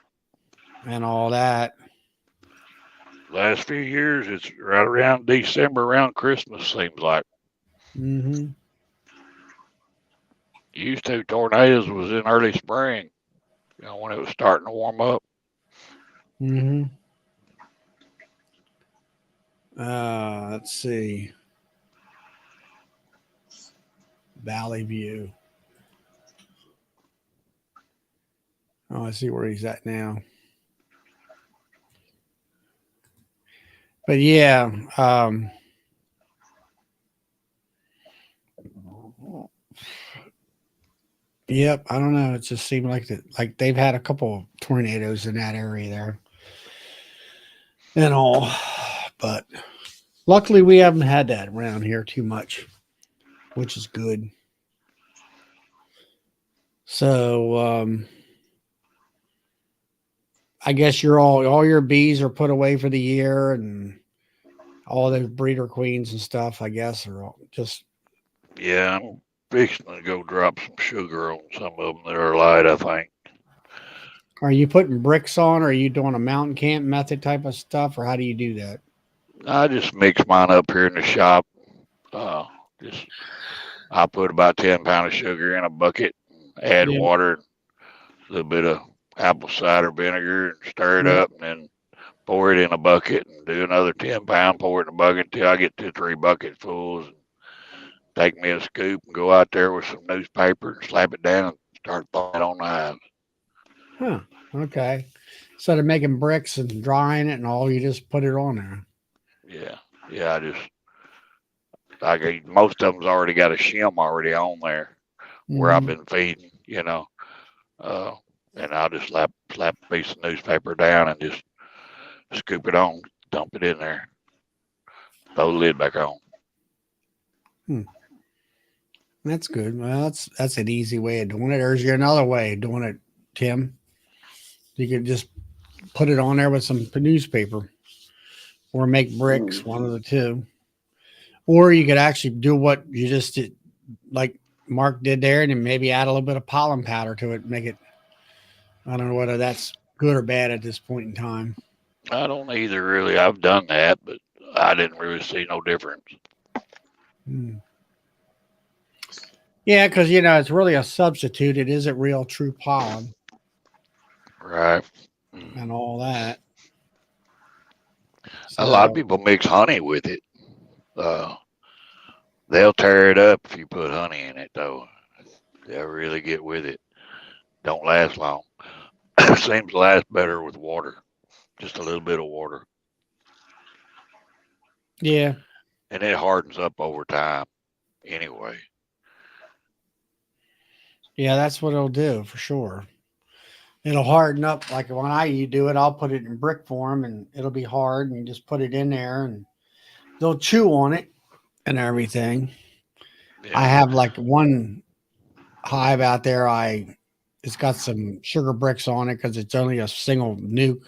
and all that. Last few years, it's right around December, around Christmas, seems like. Mm-hmm. Used to tornadoes was in early spring, when it was starting to warm up. Mm-hmm. Let's see. Valley View. Oh, I see where he's at now. But yeah, yep. I don't know. It just seemed like like they've had a couple of tornadoes in that area there, and all. But luckily, we haven't had that around here too much, which is good. So, I guess you're all your bees are put away for the year, and all the breeder queens and stuff. I guess are all just. Yeah, I'm fixing to go drop some sugar on some of them that are light, I think. Are you putting bricks on, or are you doing a mountain camp method type of stuff, or how do you do that? I just mix mine up here in the shop. Uh, just I put about 10 pounds of sugar in a bucket, add Yeah. water, a little bit of apple cider vinegar, and stir it Yeah. up, and then pour it in a bucket and do another 10 pound, pour it in a bucket until I get 2-3 buckets fulls. And take me a scoop and go out there with some newspaper and slap it down and start throwing it on the hive. Huh. Okay. Instead of making bricks and drying it and all, you just put it on there. Yeah. Yeah, I get most of them's already got a shim already on there where I've Mhm. been feeding, and I'll just slap a piece of newspaper down and just scoop it on, dump it in there, throw the lid back on. That's good. Well, that's an easy way of doing it. There's another way of doing it, Tim. You could just put it on there with some newspaper, or make bricks, one of the two. Or you could actually do what you just did, like Mark did there, and then maybe add a little bit of pollen powder to it. Make it. I don't know whether that's good or bad at this point in time. I don't either really. I've done that, but I didn't really see no difference. Hmm. Yeah, because it's really a substitute. It isn't real true pollen Right. and all that. A lot of So people mix honey with it. Uh, they'll tear it up if you put honey in it, though. They'll really get with it. Don't last long. Seems to last better with water. Just a little bit of water. yeah, And it hardens up over time anyway. yeah, that's what it'll do for sure. It'll harden up. Like when I do it, I'll put it in brick form, and it'll be hard, and you just put it in there, and they'll chew on it and everything. Yeah. I have like one hive out there. It's got some sugar bricks on it because it's only a single nuke,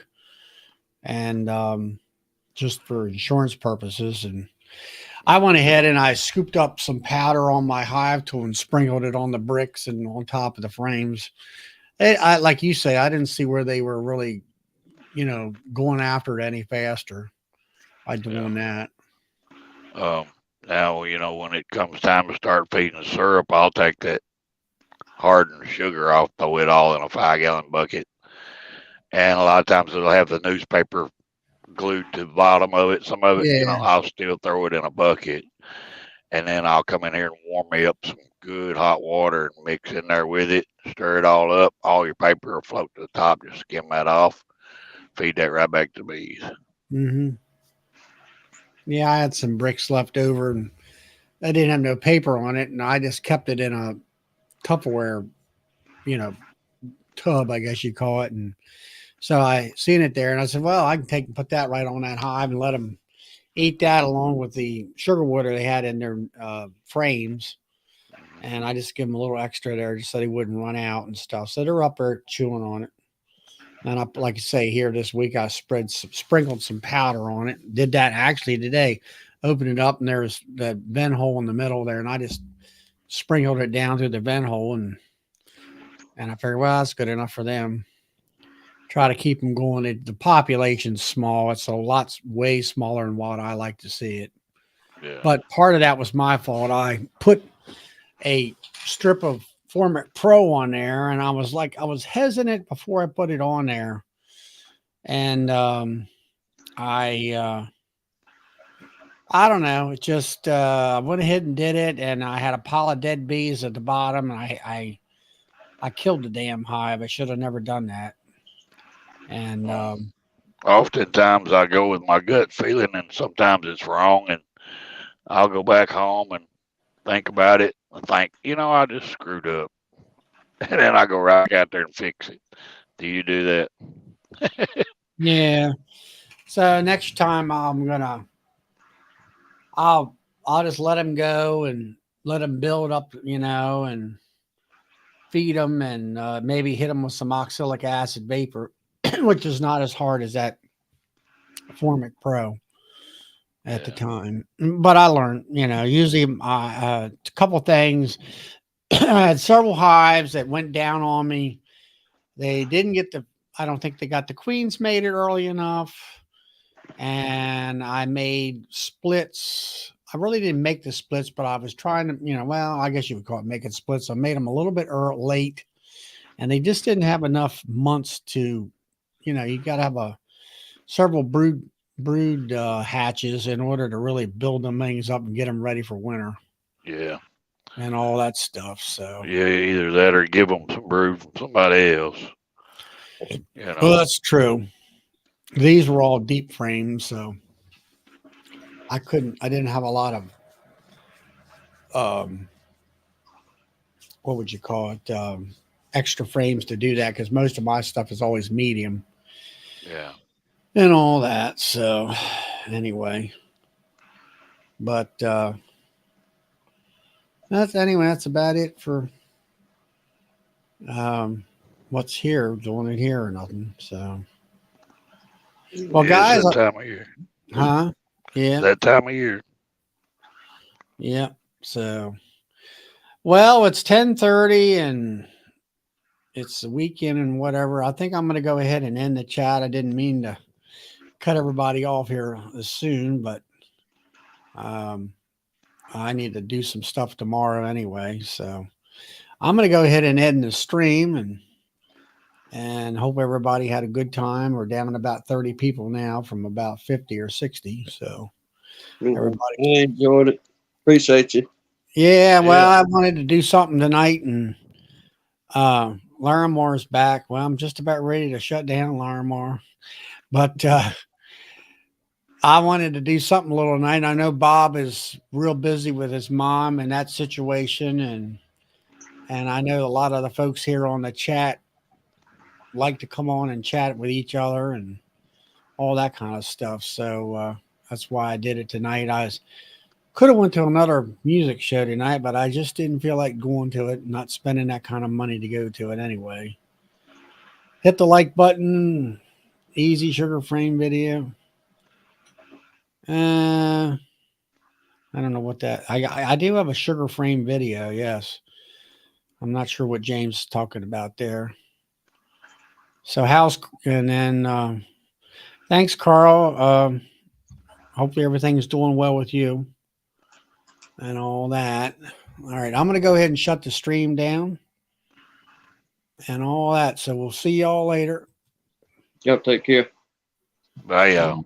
and just for insurance purposes. And I went ahead and I scooped up some powder on my hive tool and sprinkled it on the bricks and on top of the frames. I like you say, I didn't see where they were really, going after it any faster by doing that. Now, when it comes time to start feeding the syrup, I'll take that hardened sugar off, throw it all in a 5-gallon bucket. And a lot of times it'll have the newspaper glued to the bottom of it. Some of it, Yeah. I'll still throw it in a bucket. And then I'll come in here and warm me up some good hot water and mix in there with it, stir it all up. All your paper will float to the top. Just skim that off. Feed that right back to the bees. Mm-hmm. Yeah, I had some bricks left over, and I didn't have no paper on it, and I just kept it in a Tupperware, tub, I guess you call it, and So I seen it there and I said, well, I can take and put that right on that hive and let them eat that along with the sugar water they had in their frames. And I just give them a little extra there just so they wouldn't run out and stuff. So they're up there chewing on it. And I, like I say, here this week, I sprinkled some powder on it. Did that actually today. Opened it up and there's the vent hole in the middle there. And I just sprinkled it down through the vent hole. And I figured, well, that's good enough for them. Try to keep them going. The population's small. It's a lot way smaller than what I like to see it. Yeah. But part of that was my fault. I put a strip of Formic Pro on there, and I was hesitant before I put it on there, and I don't know, it just I went ahead and did it, and I had a pile of dead bees at the bottom, and I killed the damn hive. I should have never done that. And Oftentimes I go with my gut feeling, and sometimes it's wrong, and I'll go back home and think about it. I think, I just screwed up. And then I go right out there and fix it. Do you do that? yeah. So next time I'll just let them go and let them build up, and feed them and maybe hit them with some oxalic acid vapor, which is not as hard as that Formic Pro at the time. But I learned, usually a couple things. I had several hives that went down on me. They didn't get I don't think they got the queens mated early enough. And I made splits. I really didn't make the splits, but I was trying to, well, I guess you would call it making splits. I made them a little bit late, and they just didn't have enough months to, you got to have several brood hatches in order to really build them things up and get them ready for winter. Yeah. And all that stuff. So yeah, either that or give them some brood from somebody else. Well, that's true. These were all deep frames, so I didn't have a lot of what would you call it, extra frames to do that, because most of my stuff is always medium. Yeah. And all that. So anyway, but that's about it for what's here, doing it here or nothing. So well, guys, it's that time of year. huh? Yeah. That time of year. Yeah. So well, it's 10:30 and it's the weekend and whatever. I think I'm going to go ahead and end the chat. I didn't mean to cut everybody off here as soon, but I need to do some stuff tomorrow anyway. So I'm going to go ahead and end the stream and hope everybody had a good time. We're down to about 30 people now from about 50 or 60. So everybody, I enjoyed it. Appreciate you. Yeah, well, I wanted to do something tonight, and Larimer's back. Well, I'm just about ready to shut down Larimer, but I wanted to do something a little tonight. I know Bob is real busy with his mom and that situation, and I know a lot of the folks here on the chat like to come on and chat with each other and all that kind of stuff. So that's why I did it tonight. Could have went to another music show tonight, but I just didn't feel like going to it, not spending that kind of money to go to it anyway. Hit the like button. Easy sugar frame video. I don't know what that. I do have a sugar frame video. Yes, I'm not sure what James is talking about there. So and then thanks, Carl. Hopefully everything's doing well with you. And all that. All right, I'm going to go ahead and shut the stream down and all that. So we'll see y'all later. Y'all take care. Bye, y'all.